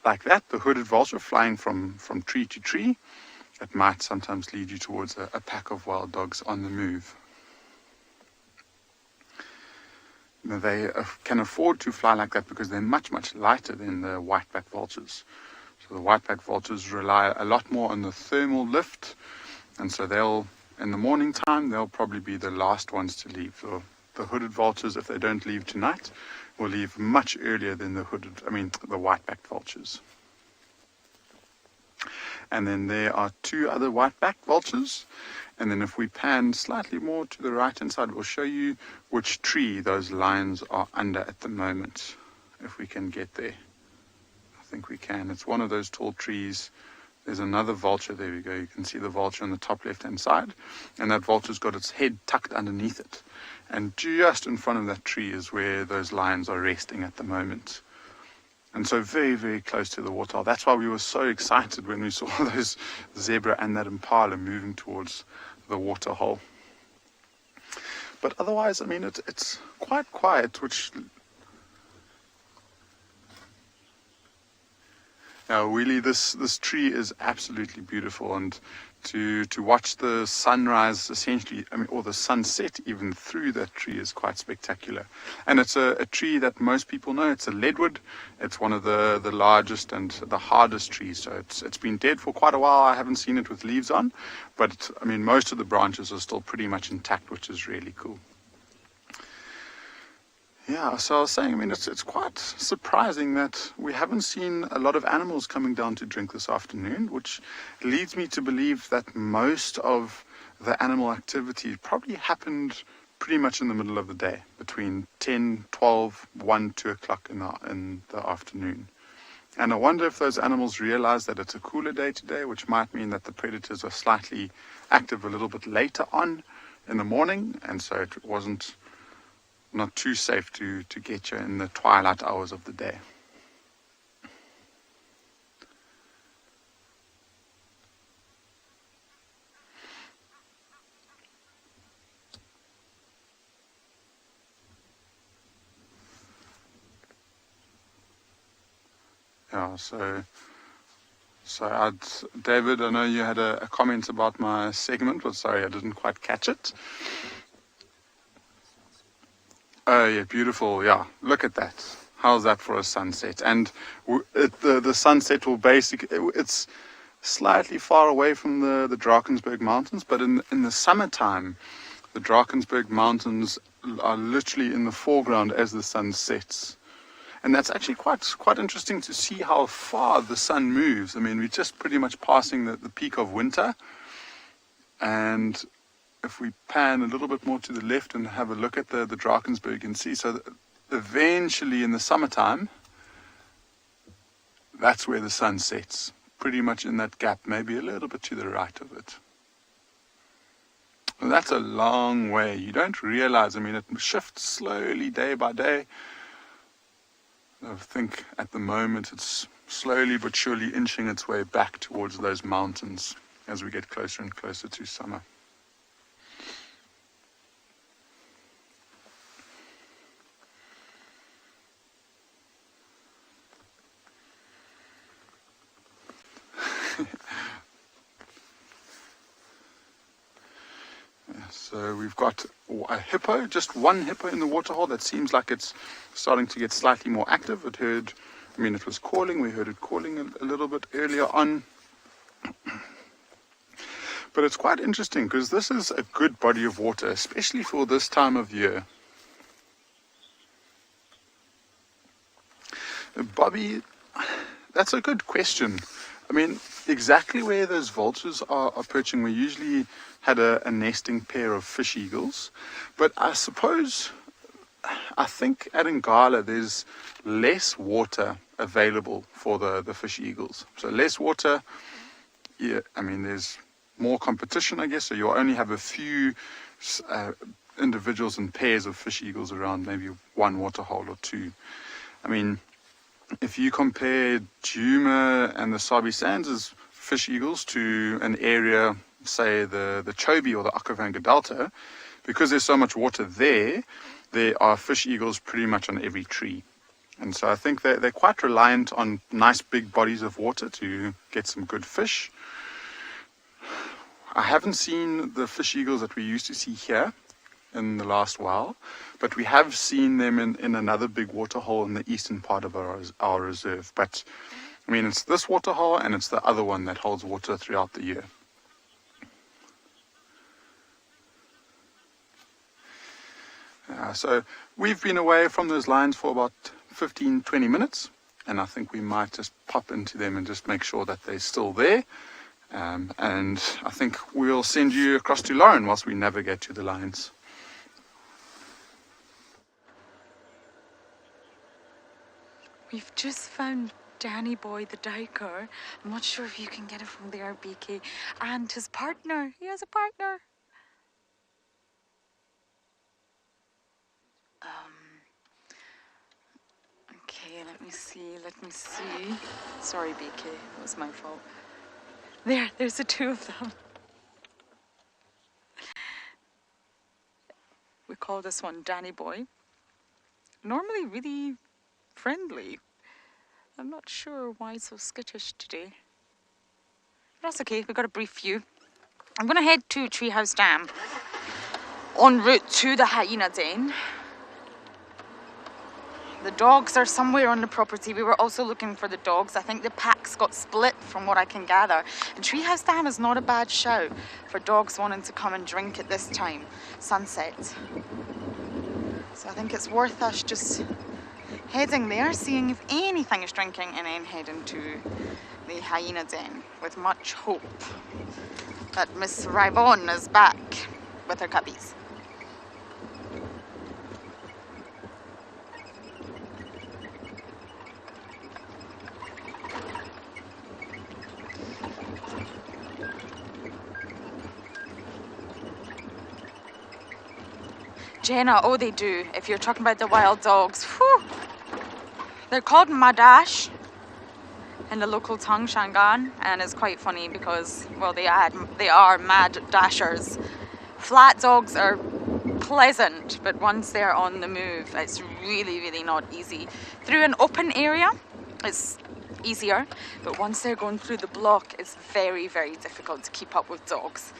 like that, the hooded vulture flying from tree to tree, it might sometimes lead you towards a pack of wild dogs on the move. Now, they can afford to fly like that because they're much, much lighter than the white-backed vultures. So the white-backed vultures rely a lot more on the thermal lift, and so in the morning time, they'll probably be the last ones to leave. So the hooded vultures, if they don't leave tonight, will leave much earlier than the white-backed vultures. And then there are two other white-backed vultures. And then if we pan slightly more to the right-hand side, we'll show you which tree those lions are under at the moment, if we can get there. I think we can. It's one of those tall trees. There's another vulture. There we go. You can see the vulture on the top left-hand side. And that vulture's got its head tucked underneath it. And just in front of that tree is where those lions are resting at the moment. And so very, very close to the waterhole. That's why we were so excited when we saw those zebra and that impala moving towards the waterhole. But otherwise, it's quite quiet, Now, really, this tree is absolutely beautiful, and to watch the sunrise essentially, or the sunset even through that tree is quite spectacular. And it's a tree that most people know. It's a leadwood. It's one of the largest and the hardest trees. So it's been dead for quite a while. I haven't seen it with leaves on, but most of the branches are still pretty much intact, which is really cool. Yeah, so I was saying, it's quite surprising that we haven't seen a lot of animals coming down to drink this afternoon, which leads me to believe that most of the animal activity probably happened pretty much in the middle of the day, between 10, 12, 1, 2 o'clock in the afternoon. And I wonder if those animals realize that it's a cooler day today, which might mean that the predators are slightly active a little bit later on in the morning, and so it wasn't not too safe to get you in the twilight hours of the day. Yeah, so David, I know you had a comment about my segment, but sorry, I didn't quite catch it. Oh yeah, beautiful. Yeah, look at that. How's that for a sunset? And the sunset will it's slightly far away from the Drakensberg Mountains, but in the summertime, the Drakensberg Mountains are literally in the foreground as the sun sets. And that's actually quite interesting to see how far the sun moves. We're just pretty much passing the peak of winter, and if we pan a little bit more to the left and have a look at the Drakensberg, you can see, so eventually in the summertime, that's where the sun sets, pretty much in that gap, maybe a little bit to the right of it. And that's a long way. You don't realize, it shifts slowly day by day. I think at the moment it's slowly but surely inching its way back towards those mountains as we get closer and closer to summer. So we've got a hippo, just one hippo in the waterhole that seems like it's starting to get slightly more active. It heard I mean, it was calling. We heard it calling a little bit earlier on. But it's quite interesting because this is a good body of water, especially for this time of year. Bobby, that's a good question. I mean, exactly where those vultures are perching, we usually had a nesting pair of fish eagles. But I think at Ngala there's less water available for the fish eagles. So less water, yeah, I mean, there's more competition, I guess, so you'll only have a few individuals and pairs of fish eagles around, maybe one waterhole or two. I mean, if you compare Djuma and the Sabi Sands as fish eagles to an area, say the Chobe or the Okavango Delta, because there's so much water there are fish eagles pretty much on every tree. And so I think they're quite reliant on nice big bodies of water to get some good fish. I haven't seen the fish eagles that we used to see here in the last while, but we have seen them in another big waterhole in the eastern part of our reserve. But I mean, it's this waterhole and it's the other one that holds water throughout the year. So we've been away from those lines for about 15-20 minutes, and I think we might just pop into them and just make sure that they're still there. And I think we'll send you across to Lauren whilst we navigate to the lines. We've just found Danny Boy the Diker. I'm not sure if you can get it from there, BK. And his partner. He has a partner. Okay, let me see. Sorry, BK, it was my fault. There's the two of them. We call this one Danny Boy. Normally really friendly. I'm not sure why it's so skittish today. But that's okay, we've got a brief view. I'm gonna head to Treehouse Dam en route to the hyena den. The dogs are somewhere on the property. We were also looking for the dogs. I think the packs got split from what I can gather. And Treehouse Dam is not a bad shout for dogs wanting to come and drink at this time, sunset. So I think it's worth us just heading there, seeing if anything is drinking, and then heading to the hyena den with much hope that Miss Rybon is back with her cubbies. Jenna, oh they do, if you're talking about the wild dogs. Whew. They're called Madash in the local tongue, Shangaan, and it's quite funny because, well, they are mad dashers. Flat dogs are pleasant, but once they're on the move, it's really, really not easy. Through an open area, it's easier, but once they're going through the block, it's very, very difficult to keep up with dogs.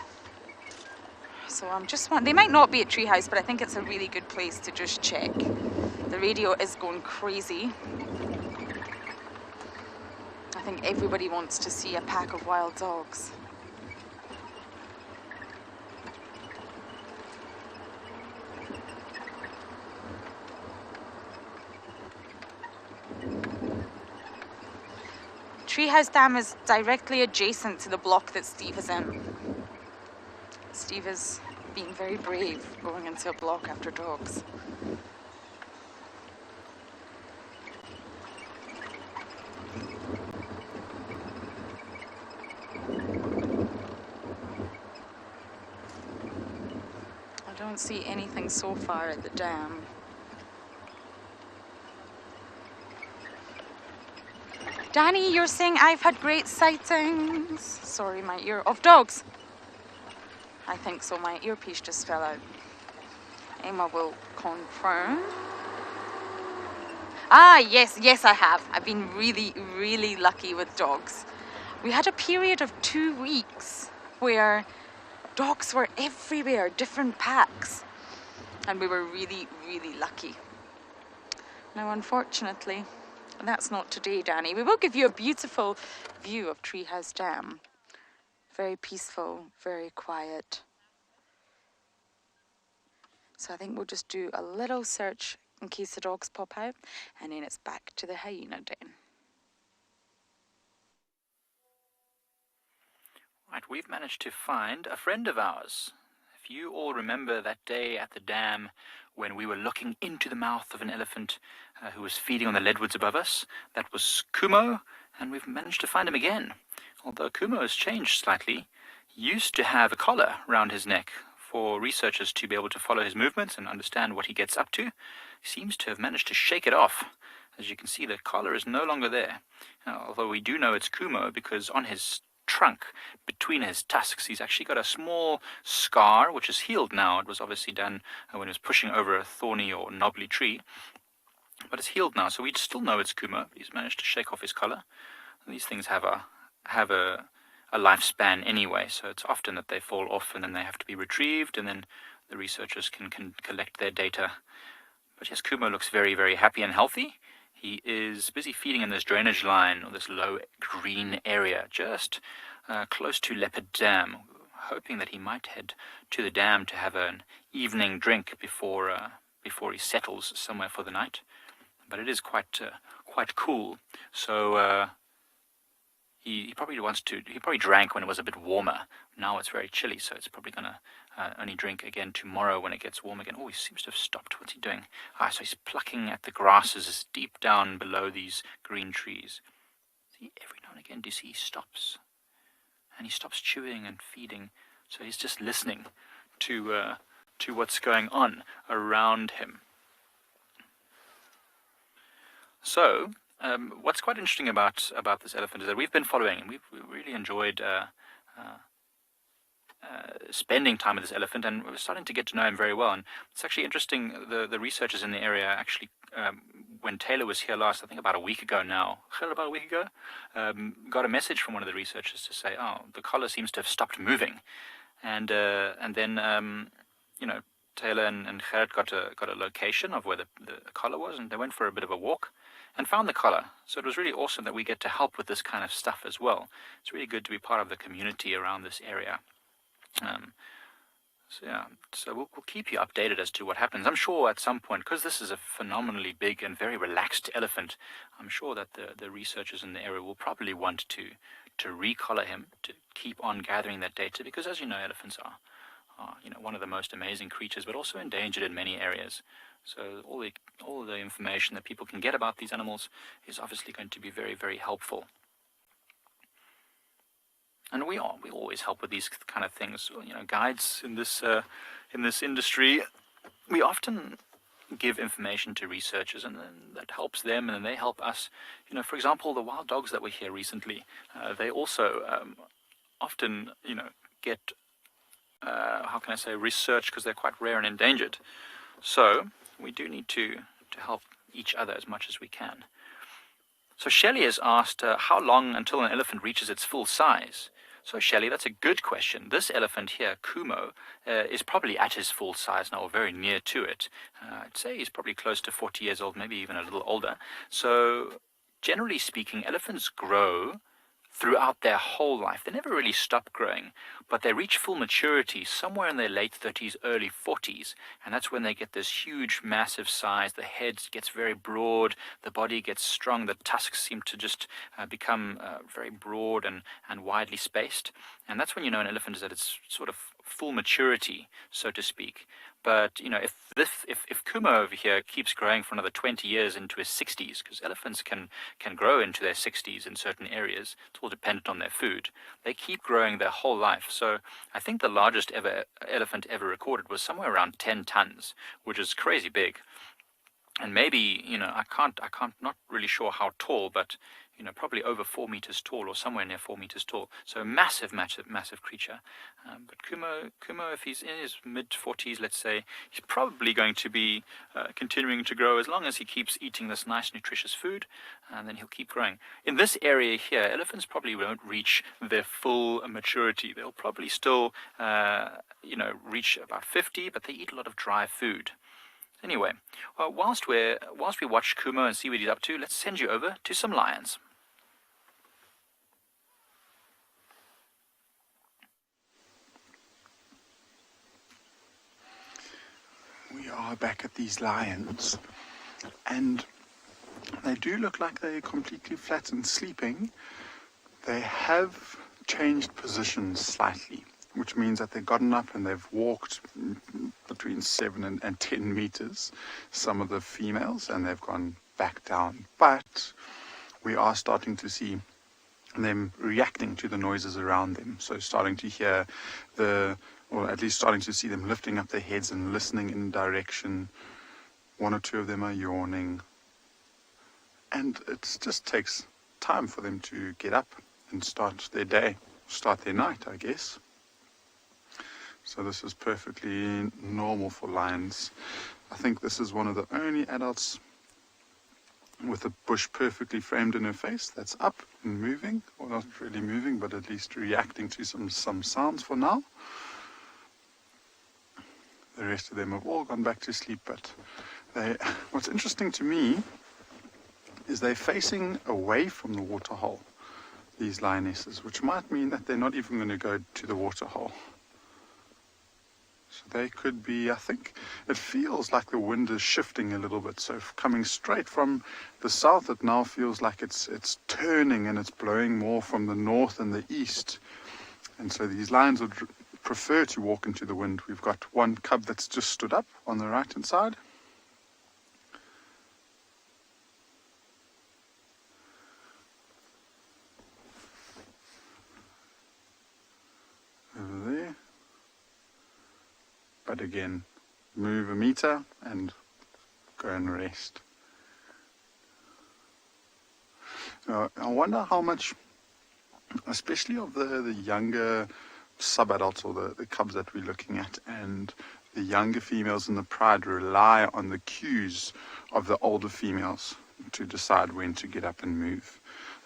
So they might not be at Treehouse, but I think it's a really good place to just check. The radio is going crazy. I think everybody wants to see a pack of wild dogs. Treehouse Dam is directly adjacent to the block that Steve is in. Steve is being very brave going into a block after dogs. I don't see anything so far at the dam. Danny, you're saying I've had great sightings. Sorry, my ear of dogs. I think so, my earpiece just fell out. Emma will confirm. Ah, yes I have. I've been really, really lucky with dogs. We had a period of 2 weeks where dogs were everywhere, different packs. And we were really, really lucky. Now, unfortunately, But that's not today, Danny. We will give you a beautiful view of Treehouse Dam. Very peaceful, very quiet. So I think we'll just do a little search in case the dogs pop out, and then it's back to the hyena den. Right, we've managed to find a friend of ours. If you all remember that day at the dam when we were looking into the mouth of an elephant who was feeding on the leadwoods above us, that was Kumo, and we've managed to find him again. Although Kumo has changed slightly, he used to have a collar round his neck for researchers to be able to follow his movements and understand what he gets up to. He seems to have managed to shake it off. As you can see, the collar is no longer there. Although we do know it's Kumo because on his trunk, between his tusks, he's actually got a small scar, which is healed now. It was obviously done when he was pushing over a thorny or knobbly tree, but it's healed now, so we still know it's Kumo. He's managed to shake off his collar. And these things have a lifespan anyway, so it's often that they fall off and then they have to be retrieved, and then the researchers can collect their data. But yes, Kumo looks very, very happy and healthy. He is busy feeding in this drainage line, or this low green area, just close to Leopard Dam, hoping that he might head to the dam to have an evening drink before he settles somewhere for the night. But it is quite cool, so he probably he probably drank when it was a bit warmer. Now it's very chilly, so it's probably going to only drink again tomorrow when it gets warm again. Oh, he seems to have stopped. What's he doing? So he's plucking at the grasses deep down below these green trees. See, every now and again, do you see he stops? And he stops chewing and feeding. So he's just listening to what's going on around him. So, what's quite interesting about this elephant is that we've been following him. We really enjoyed spending time with this elephant, and we're starting to get to know him very well. And it's actually interesting, the researchers in the area actually, when Taylor was here last, I think about a week ago now, got a message from one of the researchers to say, oh, the collar seems to have stopped moving. And then Taylor and Gerrit got a location of where the collar was, and they went for a bit of a walk and found the collar. So it was really awesome that we get to help with this kind of stuff as well. It's really good to be part of the community around this area. So we'll keep you updated as to what happens. I'm sure at some point, because this is a phenomenally big and very relaxed elephant, I'm sure that the researchers in the area will probably want to recollar him, to keep on gathering that data, because as you know, elephants are one of the most amazing creatures, but also endangered in many areas. So all the information that people can get about these animals is obviously going to be very, very helpful. And we always help with these kind of things. Guides in this industry, we often give information to researchers, and then that helps them, and then they help us. For example, the wild dogs that were here recently, they also often get research, because they're quite rare and endangered. So we do need to help each other as much as we can. So Shelley has asked, how long until an elephant reaches its full size? So Shelley, that's a good question. This elephant here, Kumo, is probably at his full size now, or very near to it. I'd say he's probably close to 40 years old, maybe even a little older. So generally speaking, elephants grow throughout their whole life. They never really stop growing, but they reach full maturity somewhere in their late 30s, early 40s, and that's when they get this huge, massive size. The head gets very broad, the body gets strong, the tusks seem to just become very broad and widely spaced, and that's when you know an elephant is at its sort of full maturity, so to speak. But if Kumo over here keeps growing for another 20 years into his 60s, because elephants can grow into their 60s in certain areas, it's all dependent on their food. They keep growing their whole life. So I think the largest elephant ever recorded was somewhere around 10 tons, which is crazy big. And maybe not really sure how tall, but probably over 4 meters tall, or somewhere near 4 meters tall. So massive creature. But Kumo, if he's in his mid-40s, let's say, he's probably going to be continuing to grow as long as he keeps eating this nice, nutritious food, and then he'll keep growing. In this area here, elephants probably won't reach their full maturity. They'll probably still, reach about 50, but they eat a lot of dry food. Anyway, whilst we watch Kumo and see what he's up to, let's send you over to some lions. We are back at these lions, and they do look like they're completely flat and sleeping. They have changed positions slightly, which means that they've gotten up and they've walked between 7 and 10 meters, some of the females, and they've gone back down. But we are starting to see them reacting to the noises around them. So starting to hear or at least starting to see them lifting up their heads and listening in direction. 1 or 2 of them are yawning. And it just takes time for them to get up and start their day, start their night, I guess. So this is perfectly normal for lions. I think this is one of the only adults with a bush perfectly framed in her face that's up and moving, or not really moving, but at least reacting to some sounds for now. The rest of them have all gone back to sleep, but what's interesting to me is they're facing away from the water hole, these lionesses, which might mean that they're not even going to go to the water hole. So they could be, I think, it feels like the wind is shifting a little bit. So coming straight from the south, it now feels like it's turning and it's blowing more from the north and the east. And so these lions would prefer to walk into the wind. We've got one cub that's just stood up on the right hand side. Over there. But again, move a meter and go and rest. I wonder how much, especially of the younger sub-adults or the cubs that we're looking at, and the younger females in the pride rely on the cues of the older females to decide when to get up and move.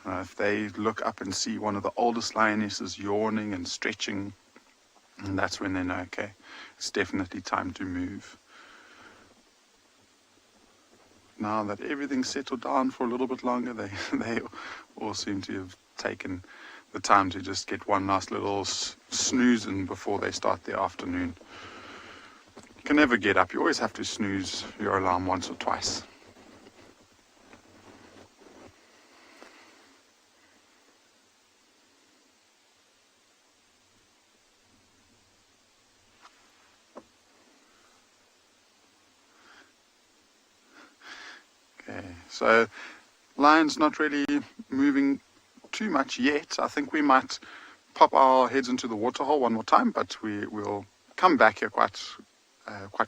If they look up and see one of the oldest lionesses yawning and stretching, and that's when they know, okay, it's definitely time to move. Now that everything's settled down for a little bit longer, they all seem to have taken the time to just get one last little snooze in before they start their afternoon. You can never get up. You always have to snooze your alarm once or twice. Okay, so lion's not really moving too much yet. I think we might pop our heads into the water hole one more time, but we'll come back here quite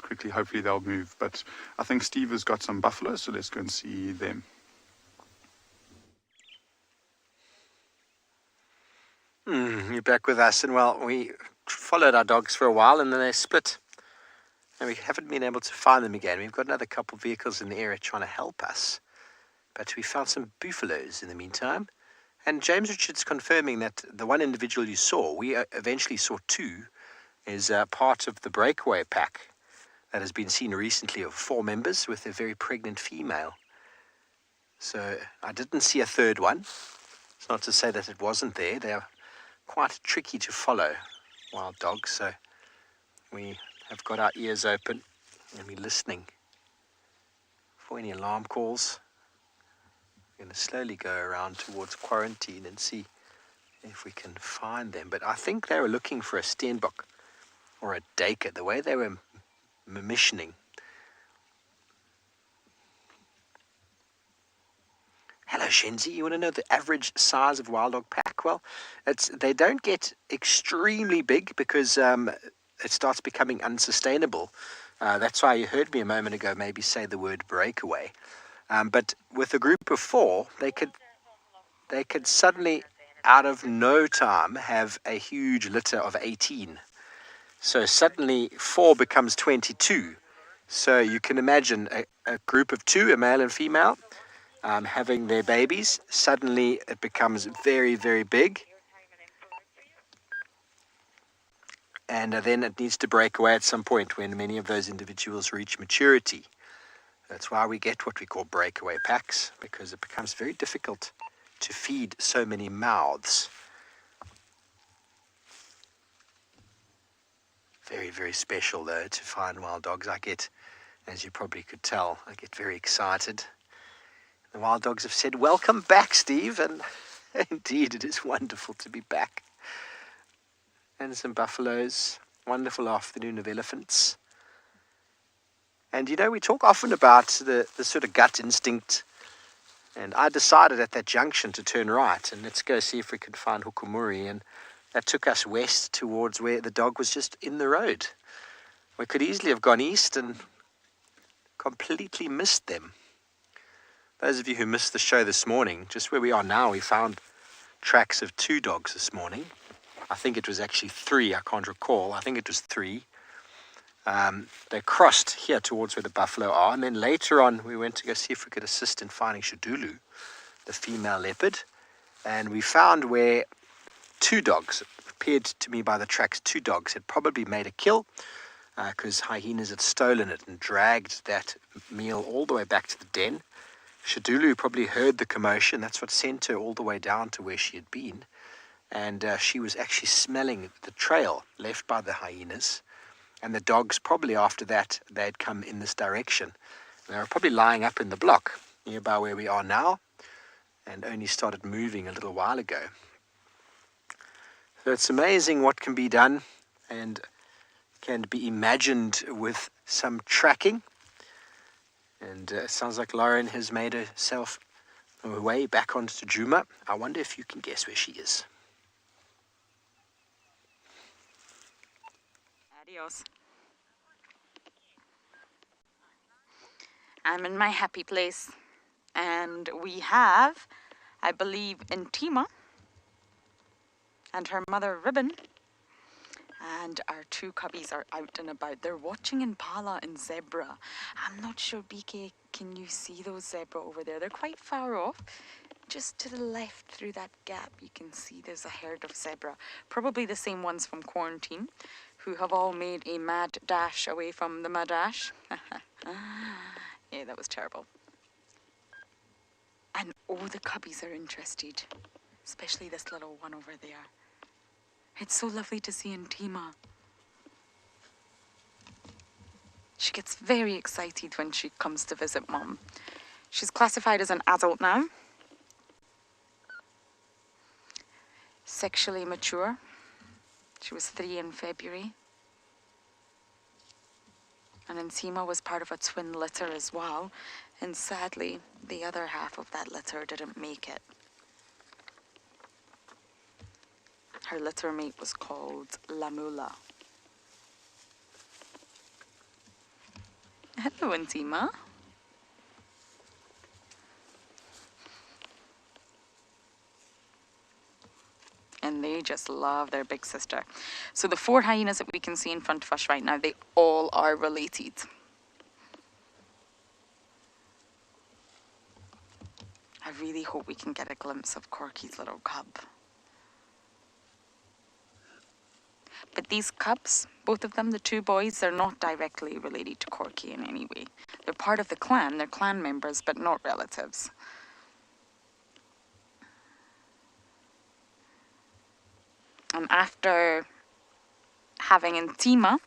quickly. Hopefully they'll move. But I think Steve has got some buffaloes, so let's go and see them. You're back with us, and well, we followed our dogs for a while, and then they split, and we haven't been able to find them again. We've got another couple of vehicles in the area trying to help us, but we found some buffaloes in the meantime. And James Richards confirming that the one individual you saw, we eventually saw 2, is part of the breakaway pack that has been seen recently of 4 members with a very pregnant female. So I didn't see a third one. It's not to say that it wasn't there. They are quite tricky to follow, wild dogs. So we have got our ears open and we're listening for any alarm calls. We're going to slowly go around towards quarantine and see if we can find them. But I think they were looking for a steenbok or a duiker, the way they were missioning. Hello, Shenzi. You want to know the average size of wild dog pack? Well, they don't get extremely big because it starts becoming unsustainable. That's why you heard me a moment ago maybe say the word breakaway. But with a group of 4, they could suddenly, out of no time, have a huge litter of 18. So suddenly 4 becomes 22. So you can imagine a group of 2, a male and female, having their babies. Suddenly it becomes very, very big. And then it needs to break away at some point when many of those individuals reach maturity. That's why we get what we call breakaway packs, because it becomes very difficult to feed so many mouths. Very, very special, though, to find wild dogs. I get, as you probably could tell, I get very excited. The wild dogs have said, "Welcome back, Steve," and indeed it is wonderful to be back. And some buffaloes, wonderful afternoon of elephants. And you know, we talk often about the sort of gut instinct, and I decided at that junction to turn right and let's go see if we could find Hukumuri, and that took us west towards where the dog was just in the road. We could easily have gone east and completely missed them. Those of you who missed the show this morning, just where we are now, we found tracks of 2 dogs this morning. I think it was actually 3, I can't recall. I think it was 3. They crossed here towards where the buffalo are, and then later on we went to go see if we could assist in finding Shadulu, the female leopard, and we found where 2 dogs, it appeared to me by the tracks, 2 dogs had probably made a kill because hyenas had stolen it and dragged that meal all the way back to the den. Shadulu probably heard the commotion. That's what sent her all the way down to where she had been, and she was actually smelling the trail left by the hyenas, and the dogs probably after that they had come in this direction. They were probably lying up in the block nearby where we are now and only started moving a little while ago. So it's amazing what can be done and can be imagined with some tracking. And it sounds like Lauren has made herself her way back onto Juma. I wonder if you can guess where she is. Adios. I'm in my happy place. And we have, I believe, Intima and her mother Ribbon, and our 2 cubbies are out and about. They're watching impala and zebra. I'm not sure, BK, can you see those zebra over there? They're quite far off. Just to the left through that gap you can see there's a herd of zebra, probably the same ones from quarantine, who have all made a mad dash away from the madash. Yeah, that was terrible. And oh, the cubbies are interested, especially this little one over there. It's so lovely to see Intima. She gets very excited when she comes to visit Mom. She's classified as an adult now. Sexually mature. She was 3 in February. And Intima was part of a twin litter as well. And sadly, the other half of that litter didn't make it. Her litter mate was called Lamula. Hello, Intima. And they just love their big sister. So the 4 hyenas that we can see in front of us right now, they all are related. I really hope we can get a glimpse of Corky's little cub. But these cubs, both of them, the 2 boys, they're not directly related to Corky in any way. They're part of the clan, they're clan members, but not relatives. And after having Intima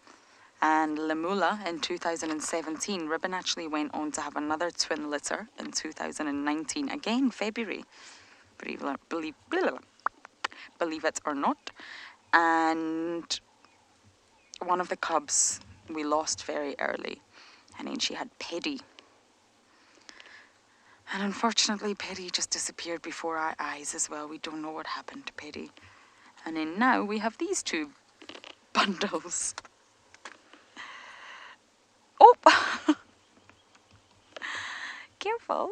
and Lamula in 2017, Ribbon actually went on to have another twin litter in 2019, again February, believe it or not. And one of the cubs we lost very early, and then she had Paddy. And unfortunately, Paddy just disappeared before our eyes as well. We don't know what happened to Paddy. And then now we have these 2 bundles. Oh! Careful.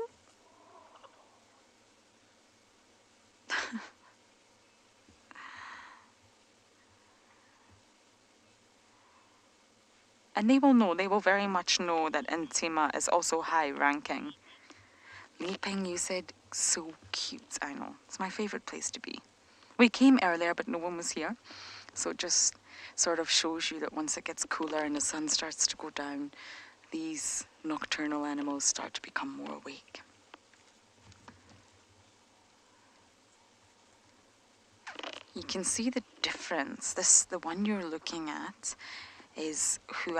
And they will know, they will very much know that Intima is also high ranking. Leaping, you said, so cute. I know, it's my favorite place to be. We came earlier, but no one was here. So it just sort of shows you that once it gets cooler and the sun starts to go down, these nocturnal animals start to become more awake. You can see the difference. The one you're looking at is who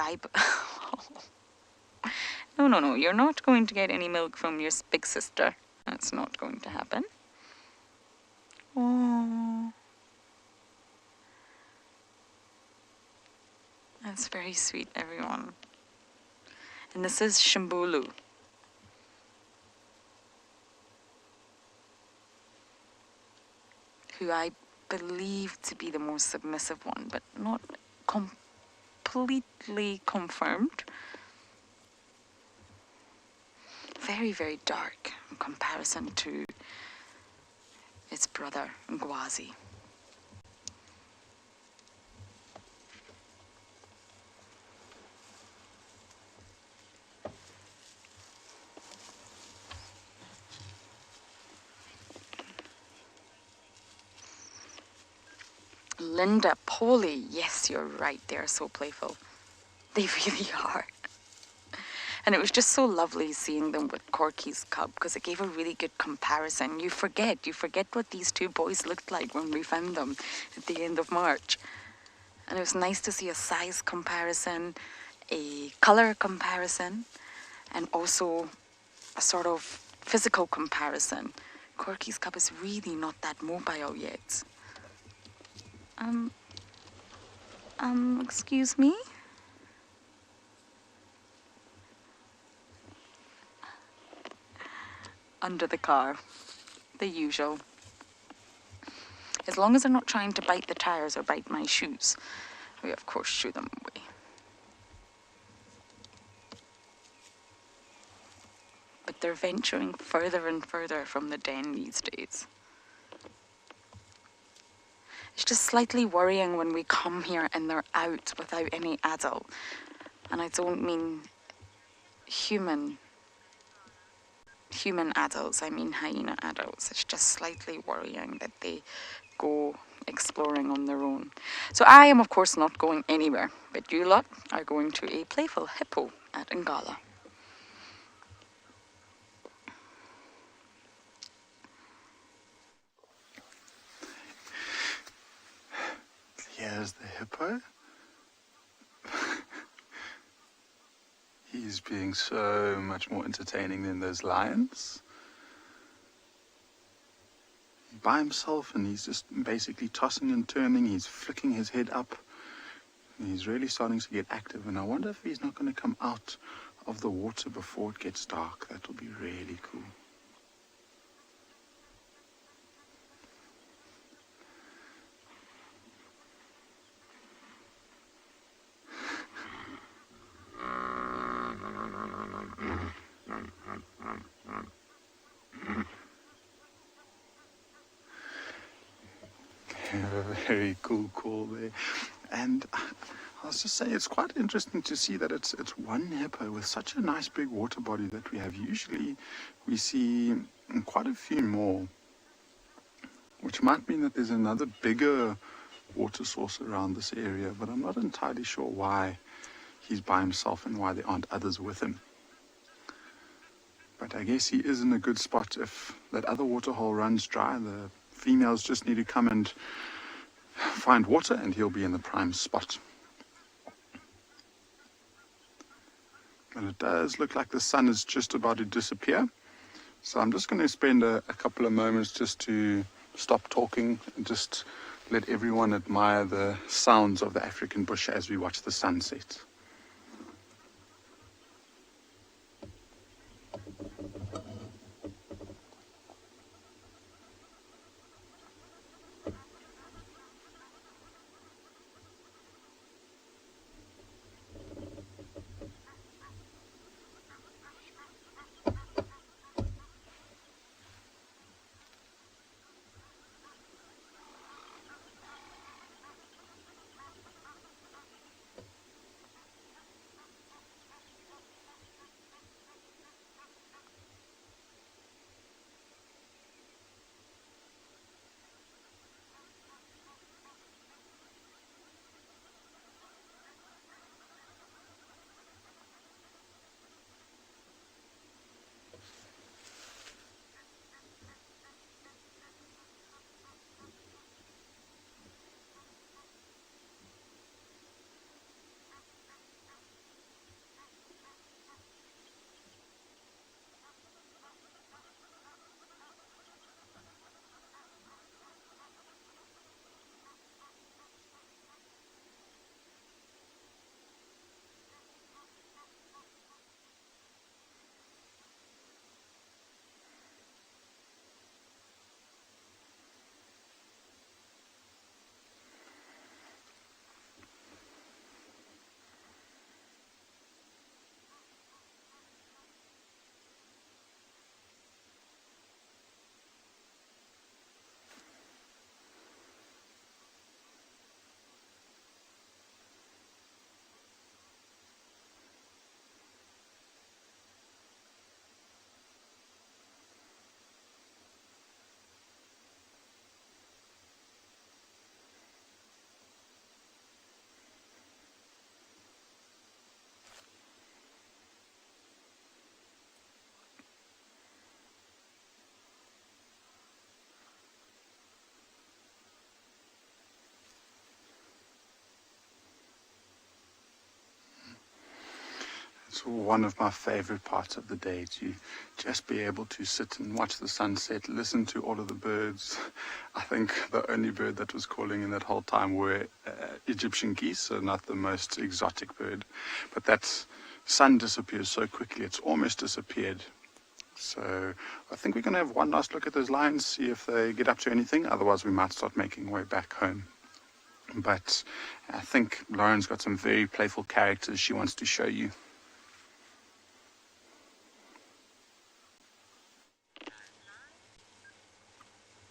No, you're not going to get any milk from your big sister. That's not going to happen. Oh, that's very sweet, everyone. And this is Shimbulu. Who I believe to be the most submissive one, but not completely confirmed. Very, very dark in comparison to its brother, Ngwazi. Linda, Polly, yes, you're right, they're so playful. They really are. And it was just so lovely seeing them with Corky's cub, because it gave a really good comparison. You forget what these two boys looked like when we found them at the end of March. And it was nice to see a size comparison, a color comparison, and also a sort of physical comparison. Corky's cub is really not that mobile yet. Excuse me? Under the car. The usual. As long as they're not trying to bite the tires or bite my shoes, we of course shoo them away. But they're venturing further and further from the den these days. It's just slightly worrying when we come here and they're out without any adult. And I don't mean human adults, I mean hyena adults. It's just slightly worrying that they go exploring on their own. So I am of course not going anywhere, but you lot are going to a playful hippo at Ngala. Here's the hippo. He's being so much more entertaining than those lions. By himself, and he's just basically tossing and turning. He's flicking his head up. He's really starting to get active, and I wonder if he's not going to come out of the water before it gets dark. That will be really cool. A very cool call there. And I was just saying, it's quite interesting to see that it's one hippo with such a nice big water body that we have. Usually we see quite a few more, which might mean that there's another bigger water source around this area, but I'm not entirely sure why he's by himself and why there aren't others with him. But I guess he is in a good spot. If that other water hole runs dry, the females just need to come and find water and he'll be in the prime spot. And it does look like the sun is just about to disappear. So I'm just going to spend a couple of moments just to stop talking and just let everyone admire the sounds of the African bush as we watch the sunset. It's one of my favorite parts of the day, to just be able to sit and watch the sunset, listen to all of the birds. I think the only bird that was calling in that whole time were Egyptian geese, so not the most exotic bird. But that sun disappears so quickly, it's almost disappeared. So I think we're going to have one last look at those lions, see if they get up to anything. Otherwise we might start making our way back home. But I think Lauren's got some very playful characters she wants to show you.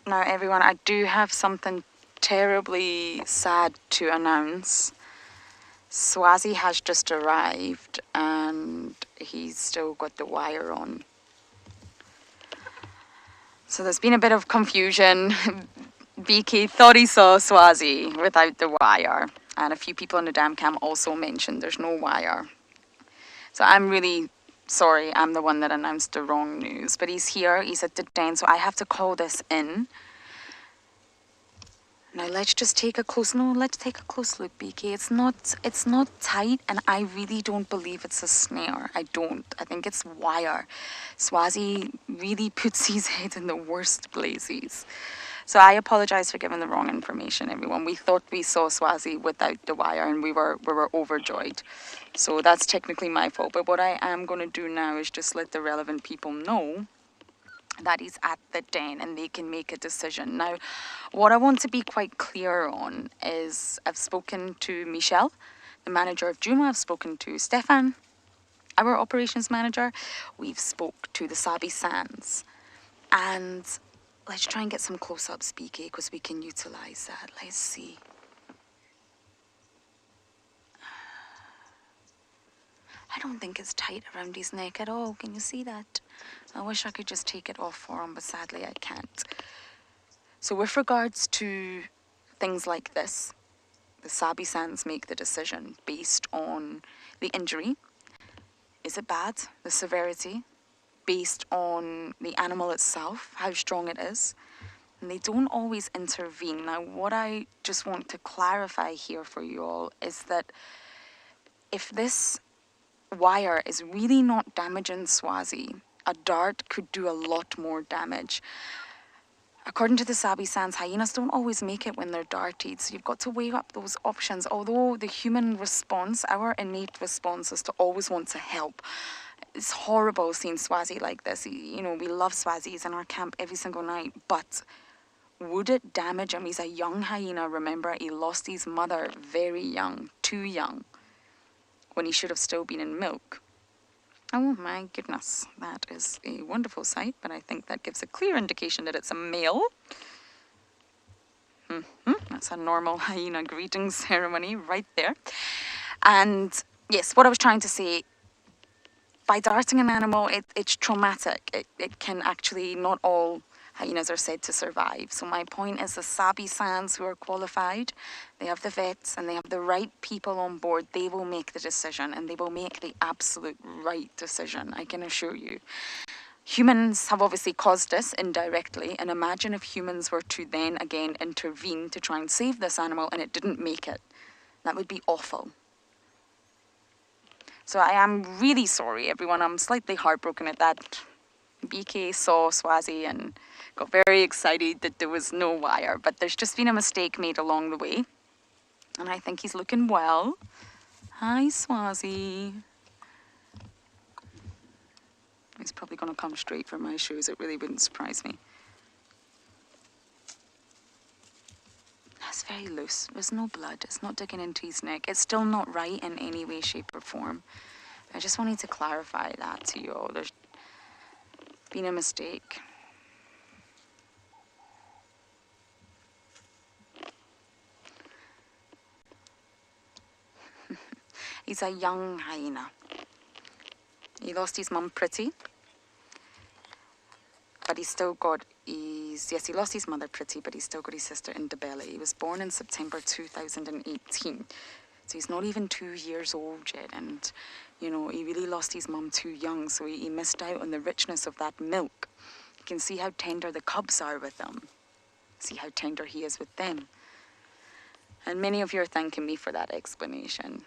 Now, everyone, I do have something terribly sad to announce. Swazi has just arrived and he's still got the wire on. So there's been a bit of confusion. BK thought he saw Swazi without the wire. And a few people in the dam cam also mentioned there's no wire. So I'm really sorry, I'm the one that announced the wrong news. But he's here, he's at the den, so I have to call this in. Now let's just take a close look, BK. It's not tight, and I really don't believe it's a snare. I think it's wire. Swazi really puts his head in the worst places. So I apologize for giving the wrong information, everyone. We thought we saw Swazi without the wire, and we were overjoyed. So that's technically my fault. But what I am going to do now is just let the relevant people know that he's at the den and they can make a decision. Now, what I want to be quite clear on is I've spoken to Michelle, the manager of Juma. I've spoken to Stefan, our operations manager. We've spoke to the Sabi Sands. And let's try and get some close-ups, BK, because we can utilize that. Let's see. I don't think it's tight around his neck at all. Can you see that? I wish I could just take it off for him, but sadly I can't. So with regards to things like this, the Sabi Sands make the decision based on the injury. Is it bad? The severity? Based on the animal itself, how strong it is. And they don't always intervene. Now, what I just want to clarify here for you all is that if this wire is really not damaging Swazi, a dart could do a lot more damage. According to the Sabi Sands, hyenas don't always make it when they're darted, so you've got to weigh up those options. Although the human response, our innate response, is to always want to help. It's horrible seeing Swazi like this. You know, we love Swazi, he's in our camp every single night, but would it damage him? He's a young hyena, remember, he lost his mother very young, too young, when he should have still been in milk. Oh my goodness, that is a wonderful sight, but I think that gives a clear indication that it's a male. That's a normal hyena greeting ceremony right there. And yes, what I was trying to say, by darting an animal, it's traumatic. It can actually, not all hyenas are said to survive. So my point is the Sabi Sands who are qualified, they have the vets and they have the right people on board. They will make the decision and they will make the absolute right decision, I can assure you. Humans have obviously caused this indirectly, and imagine if humans were to then again intervene to try and save this animal and it didn't make it. That would be awful. So I am really sorry, everyone. I'm slightly heartbroken at that. BK saw Swazi and got very excited that there was no wire, but there's just been a mistake made along the way. And I think he's looking well. Hi, Swazi. He's probably going to come straight for my shoes. It really wouldn't surprise me. That's very loose. There's no blood. It's not digging into his neck. It's still not right in any way, shape, or form. I just wanted to clarify that to you all. There's been a mistake. He's a young hyena. He lost his mum Pretty, but he's still got his, yes, he lost his mother Pretty, but he's still got his sister Indabella. He was born in September 2018, so he's not even 2 years old yet, and you know, he really lost his mum too young, so he missed out on the richness of that milk. You can see how tender the cubs are with him. See how tender he is with them. And many of you are thanking me for that explanation.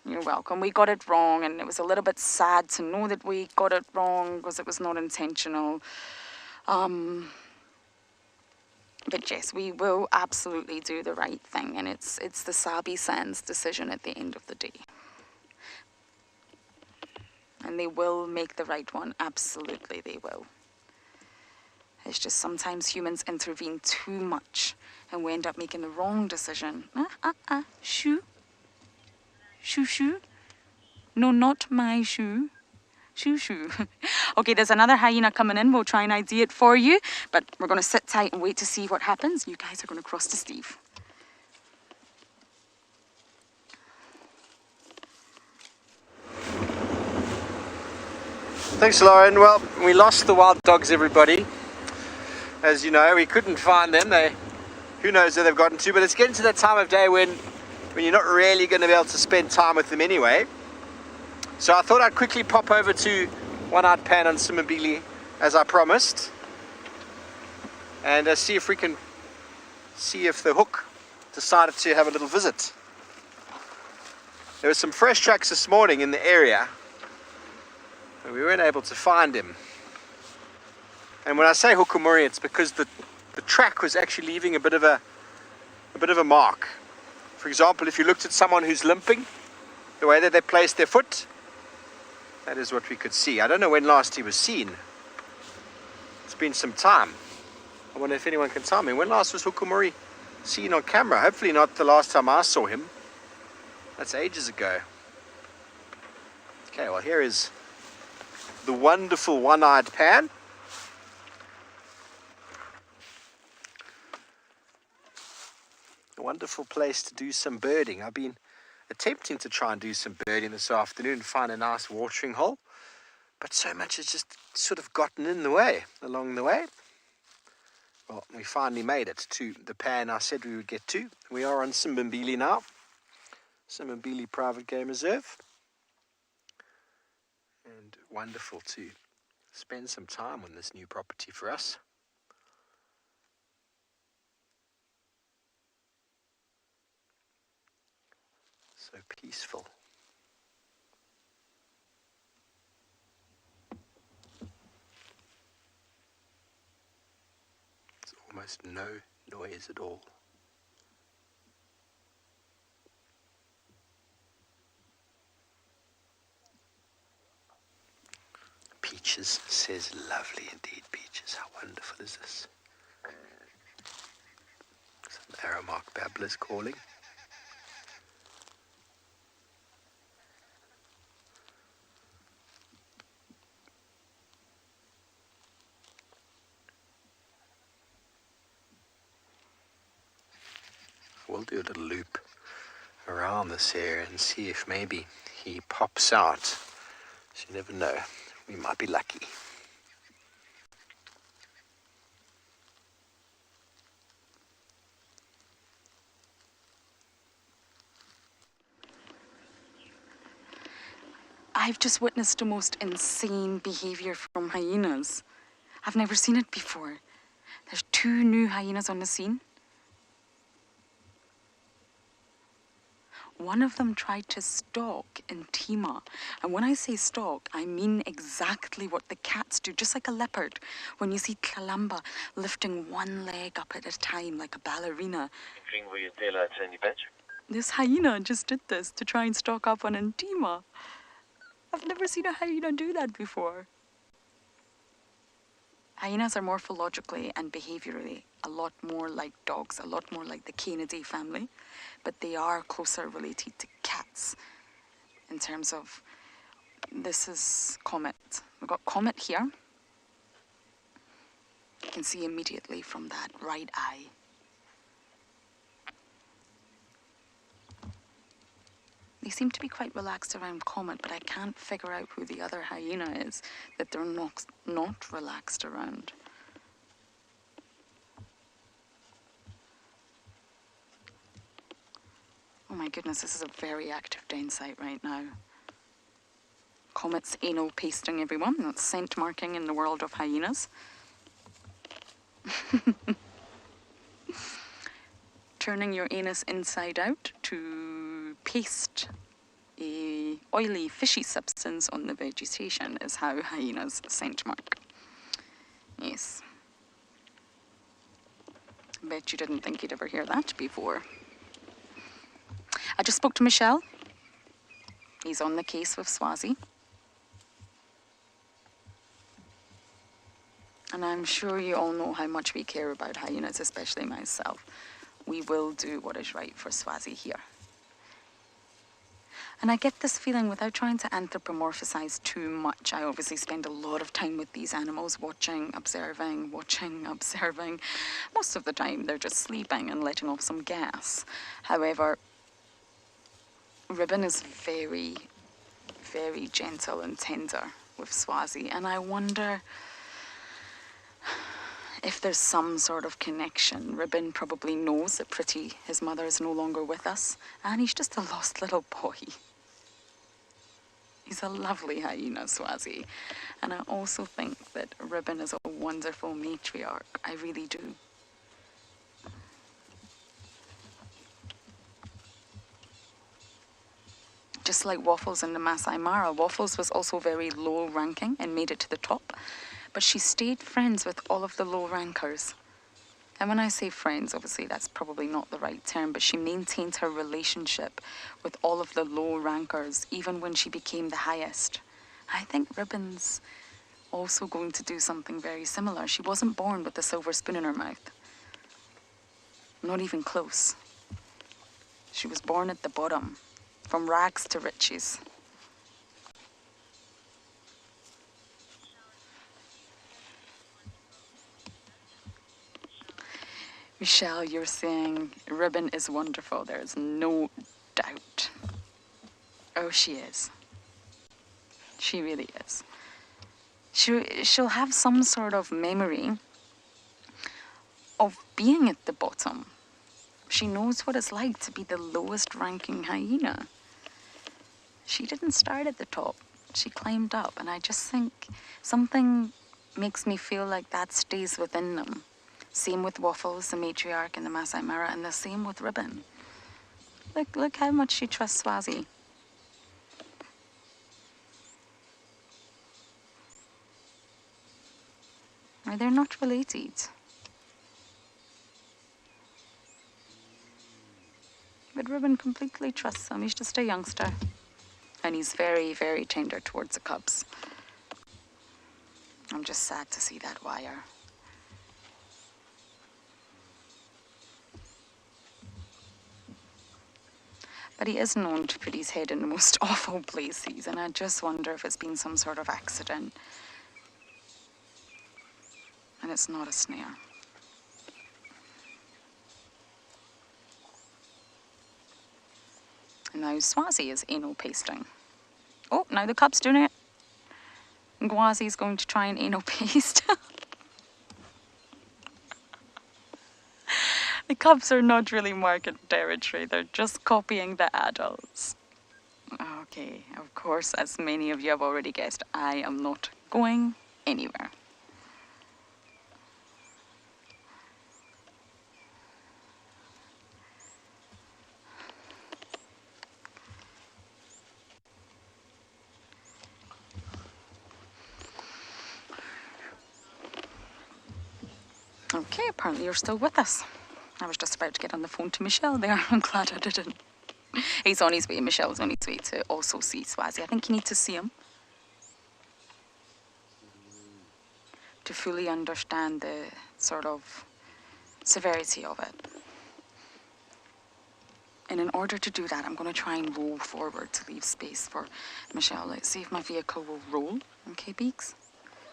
You're welcome. We got it wrong, and it was a little bit sad to know that we got it wrong because it was not intentional. But yes, we will absolutely do the right thing, and it's the Sabi-san's decision at the end of the day. And they will make the right one. Absolutely, they will. It's just sometimes humans intervene too much, and we end up making the wrong decision. Shoe. Shoo, shoo. No, not my shoe. Shoo, shoo. Okay, there's another hyena coming in. We'll try and ID it for you, but we're going to sit tight and wait to see what happens. You guys are going to cross to Steve. Thanks, Lauren. Well, we lost the wild dogs, everybody. As you know, we couldn't find them. Who knows where they've gotten to, but it's getting to that time of day when you're not really going to be able to spend time with them anyway. So I thought I'd quickly pop over to One-Eyed Pan on Simbili, as I promised, and see if the hook decided to have a little visit. There were some fresh tracks this morning in the area, but we weren't able to find him. And when I say hukumuri, it's because the track was actually leaving a bit of a mark. For example, if you looked at someone who's limping, the way that they placed their foot, that is what we could see. I don't know when last he was seen. It's been some time. I wonder if anyone can tell me. When last was Hukumuri seen on camera? Hopefully not the last time I saw him. That's ages ago. Okay, well, here is the wonderful One-Eyed Pan. A wonderful place to do some birding. I've been attempting to try and do some birding this afternoon, find a nice watering hole, but so much has just sort of gotten in the way along the way. Well, we finally made it to the pan I said we would get to. We are on Simbili now, Simbili Private Game Reserve, and wonderful to spend some time on this new property for us. So peaceful. There's almost no noise at all. Peaches says lovely indeed, Peaches. How wonderful is this? Some Aramark babblers calling. We'll do a little loop around this area and see if maybe he pops out. So you never know. We might be lucky. I've just witnessed the most insane behavior from hyenas. I've never seen it before. There's 2 new hyenas on the scene. One of them tried to stalk Intima. And when I say stalk, I mean exactly what the cats do, just like a leopard. When you see Kalamba lifting one leg up at a time like a ballerina. This hyena just did this to try and stalk up on Intima. I've never seen a hyena do that before. Hyenas are morphologically and behaviorally a lot more like dogs, a lot more like the Canidae family, but they are closer related to cats in terms of, this is Comet. We've got Comet here. You can see immediately from that right eye. They seem to be quite relaxed around Comet, but I can't figure out who the other hyena is that they're not relaxed around. Oh my goodness, this is a very active den site right now. Comet's anal pasting, everyone. That's scent marking in the world of hyenas. Turning your anus inside out to paste a oily, fishy substance on the vegetation is how hyenas scent mark. Yes. Bet you didn't think you'd ever hear that before. I just spoke to Michelle. He's on the case with Swazi. And I'm sure you all know how much we care about hyenas, especially myself. We will do what is right for Swazi here. And I get this feeling, without trying to anthropomorphize too much, I obviously spend a lot of time with these animals, watching, observing. Most of the time they're just sleeping and letting off some gas. However, Ribbon is very, very gentle and tender with Swazi, and I wonder if there's some sort of connection. Ribbon probably knows that Pretty, his mother, is no longer with us, and he's just a lost little boy. He's a lovely hyena, Swazi. And I also think that Ribbon is a wonderful matriarch. I really do. Just like Waffles in the Masai Mara, Waffles was also very low ranking and made it to the top. But she stayed friends with all of the low rankers. And when I say friends, obviously that's probably not the right term, but she maintained her relationship with all of the low rankers, even when she became the highest. I think Ribbon's also going to do something very similar. She wasn't born with a silver spoon in her mouth. Not even close. She was born at the bottom, from rags to riches. Michelle, you're saying Ribbon is wonderful. There is no doubt. Oh, she is. She really is. She'll have some sort of memory of being at the bottom. She knows what it's like to be the lowest ranking hyena. She didn't start at the top. She climbed up, and I just think something makes me feel like that stays within them. Same with Waffles, the matriarch in the Masai Mara, and the same with Ribbon. Look how much she trusts Swazi. Or they're not related. But Ribbon completely trusts him. He's just a youngster. And he's very, very tender towards the cubs. I'm just sad to see that wire. But he is known to put his head in the most awful places, and I just wonder if it's been some sort of accident. And it's not a snare. And now Swazi is anal pasting. Oh, now the cub's doing it. Gwazi's going to try and anal paste. The cubs are not really market territory, they're just copying the adults. Okay, of course, as many of you have already guessed, I am not going anywhere. Okay, apparently you're still with us. I was just about to get on the phone to Michelle there. I'm glad I didn't. He's on his way. Michelle's on his way to also see Swazi. I think you need to see him to fully understand the sort of severity of it. And in order to do that, I'm going to try and roll forward to leave space for Michelle. Let's see if my vehicle will roll. Okay, Beaks?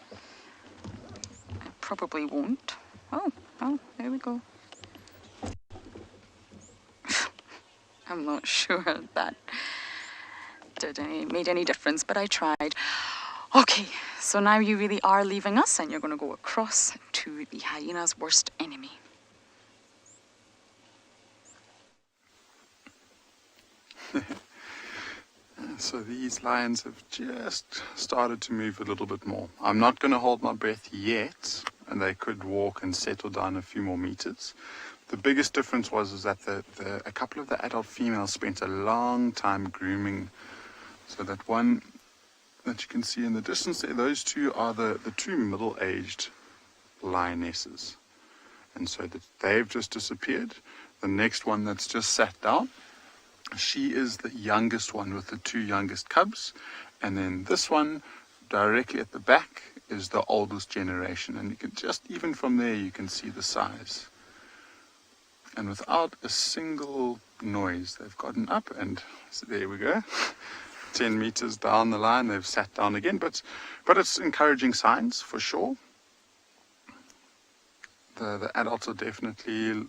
It probably won't. Oh, there we go. I'm not sure that made any difference, but I tried. Okay, so now you really are leaving us, and you're going to go across to the hyena's worst enemy. So these lions have just started to move a little bit more. I'm not going to hold my breath yet, and they could walk and settle down a few more meters. The biggest difference was that a couple of the adult females spent a long time grooming So that one that you can see in the distance there, those two are the two middle-aged lionesses. And so that they've just disappeared. The next one that's just sat down, she is the youngest one with the two youngest cubs. And then this one directly at the back is the oldest generation. And you can just, even from there, you can see the size. And without a single noise, they've gotten up, and so there we go. 10 meters down the line, they've sat down again, but it's encouraging signs for sure. The adults are definitely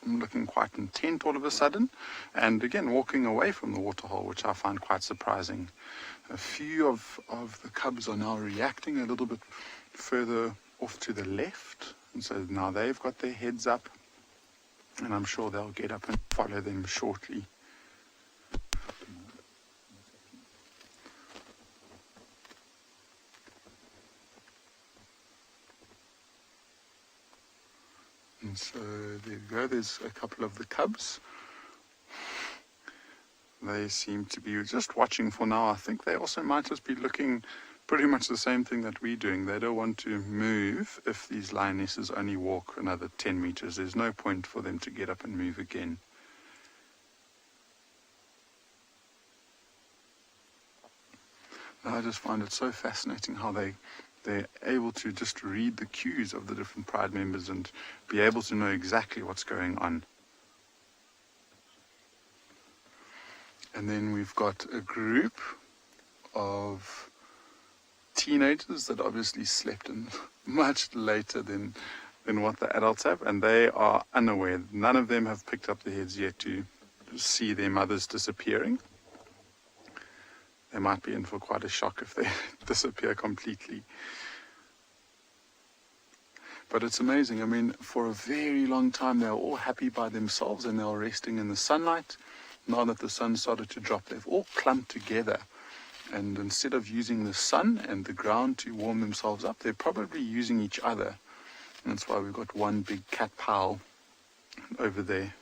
looking quite intent all of a sudden, and again walking away from the waterhole, which I find quite surprising. A few of the cubs are now reacting a little bit further off to the left, and so now they've got their heads up, and I'm sure they'll get up and follow them shortly. And so there you go, there's a couple of the cubs. They seem to be just watching for now. I think they also might just be looking pretty much the same thing that we're doing. They don't want to move if these lionesses only walk another 10 meters. There's no point for them to get up and move again. I just find it so fascinating how they're able to just read the cues of the different pride members and be able to know exactly what's going on. And then we've got a group of teenagers that obviously slept in much later than what the adults have, and they are unaware. None of them have picked up their heads yet to see their mothers disappearing. They might be in for quite a shock if they disappear completely. But it's amazing. I mean, for a very long time, they were all happy by themselves and they were resting in the sunlight. Now that the sun started to drop, they've all clumped together. And instead of using the sun and the ground to warm themselves up, they're probably using each other. And that's why we've got one big cat pile over there.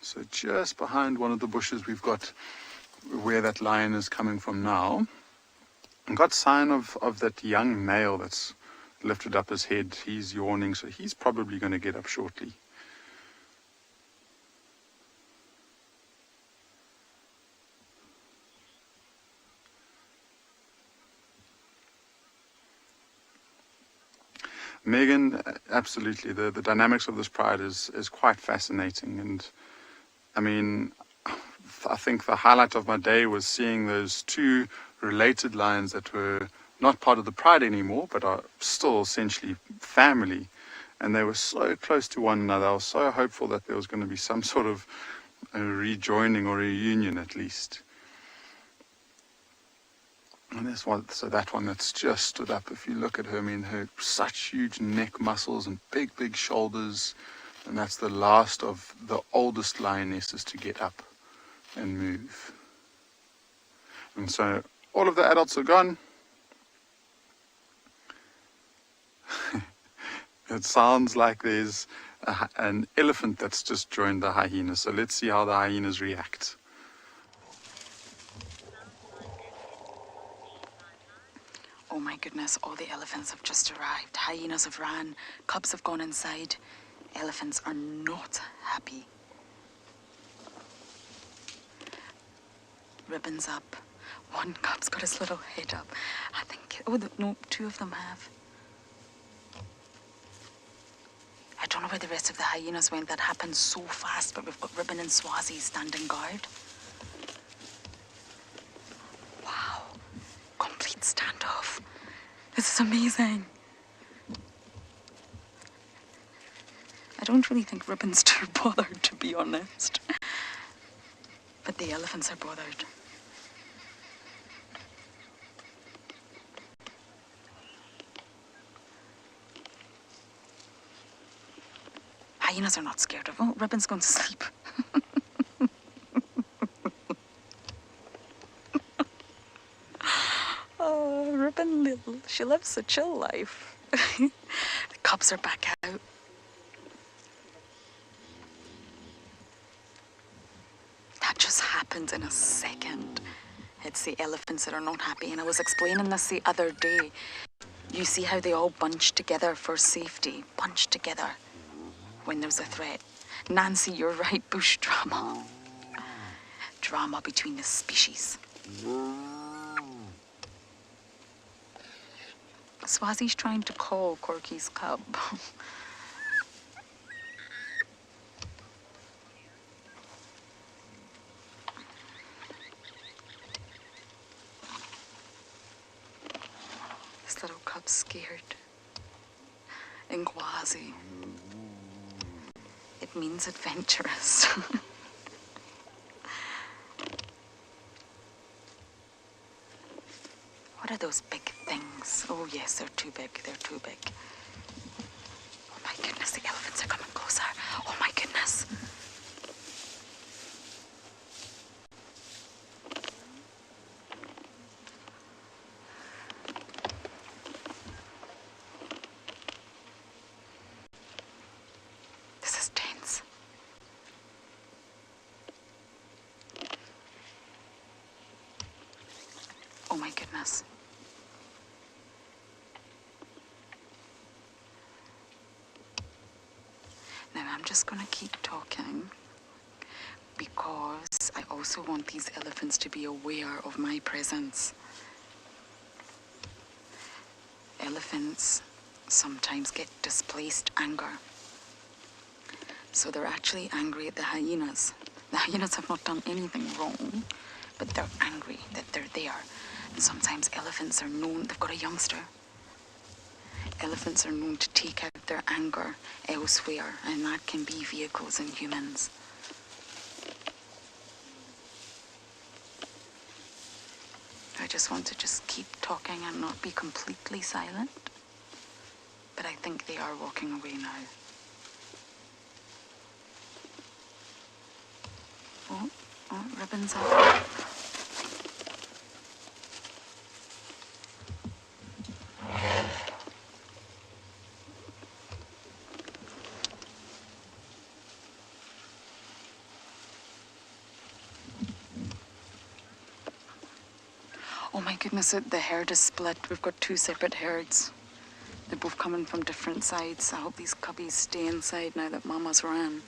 So just behind one of the bushes, we've got where that lion is coming from now. I've got sign of that young male that's lifted up his head. He's yawning, so he's probably going to get up shortly. Megan, absolutely. The dynamics of this pride is quite fascinating. And I mean, I think the highlight of my day was seeing those two related lions that were not part of the pride anymore, but are still essentially family. And they were so close to one another. I was so hopeful that there was going to be some sort of a rejoining or reunion at least. And this one, so that one that's just stood up, if you look at her, I mean, her such huge neck muscles and big shoulders. And that's the last of the oldest lionesses to get up and move. And so all of the adults are gone. It sounds like there's an elephant that's just joined the hyenas. So let's see how the hyenas react. Oh my goodness, all the elephants have just arrived. Hyenas have ran, cubs have gone inside. Elephants are not happy. Ribbon's up. One cub's got his little head up. I think, no, two of them have. I don't know where the rest of the hyenas went. That happened so fast, but we've got Ribbon and Swazi standing guard. Wow. Complete standoff. This is amazing. I don't really think Ribbon's too bothered, to be honest. But the elephants are bothered. Hyenas are not scared of him. Oh, Ribbon's going to sleep. Oh, Ribbon little. She lives a chill life. The cubs are back out. happens in a second. It's the elephants that are not happy, and I was explaining this the other day. You see how they all bunch together for safety, bunch together when there's a threat. Nancy, you're right, bush drama. Drama between the species. Swazi's trying to call Corky's cub. This little cub's scared. Ngwazi. It means adventurous. What are those big things? Oh yes, they're too big. They're too big. Oh my goodness, the elephants are coming closer. Oh my goodness. This is tense. Oh my goodness. Now I'm just going to keep talking because I also want these elephants to be aware of my presence. Elephants sometimes get displaced anger. So they're actually angry at the hyenas. The hyenas have not done anything wrong, but they're angry that they're there. And sometimes elephants are known, they've got a youngster. Elephants are known to take out their anger elsewhere, and that can be vehicles and humans. I just want to just keep talking and not be completely silent. But I think they are walking away now. Oh, ribbons up. Oh my goodness, the herd is split. We've got two separate herds. They're both coming from different sides. I hope these cubbies stay inside now that Mama's ran.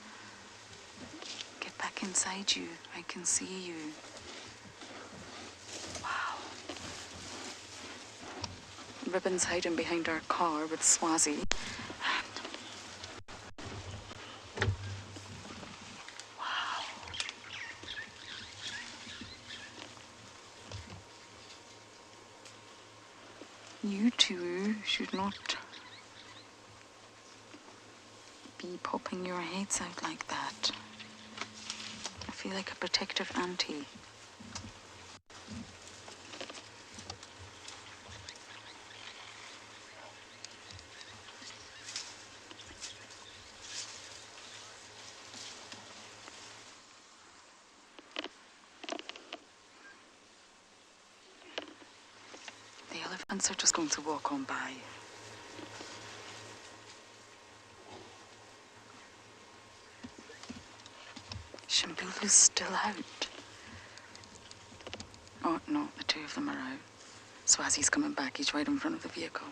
Get back inside you. I can see you. Wow. Ribbon's hiding behind our car with Swazi. You two should not be popping your heads out like that. I feel like a protective auntie. The elephants are just going to walk on by. Shimbulu's still out. Oh, no, the two of them are out. Swazi's coming back. He's right in front of the vehicle.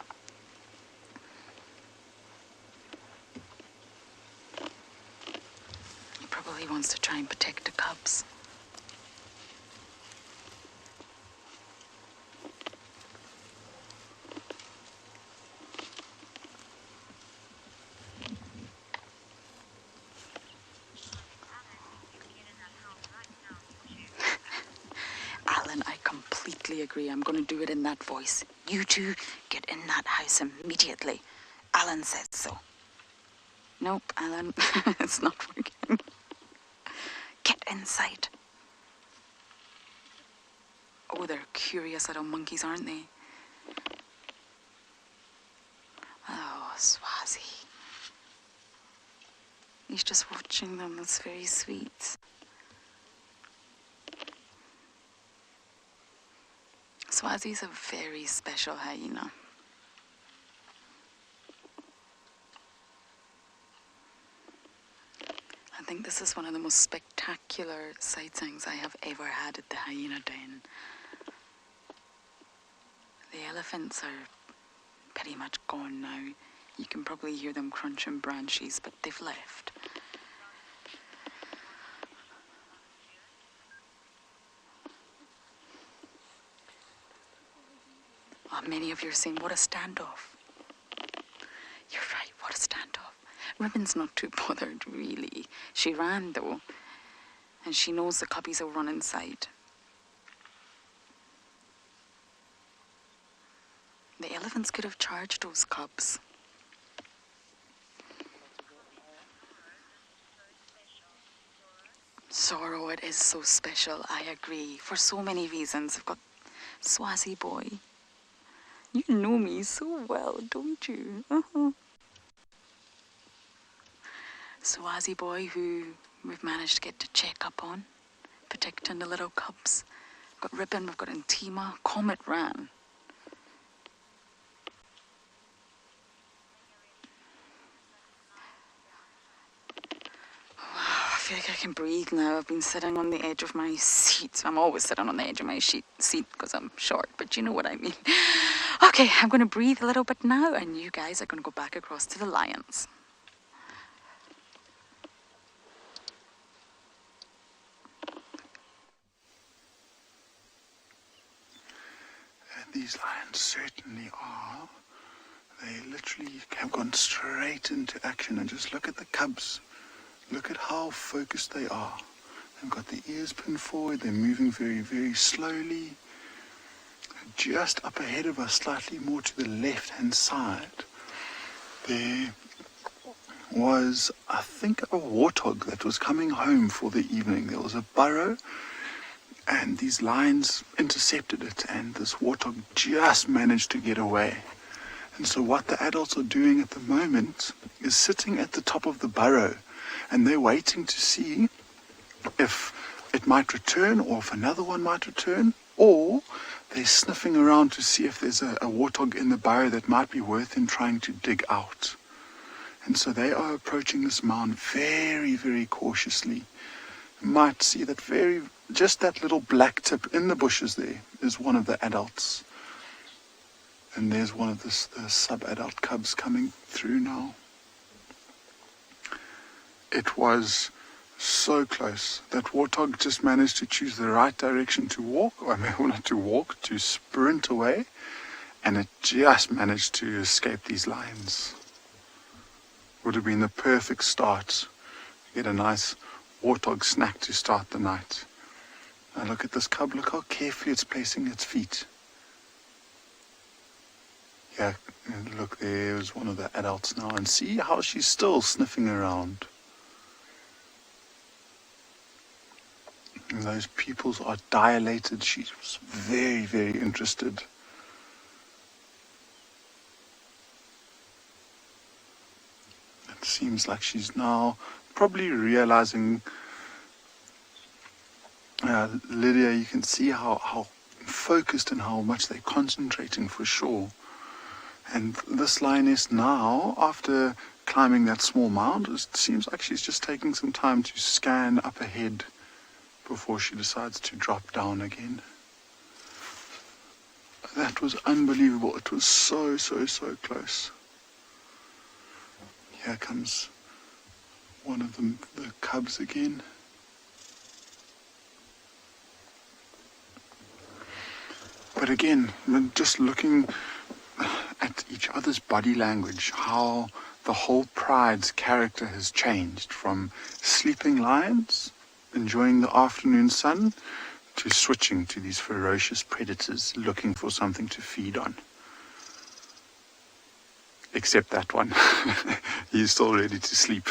He probably wants to try and protect the cubs. Agree. I'm going to do it in that voice. You two get in that house immediately. Alan says so. Nope, Alan, it's not working. Get inside. Oh, they're curious little monkeys, aren't they? Oh, Swazi. He's just watching them. That's very sweet. Swazi's a very special hyena. think this is one of the most spectacular sightings I have ever had at the hyena den. The elephants are pretty much gone now. You can probably hear them crunching branches, but they've left. Oh, many of you are saying, what a standoff. You're right, what a standoff. Ribbon's not too bothered, really. She ran, though, and she knows the cubbies will run inside. The elephants could have charged those cubs. Sorrow, it is so special, I agree. For so many reasons. I've got Swazi boy. You know me so well, don't you? Swazi boy, who we've managed to get to check up on, protecting the little cubs. We've got Ribbon, we've got Intima, Comet ran. I feel like I can breathe now. I've been sitting on the edge of my seat. I'm always sitting on the edge of my seat because I'm short, but you know what I mean. Okay, I'm going to breathe a little bit now, and you guys are going to go back across to the lions. And these lions certainly are. They literally have gone straight into action, and just look at the cubs. Look at how focused they are. They've got the ears pinned forward. They're moving very, very slowly. Just up ahead of us, slightly more to the left-hand side, there was, I think, a warthog that was coming home for the evening. There was a burrow, and these lions intercepted it, and this warthog just managed to get away. And so what the adults are doing at the moment is sitting at the top of the burrow, and they're waiting to see if it might return, or if another one might return, or they're sniffing around to see if there's a warthog in the burrow that might be worth them trying to dig out. And so they are approaching this mound very, very cautiously. You might see that just that little black tip in the bushes there is one of the adults. And there's one of the sub-adult cubs coming through now. It was so close. That warthog just managed to choose the right direction to walk, to sprint away, and it just managed to escape these lions. Would have been the perfect start. Get a nice warthog snack to start the night. Now look at this cub, look how carefully it's placing its feet. Yeah, look, there's one of the adults now, and see how she's still sniffing around. And those pupils are dilated. She's very, very interested. It seems like she's now probably realizing, Lydia, you can see how focused and how much they're concentrating for sure. And this lioness now, after climbing that small mound, it seems like she's just taking some time to scan up ahead before she decides to drop down again. That was unbelievable. It was so, so, so close. Here comes one of them, the cubs again. But again, just looking at each other's body language, how the whole pride's character has changed from sleeping lions, enjoying the afternoon sun, to switching to these ferocious predators looking for something to feed on. Except that one. He's still ready to sleep.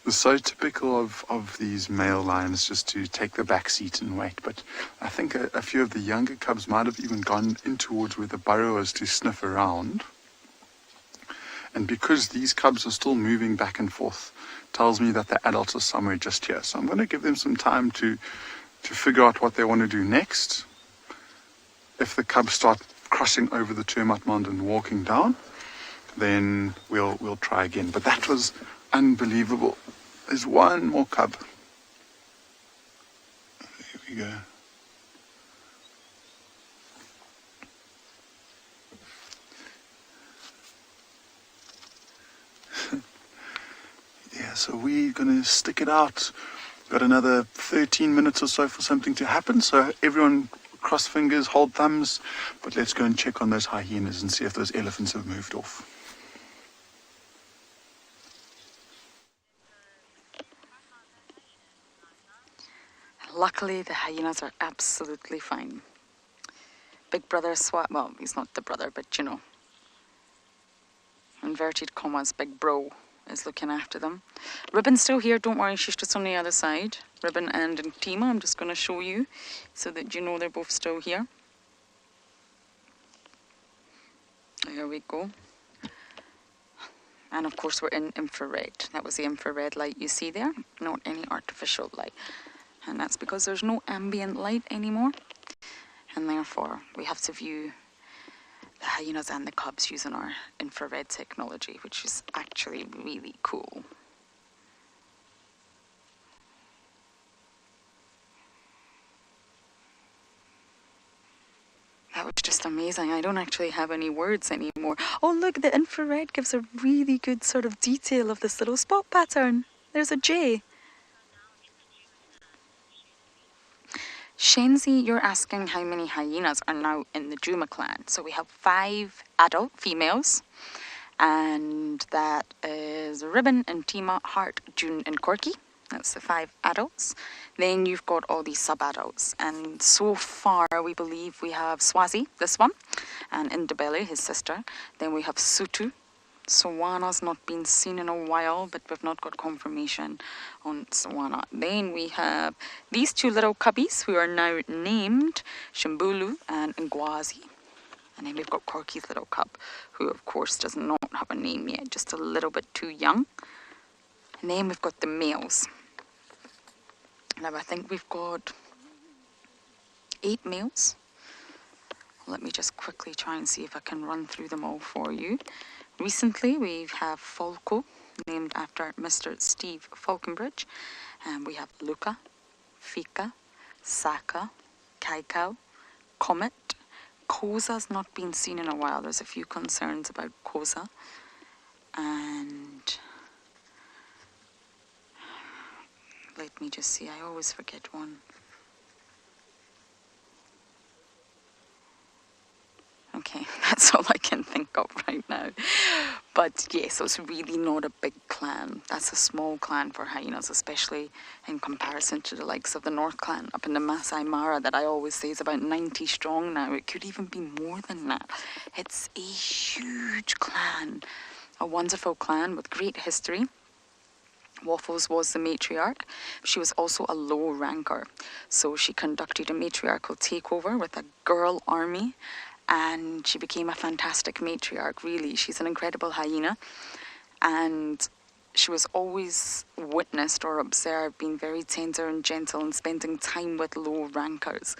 It's so typical of these male lions just to take the back seat and wait. But I think a few of the younger cubs might have even gone in towards where the burrow is to sniff around. And because these cubs are still moving back and forth, tells me that the adults are somewhere just here. So I'm going to give them some time to figure out what they want to do next. If the cubs start crossing over the termite mound and walking down, then we'll try again. But that was unbelievable. There's one more cub. There we go. Yeah, so we're going to stick it out. Got another 13 minutes or so for something to happen. So everyone cross fingers, hold thumbs. But let's go and check on those hyenas and see if those elephants have moved off. Luckily, the hyenas are absolutely fine. Big brother well, he's not the brother, but you know, inverted commas, big bro is looking after them. Ribbon's still here, don't worry, she's just on the other side. Ribbon and Tima, I'm just going to show you so that you know they're both still here. There we go. And of course we're in infrared. That was the infrared light you see there, not any artificial light. And that's because there's no ambient light anymore. And therefore we have to view the hyenas and the cubs using our infrared technology, which is actually really cool. That was just amazing. I don't actually have any words anymore. Oh look, the infrared gives a really good sort of detail of this little spot pattern. There's a J. Shenzi, you're asking how many hyenas are now in the Juma clan. So we have 5 adult females, and that is Ribbon and Tima, Heart, June and Corky. That's the 5 adults. Then you've got all these sub-adults, and so far we believe we have Swazi, this one, and Indabele, his sister. Then we have Sutu. Sawana's not been seen in a while, but we've not got confirmation on Sawana. Then we have these 2 little cubbies who are now named Shimbulu and Ngwazi. And then we've got Corky's little cub, who of course does not have a name yet, just a little bit too young. And then we've got the males. Now I think we've got 8 males. Let me just quickly try and see if I can run through them all for you. Recently, we have Falco, named after Mr. Steve Falconbridge. And we have Luca, Fika, Saka, Kaikau, Comet. Koza's not been seen in a while. There's a few concerns about Koza. And let me just see, I always forget one. Okay, that's all I can think of right now. But yes, so it's really not a big clan. That's a small clan for hyenas, especially in comparison to the likes of the North Clan up in the Masai Mara that I always say is about 90 strong now. It could even be more than that. It's a huge clan, a wonderful clan with great history. Waffles was the matriarch. She was also a low ranker. So she conducted a matriarchal takeover with a girl army. And she became a fantastic matriarch, really. She's an incredible hyena. And she was always witnessed or observed being very tender and gentle and spending time with low rankers.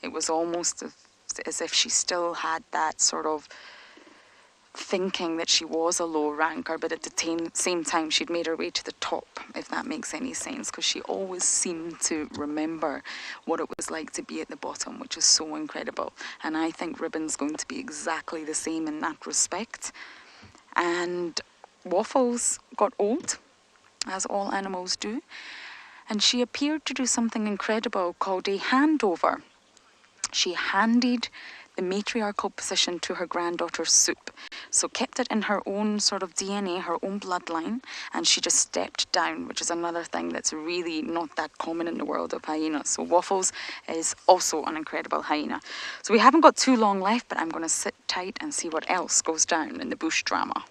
It was almost as if she still had that sort of thinking that she was a low ranker, but at the same time she'd made her way to the top, if that makes any sense, because she always seemed to remember what it was like to be at the bottom, which is so incredible. And I think Ribbon's going to be exactly the same in that respect. And Waffles got old, as all animals do, and she appeared to do something incredible called a handover. She handed the matriarchal position to her granddaughter Soup. So kept it in her own sort of DNA, her own bloodline, and she just stepped down, which is another thing that's really not that common in the world of hyenas. So Waffles is also an incredible hyena. So we haven't got too long left, but I'm going to sit tight and see what else goes down in the bush drama.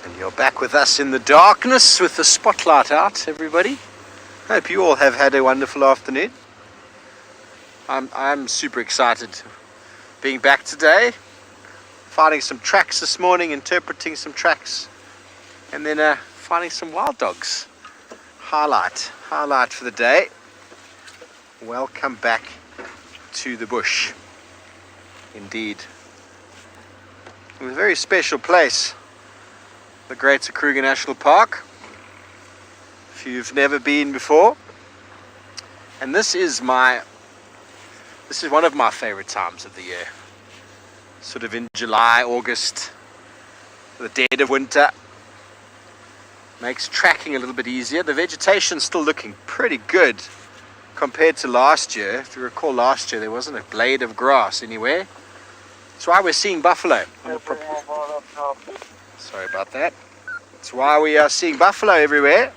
And you're back with us in the darkness with the spotlight out, everybody. Hope you all have had a wonderful afternoon. I'm super excited being back today, finding some tracks this morning, interpreting some tracks, and then finding some wild dogs. highlight for the day. Welcome back to the bush. Indeed. It was a very special place, the Greater Kruger National Park. If you've never been before. And this is one of my favorite times of the year. Sort of in July, August, the dead of winter. Makes tracking a little bit easier. The vegetation's still looking pretty good compared to last year. If you recall, last year there wasn't a blade of grass anywhere. That's why we're seeing buffalo. Sorry about that. That's why we are seeing buffalo everywhere.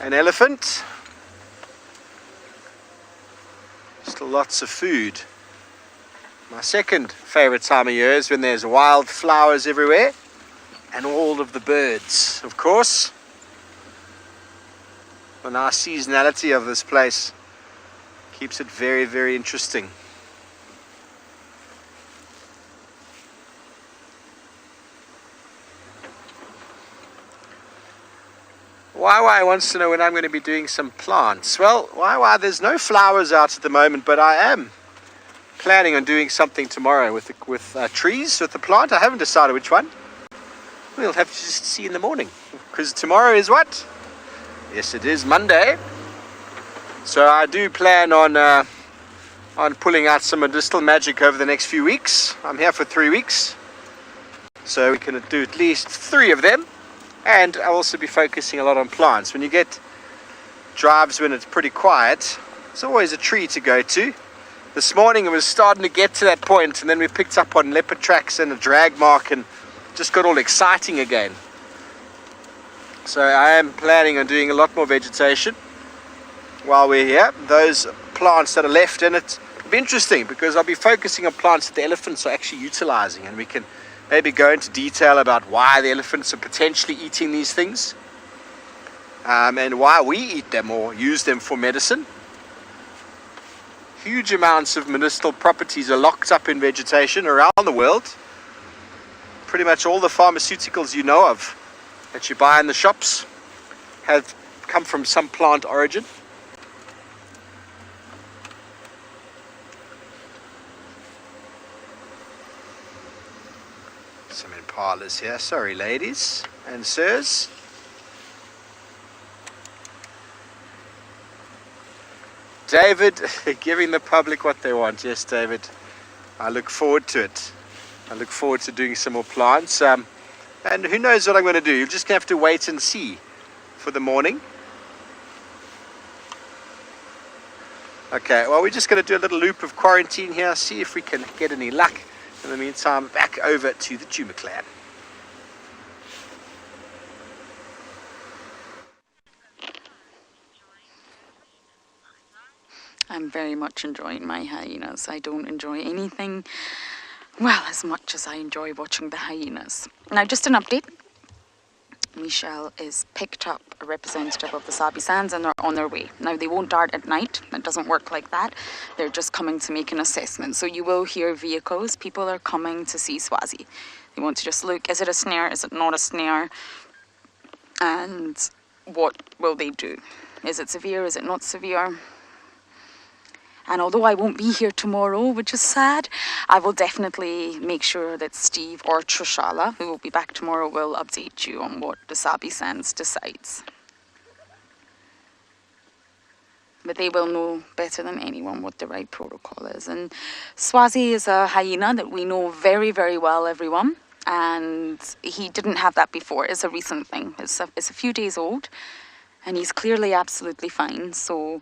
An elephant. Still lots of food. My second favorite time of year is when there's wildflowers everywhere. And all of the birds, of course. The nice seasonality of this place keeps it very, very interesting. YY wants to know when I'm going to be doing some plants. Well, YY, there's no flowers out at the moment, but I am planning on doing something tomorrow with trees, with the plant. I haven't decided which one. We'll have to just see in the morning, because tomorrow is what? Yes, it is Monday. So I do plan on pulling out some medicinal magic over the next few weeks. I'm here for 3 weeks, so we can do at least 3 of them. And I'll also be focusing a lot on plants. When you get drives when it's pretty quiet, there's always a tree to go to. This morning it was starting to get to that point, and then we picked up on leopard tracks and a drag mark and just got all exciting again. So I am planning on doing a lot more vegetation while we're here. Those plants that are left in it will be interesting, because I'll be focusing on plants that the elephants are actually utilizing, and we can maybe go into detail about why the elephants are potentially eating these things, and why we eat them or use them for medicine. Huge amounts of medicinal properties are locked up in vegetation around the world. Pretty much all the pharmaceuticals you know of that you buy in the shops have come from some plant origin. Some impalas here. Sorry, ladies and sirs. David, giving the public what they want. Yes, David. I look forward to it. I look forward to doing some more plants. And who knows what I'm going to do. You're just going to have to wait and see for the morning. Okay, well, we're just going to do a little loop of quarantine here. See if we can get any luck. In the meantime, back over to the Duma clan. I'm very much enjoying my hyenas. I don't enjoy anything, well, as much as I enjoy watching the hyenas. Now, just an update. Michelle is picked up a representative of the Sabi Sands, and they're on their way. Now, they won't dart at night. It doesn't work like that. They're just coming to make an assessment. So you will hear vehicles. People are coming to see Swazi. They want to just look, is it a snare? Is it not a snare? And what will they do? Is it severe? Is it not severe? And although I won't be here tomorrow, which is sad, I will definitely make sure that Steve or Trishala, who will be back tomorrow, will update you on what the Sabi Sands decides. But they will know better than anyone what the right protocol is. And Swazi is a hyena that we know very, very well, everyone. And he didn't have that before. It's a recent thing. It's a few days old. And he's clearly absolutely fine. So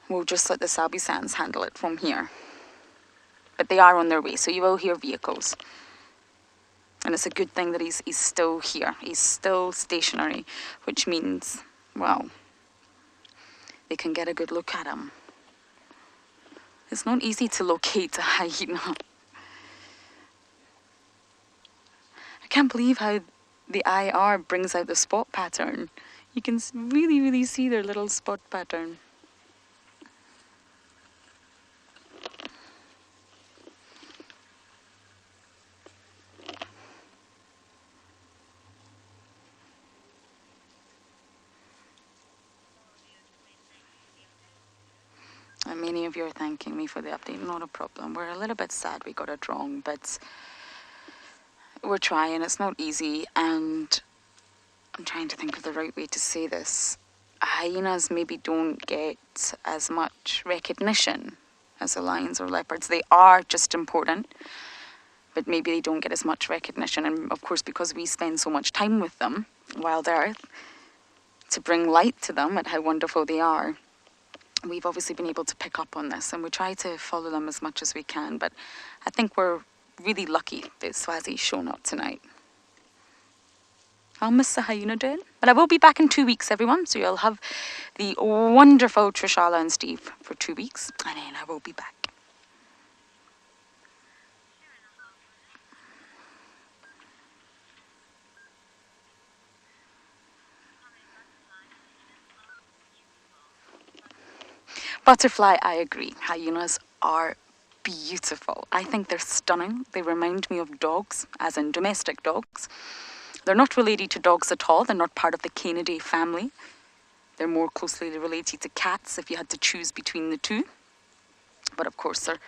we'll just let the Sabi Sands handle it from here. But they are on their way, so you will hear vehicles. And it's a good thing that he's still here. He's still stationary, which means, well, they can get a good look at him. It's not easy to locate a hyena. I can't believe how the IR brings out the spot pattern. You can really, really see their little spot pattern. many of you are thanking me for the update. Not a problem. We're a little bit sad we got it wrong, but we're trying. It's not easy, and I'm trying to think of the right way to say this. Hyenas maybe don't get as much recognition as the lions or leopards. They are just important, but maybe they don't get as much recognition. And of course, because we spend so much time with them, Wild Earth, to bring light to them at how wonderful they are, we've obviously been able to pick up on this, and we try to follow them as much as we can. But I think we're really lucky that Swazi's shown up tonight. I'll miss the hyena den, but I will be back in 2 weeks, everyone. So you'll have the wonderful Trishala and Steve for 2 weeks, and then I will be back. Butterfly, I agree. Hyenas are beautiful. I think they're stunning. They remind me of dogs, as in domestic dogs. They're not related to dogs at all. They're not part of the Canidae family. They're more closely related to cats if you had to choose between the two. But of course, they're...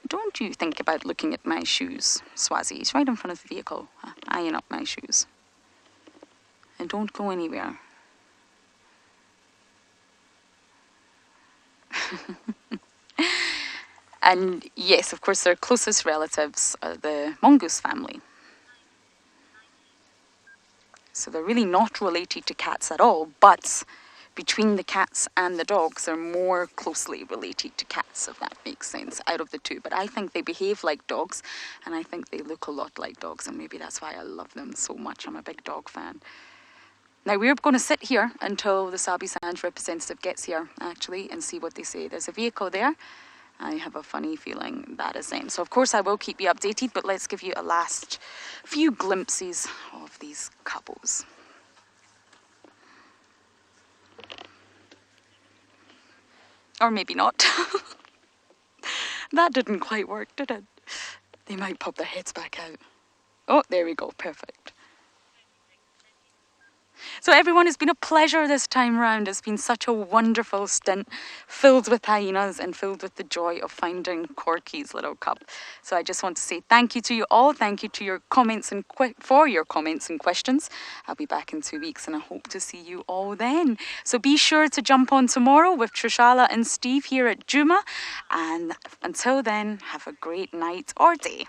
Don't you think about looking at my shoes, Swazi. It's right in front of the vehicle. Eyeing up my shoes. And don't go anywhere. And yes, of course, their closest relatives are the mongoose family. So they're really not related to cats at all, but between the cats and the dogs, they're more closely related to cats, if that makes sense, out of the two. But I think they behave like dogs, and I think they look a lot like dogs, and maybe that's why I love them so much. I'm a big dog fan. Now, we're going to sit here until the Sabi Sands representative gets here, actually, and see what they say. There's a vehicle there. I have a funny feeling that is them. So, of course, I will keep you updated, but let's give you a last few glimpses of these couples. Or maybe not. That didn't quite work, did it? They might pop their heads back out. Oh, there we go. Perfect. So everyone, it's been a pleasure this time round. It's been such a wonderful stint, filled with hyenas and filled with the joy of finding Corky's little cup. So I just want to say thank you to you all. Thank you to your comments and for your comments and questions. I'll be back in 2 weeks, and I hope to see you all then. So be sure to jump on tomorrow with Trishala and Steve here at Juma. And until then, have a great night or day.